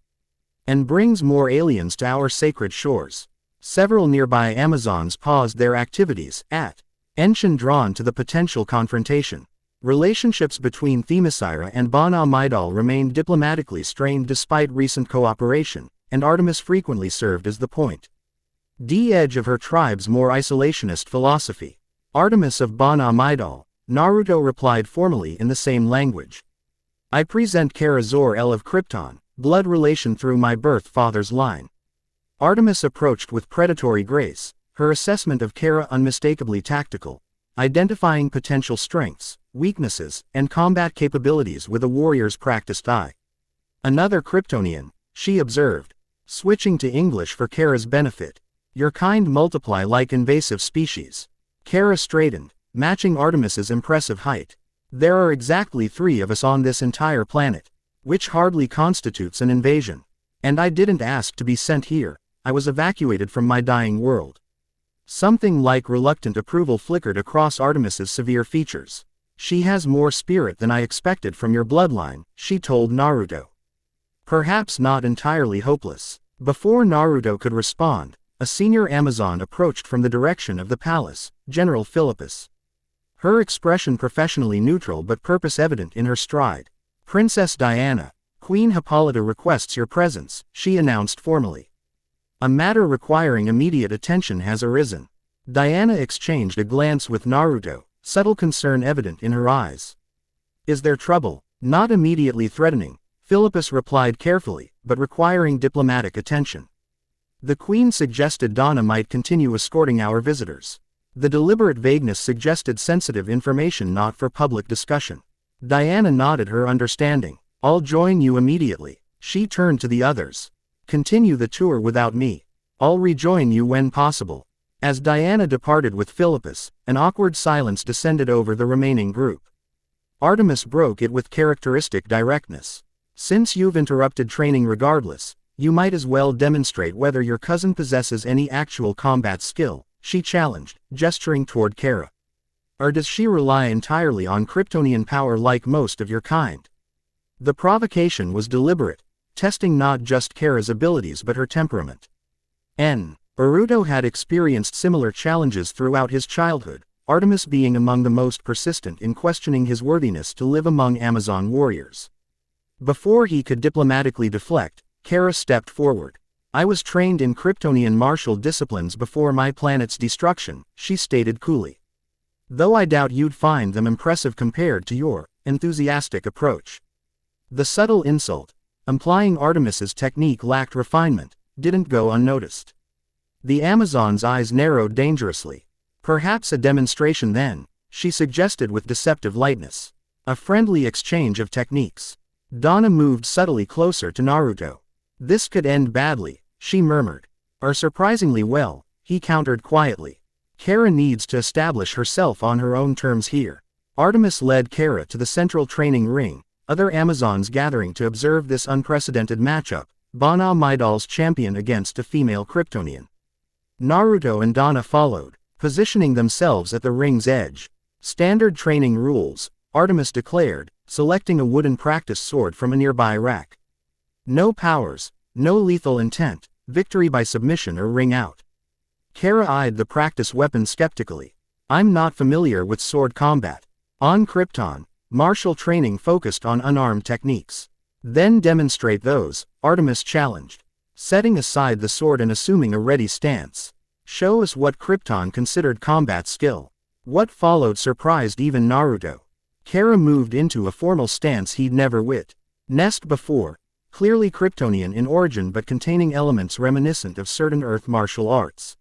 "And brings more aliens to our sacred shores." Several nearby Amazons paused their activities, attention drawn to the potential confrontation. Relationships between Themyscira and Bana Maidal remained diplomatically strained despite recent cooperation, and Artemis frequently served as the point-edge of her tribe's more isolationist philosophy. "Artemis of Bana Maidal," Naruto replied formally in the same language. "I present Kara Zor-El of Krypton, blood relation through my birth father's line." Artemis approached with predatory grace, her assessment of Kara unmistakably tactical, identifying potential strengths, weaknesses, and combat capabilities with a warrior's practiced eye. "Another Kryptonian," she observed, switching to English for Kara's benefit. "Your kind multiply like invasive species." Kara straightened, matching Artemis's impressive height. "There are exactly 3 of us on this entire planet, which hardly constitutes an invasion. And I didn't ask to be sent here, I was evacuated from my dying world." Something like reluctant approval flickered across Artemis's severe features. "She has more spirit than I expected from your bloodline," she told Naruto. "Perhaps not entirely hopeless." Before Naruto could respond, a senior Amazon approached from the direction of the palace, General Philippus. Her expression professionally neutral but purpose evident in her stride. "Princess Diana, Queen Hippolyta requests your presence," she announced formally. "A matter requiring immediate attention has arisen." Diana exchanged a glance with Naruto, subtle concern evident in her eyes. "Is there trouble?" "Not immediately threatening," Philippus replied carefully, "but requiring diplomatic attention. The Queen suggested Donna might continue escorting our visitors." The deliberate vagueness suggested sensitive information not for public discussion. Diana nodded her understanding. "I'll join you immediately." She turned to the others. "Continue the tour without me. I'll rejoin you when possible." As Diana departed with Philippus, an awkward silence descended over the remaining group. Artemis broke it with characteristic directness. "Since you've interrupted training regardless, you might as well demonstrate whether your cousin possesses any actual combat skill," she challenged, gesturing toward Kara. "Or does she rely entirely on Kryptonian power like most of your kind?" The provocation was deliberate, testing not just Kara's abilities but her temperament. Naruto had experienced similar challenges throughout his childhood, Artemis being among the most persistent in questioning his worthiness to live among Amazon warriors. Before he could diplomatically deflect, Kara stepped forward. "I was trained in Kryptonian martial disciplines before my planet's destruction," she stated coolly. "Though I doubt you'd find them impressive compared to your enthusiastic approach." The subtle insult, implying Artemis's technique lacked refinement, didn't go unnoticed. The Amazon's eyes narrowed dangerously. "Perhaps a demonstration then," she suggested with deceptive lightness. "A friendly exchange of techniques." Donna moved subtly closer to Naruto. "This could end badly," she murmured. "Or surprisingly well," he countered quietly. "Kara needs to establish herself on her own terms here." Artemis led Kara to the central training ring, other Amazons gathering to observe this unprecedented matchup, Bana Maidal's champion against a female Kryptonian. Naruto and Donna followed, positioning themselves at the ring's edge. "Standard training rules," Artemis declared, selecting a wooden practice sword from a nearby rack. No powers, no lethal intent, victory by submission or ring out. Kara eyed the practice weapon skeptically. I'm not familiar with sword combat. On Krypton, martial training focused on unarmed techniques. Then demonstrate those, Artemis challenged. Setting aside the sword and assuming a ready stance. Show us what Krypton considered combat skill. What followed surprised even Naruto. Kara moved into a formal stance he'd never witnessed before, clearly Kryptonian in origin but containing elements reminiscent of certain Earth martial arts.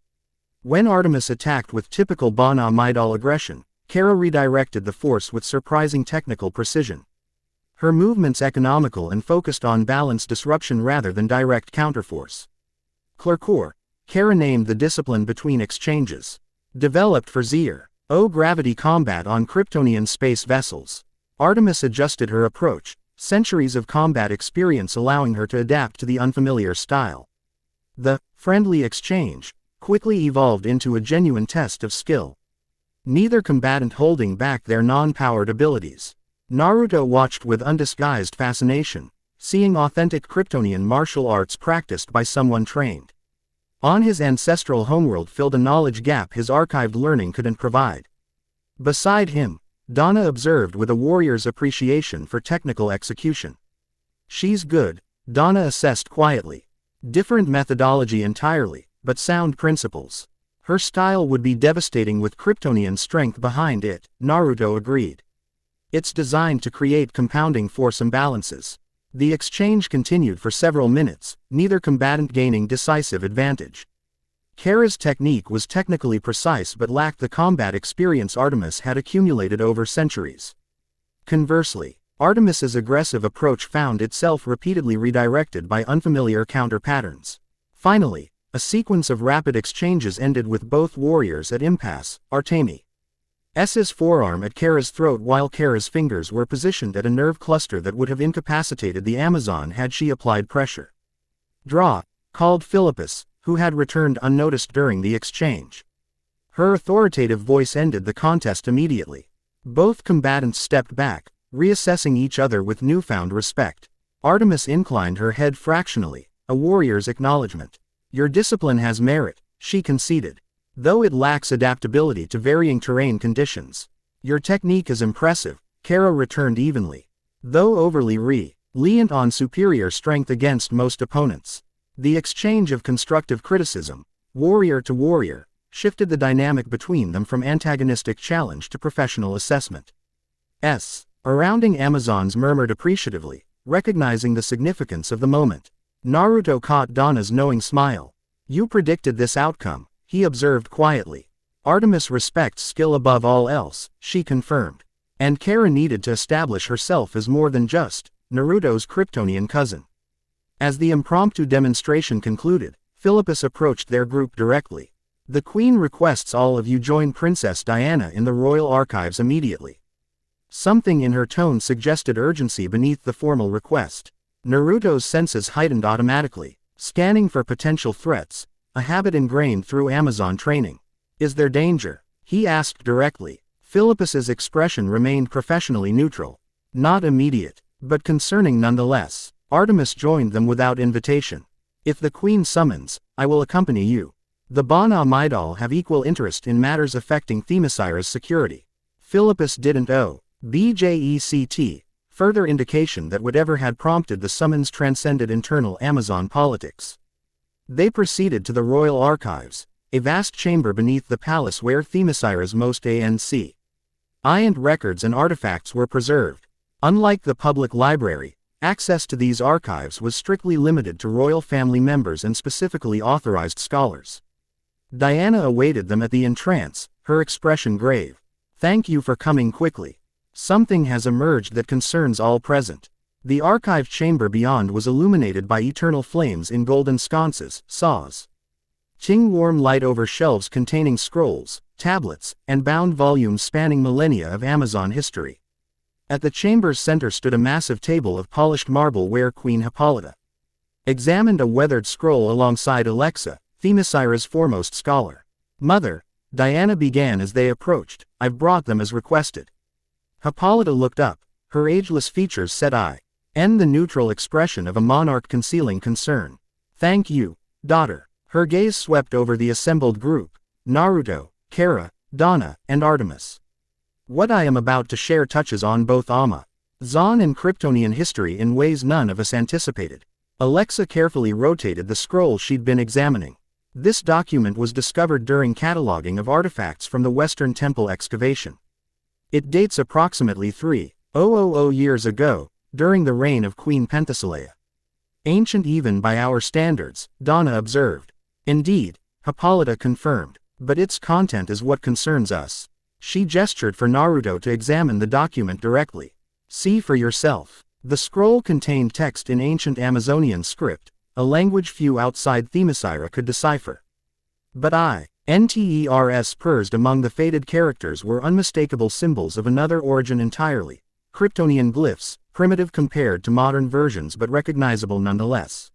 When Artemis attacked with typical Bana Midal aggression, Kara redirected the force with surprising technical precision. Her movements economical and focused on balance disruption rather than direct counterforce. Clercore, Kara named the discipline between exchanges. Developed for zero gravity combat on Kryptonian space vessels. Artemis adjusted her approach, centuries of combat experience allowing her to adapt to the unfamiliar style. The friendly exchange quickly evolved into a genuine test of skill. Neither combatant holding back their non-powered abilities. Naruto watched with undisguised fascination, seeing authentic Kryptonian martial arts practiced by someone trained on his ancestral homeworld filled a knowledge gap his archived learning couldn't provide. Beside him, Donna observed with a warrior's appreciation for technical execution. She's good, Donna assessed quietly. Different methodology entirely, but sound principles. Her style would be devastating with Kryptonian strength behind it, Naruto agreed. It's designed to create compounding force imbalances. The exchange continued for several minutes, neither combatant gaining decisive advantage. Kara's technique was technically precise but lacked the combat experience Artemis had accumulated over centuries. Conversely, Artemis's aggressive approach found itself repeatedly redirected by unfamiliar counter patterns. Finally, a sequence of rapid exchanges ended with both warriors at impasse. Artemis's forearm at Kara's throat while Kara's fingers were positioned at a nerve cluster that would have incapacitated the Amazon had she applied pressure. Draw, called Philippus, who had returned unnoticed during the exchange. Her authoritative voice ended the contest immediately. Both combatants stepped back, reassessing each other with newfound respect. Artemis inclined her head fractionally, a warrior's acknowledgement. Your discipline has merit, she conceded. Though it lacks adaptability to varying terrain conditions. Your technique is impressive, Kara returned evenly. Though overly reliant on superior strength against most opponents. The exchange of constructive criticism, warrior to warrior, shifted the dynamic between them from antagonistic challenge to professional assessment. Surrounding Amazons murmured appreciatively, recognizing the significance of the moment. Naruto caught Donna's knowing smile. You predicted this outcome, he observed quietly. Artemis respects skill above all else, she confirmed. And Kara needed to establish herself as more than just Naruto's Kryptonian cousin. As the impromptu demonstration concluded, Philippus approached their group directly. The Queen requests all of you join Princess Diana in the Royal Archives immediately. Something in her tone suggested urgency beneath the formal request. Naruto's senses heightened automatically, scanning for potential threats, a habit ingrained through Amazon training. Is there danger? He asked directly. Philippus's expression remained professionally neutral. Not immediate, but concerning nonetheless. Artemis joined them without invitation. If the Queen summons, I will accompany you. The Bana Midal have equal interest in matters affecting Themyscira's security. Philippus didn't object. Further indication that whatever had prompted the summons transcended internal Amazon politics. They proceeded to the Royal Archives, a vast chamber beneath the palace where Themyscira's most ancient records and artifacts were preserved. Unlike the public library, access to these archives was strictly limited to royal family members and specifically authorized scholars. Diana awaited them at the entrance, her expression grave. Thank you for coming quickly. Something has emerged that concerns all present. The archive chamber beyond was illuminated by eternal flames in golden sconces, saws. Ching warm light over shelves containing scrolls, tablets, and bound volumes spanning millennia of Amazon history. At the chamber's center stood a massive table of polished marble where Queen Hippolyta examined a weathered scroll alongside Alexa, Themyscira's foremost scholar. Mother, Diana began as they approached, I've brought them as requested. Hippolyta looked up, Her ageless features said the neutral expression of a monarch concealing concern. Thank you, daughter. Her gaze swept over the assembled group, Naruto, Kara, Donna, and Artemis. What I am about to share touches on both Amazon and Kryptonian history in ways none of us anticipated. Alexa carefully rotated the scroll she'd been examining. This document was discovered during cataloging of artifacts from the Western Temple excavation. It dates approximately 3,000 years ago, during the reign of Queen Penthesilea. Ancient even by our standards, Donna observed. Indeed, Hippolyta confirmed, but its content is what concerns us. She gestured for Naruto to examine the document directly. See for yourself. The scroll contained text in ancient Amazonian script, a language few outside Themyscira could decipher. But NTERS pursed among the faded characters were unmistakable symbols of another origin entirely. Kryptonian glyphs, primitive compared to modern versions but recognizable nonetheless.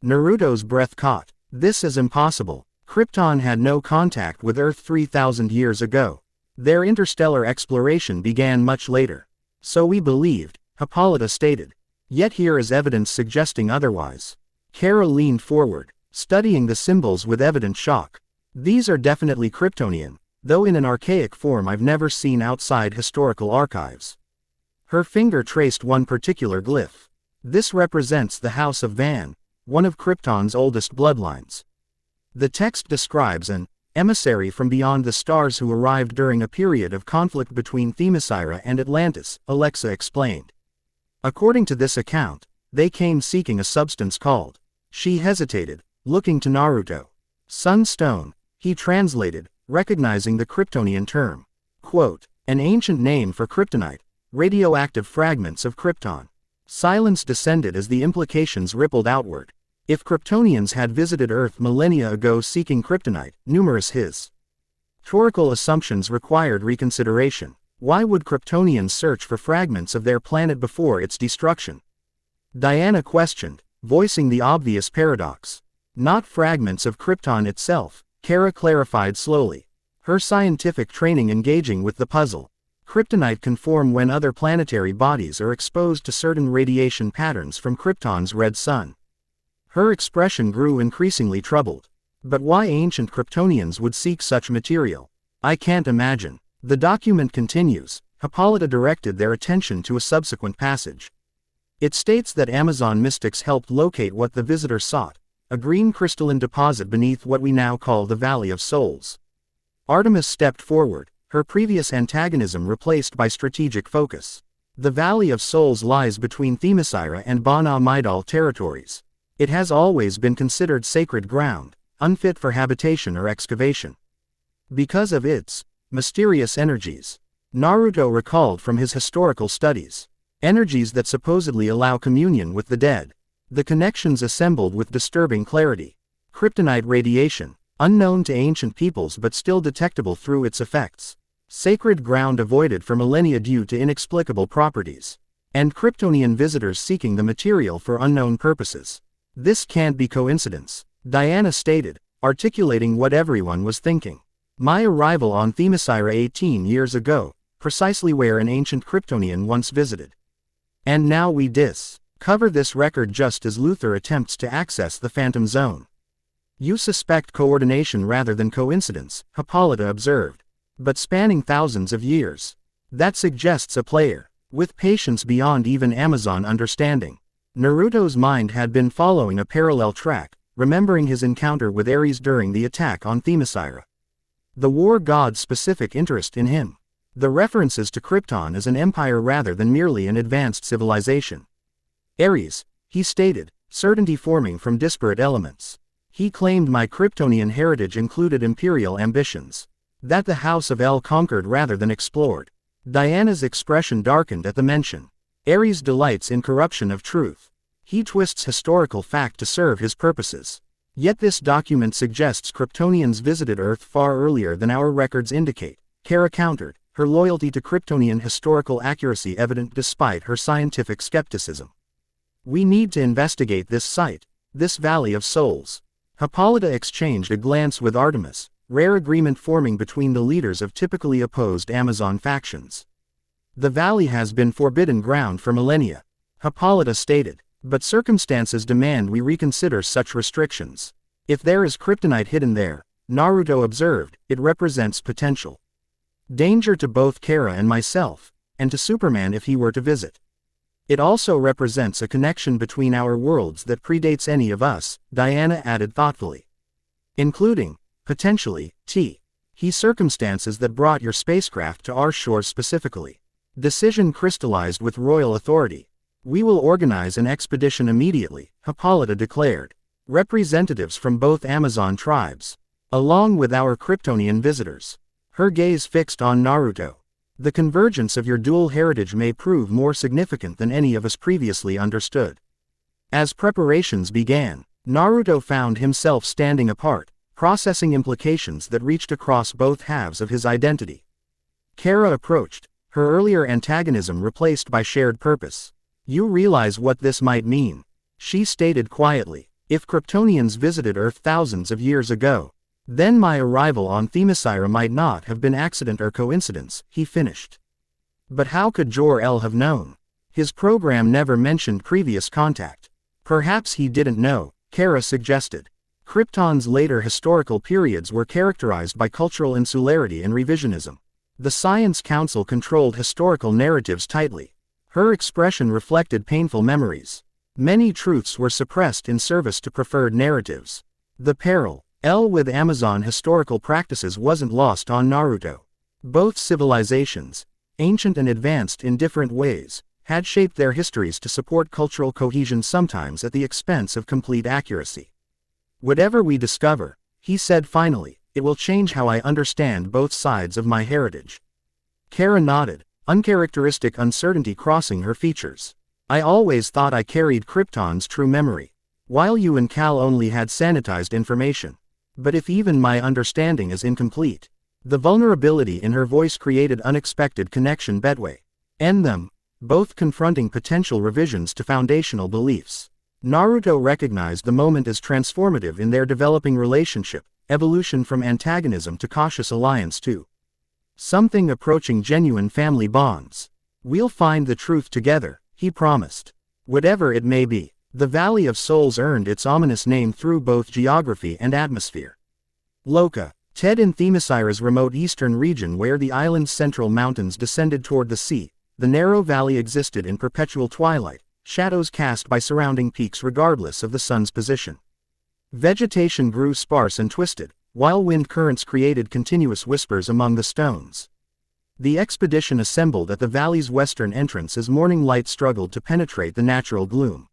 Naruto's breath caught. This is impossible. Krypton had no contact with Earth 3,000 years ago. Their interstellar exploration began much later. So we believed, Hippolyta stated. Yet here is evidence suggesting otherwise. Kara leaned forward, studying the symbols with evident shock. These are definitely Kryptonian, though in an archaic form I've never seen outside historical archives. Her finger traced one particular glyph. This represents the House of Van, one of Krypton's oldest bloodlines. The text describes an emissary from beyond the stars who arrived during a period of conflict between Themyscira and Atlantis, Alexa explained. According to this account, they came seeking a substance called. She hesitated, looking to Naruto. Sunstone, he translated, recognizing the Kryptonian term. Quote, an ancient name for kryptonite, radioactive fragments of Krypton. Silence descended as the implications rippled outward. If Kryptonians had visited Earth millennia ago seeking kryptonite, numerous historical assumptions required reconsideration. Why would Kryptonians search for fragments of their planet before its destruction? Diana questioned, voicing the obvious paradox. Not fragments of Krypton itself, Kara clarified slowly. Her scientific training engaging with the puzzle. Kryptonite can form when other planetary bodies are exposed to certain radiation patterns from Krypton's red sun. Her expression grew increasingly troubled. But why ancient Kryptonians would seek such material? I can't imagine. The document continues. Hippolyta directed their attention to a subsequent passage. It states that Amazon mystics helped locate what the visitor sought, a green crystalline deposit beneath what we now call the Valley of Souls. Artemis stepped forward, her previous antagonism replaced by strategic focus. The Valley of Souls lies between Themyscira and Bana Midal territories. It has always been considered sacred ground, unfit for habitation or excavation. Because of its mysterious energies, Naruto recalled from his historical studies. Energies that supposedly allow communion with the dead. The connections assembled with disturbing clarity. Kryptonite radiation, unknown to ancient peoples but still detectable through its effects. Sacred ground avoided for millennia due to inexplicable properties. And Kryptonian visitors seeking the material for unknown purposes. This can't be coincidence, Diana stated, articulating what everyone was thinking. My arrival on Themyscira 18 years ago, precisely where an ancient Kryptonian once visited. And now we cover this record just as Luther attempts to access the Phantom Zone. You suspect coordination rather than coincidence, Hippolyta observed. But spanning thousands of years. That suggests a player, with patience beyond even Amazon understanding. Naruto's mind had been following a parallel track, remembering his encounter with Ares during the attack on Themyscira. The war god's specific interest in him. The references to Krypton as an empire rather than merely an advanced civilization. Ares, he stated, certainty forming from disparate elements. He claimed my Kryptonian heritage included imperial ambitions. That the House of El conquered rather than explored. Diana's expression darkened at the mention. Ares delights in corruption of truth. He twists historical fact to serve his purposes. Yet this document suggests Kryptonians visited Earth far earlier than our records indicate, Kara countered, her loyalty to Kryptonian historical accuracy evident despite her scientific skepticism. We need to investigate this site, this Valley of Souls. Hippolyta exchanged a glance with Artemis, rare agreement forming between the leaders of typically opposed Amazon factions. The valley has been forbidden ground for millennia, Hippolyta stated, but circumstances demand we reconsider such restrictions. If there is kryptonite hidden there, Naruto observed, it represents potential danger to both Kara and myself, and to Superman if he were to visit. It also represents a connection between our worlds that predates any of us, Diana added thoughtfully. Including, potentially, circumstances that brought your spacecraft to our shores specifically. Decision crystallized with royal authority. We will organize an expedition immediately, Hippolyta declared. Representatives from both Amazon tribes, along with our Kryptonian visitors. Her gaze fixed on Naruto. The convergence of your dual heritage may prove more significant than any of us previously understood. As preparations began, Naruto found himself standing apart, processing implications that reached across both halves of his identity. Kara approached, her earlier antagonism replaced by shared purpose. You realize what this might mean, she stated quietly. If Kryptonians visited Earth thousands of years ago, then my arrival on Themyscira might not have been accident or coincidence, he finished. But how could Jor-El have known? His program never mentioned previous contact. Perhaps he didn't know, Kara suggested. Krypton's later historical periods were characterized by cultural insularity and revisionism. The Science Council controlled historical narratives tightly. Her expression reflected painful memories. Many truths were suppressed in service to preferred narratives. The parallel with Amazon historical practices wasn't lost on Naruto. Both civilizations, ancient and advanced in different ways, had shaped their histories to support cultural cohesion, sometimes at the expense of complete accuracy. Whatever we discover, he said finally, it will change how I understand both sides of my heritage. Kara nodded, uncharacteristic uncertainty crossing her features. I always thought I carried Krypton's true memory, while you and Cal only had sanitized information. But if even my understanding is incomplete, the vulnerability in her voice created unexpected connection between them, both confronting potential revisions to foundational beliefs. Naruto recognized the moment as transformative in their developing relationship, evolution from antagonism to cautious alliance to something approaching genuine family bonds. We'll find the truth together, he promised. Whatever it may be, the Valley of Souls earned its ominous name through both geography and atmosphere. Loka, Ted in Themyscira's remote eastern region where the island's central mountains descended toward the sea, the narrow valley existed in perpetual twilight, shadows cast by surrounding peaks regardless of the sun's position. Vegetation grew sparse and twisted, while wind currents created continuous whispers among the stones. The expedition assembled at the valley's western entrance as morning light struggled to penetrate the natural gloom.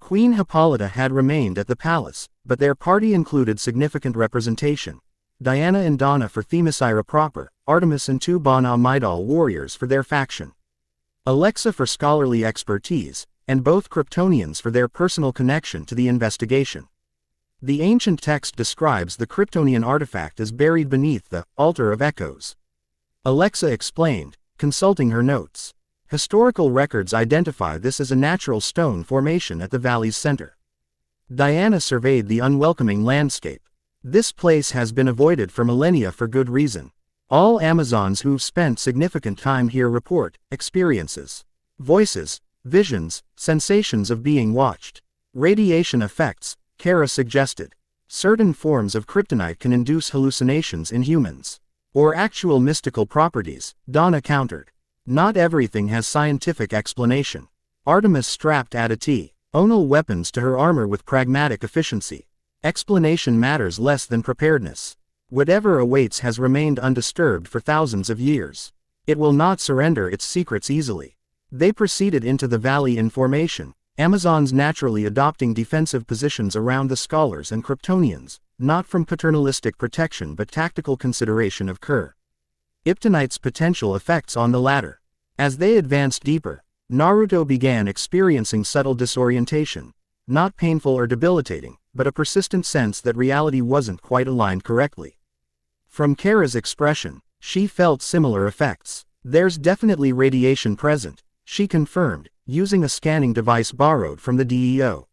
Queen Hippolyta had remained at the palace, but their party included significant representation. Diana and Donna for Themyscira proper, Artemis and two Bana Midal warriors for their faction. Alexa for scholarly expertise, and both Kryptonians for their personal connection to the investigation. The ancient text describes the Kryptonian artifact as buried beneath the Altar of Echoes. Alexa explained, consulting her notes. Historical records identify this as a natural stone formation at the valley's center. Diana surveyed the unwelcoming landscape. This place has been avoided for millennia for good reason. All Amazons who've spent significant time here report experiences, voices, visions, sensations of being watched. Radiation effects, Kara suggested. Certain forms of kryptonite can induce hallucinations in humans. Or actual mystical properties, Donna countered. Not everything has scientific explanation. Artemis strapped at a tonal weapons to her armor with pragmatic efficiency. Explanation matters less than preparedness. Whatever awaits has remained undisturbed for thousands of years. It will not surrender its secrets easily. They proceeded into the valley in formation, Amazons naturally adopting defensive positions around the scholars and Kryptonians, not from paternalistic protection but tactical consideration of Kryptonite's potential effects on the latter. As they advanced deeper, Naruto began experiencing subtle disorientation, not painful or debilitating, but a persistent sense that reality wasn't quite aligned correctly. From Kara's expression, she felt similar effects. There's definitely radiation present, she confirmed, using a scanning device borrowed from the DEO.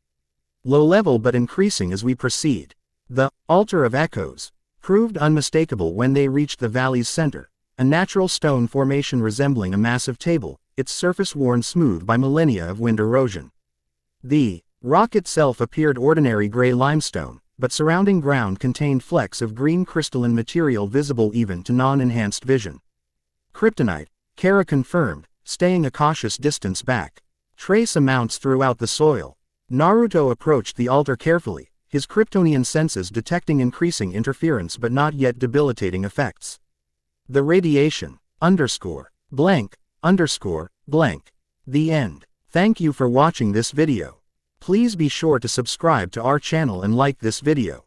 Low level but increasing as we proceed. The Altar of Echoes proved unmistakable when they reached the valley's center, a natural stone formation resembling a massive table, its surface worn smooth by millennia of wind erosion. The rock itself appeared ordinary gray limestone, but surrounding ground contained flecks of green crystalline material visible even to non-enhanced vision. Kryptonite, Kara confirmed, staying a cautious distance back. Trace amounts throughout the soil. Naruto approached the altar carefully, his Kryptonian senses detecting increasing interference but not yet debilitating effects. The radiation, blank, blank. The end. Thank you for watching this video. Please be sure to subscribe to our channel and like this video.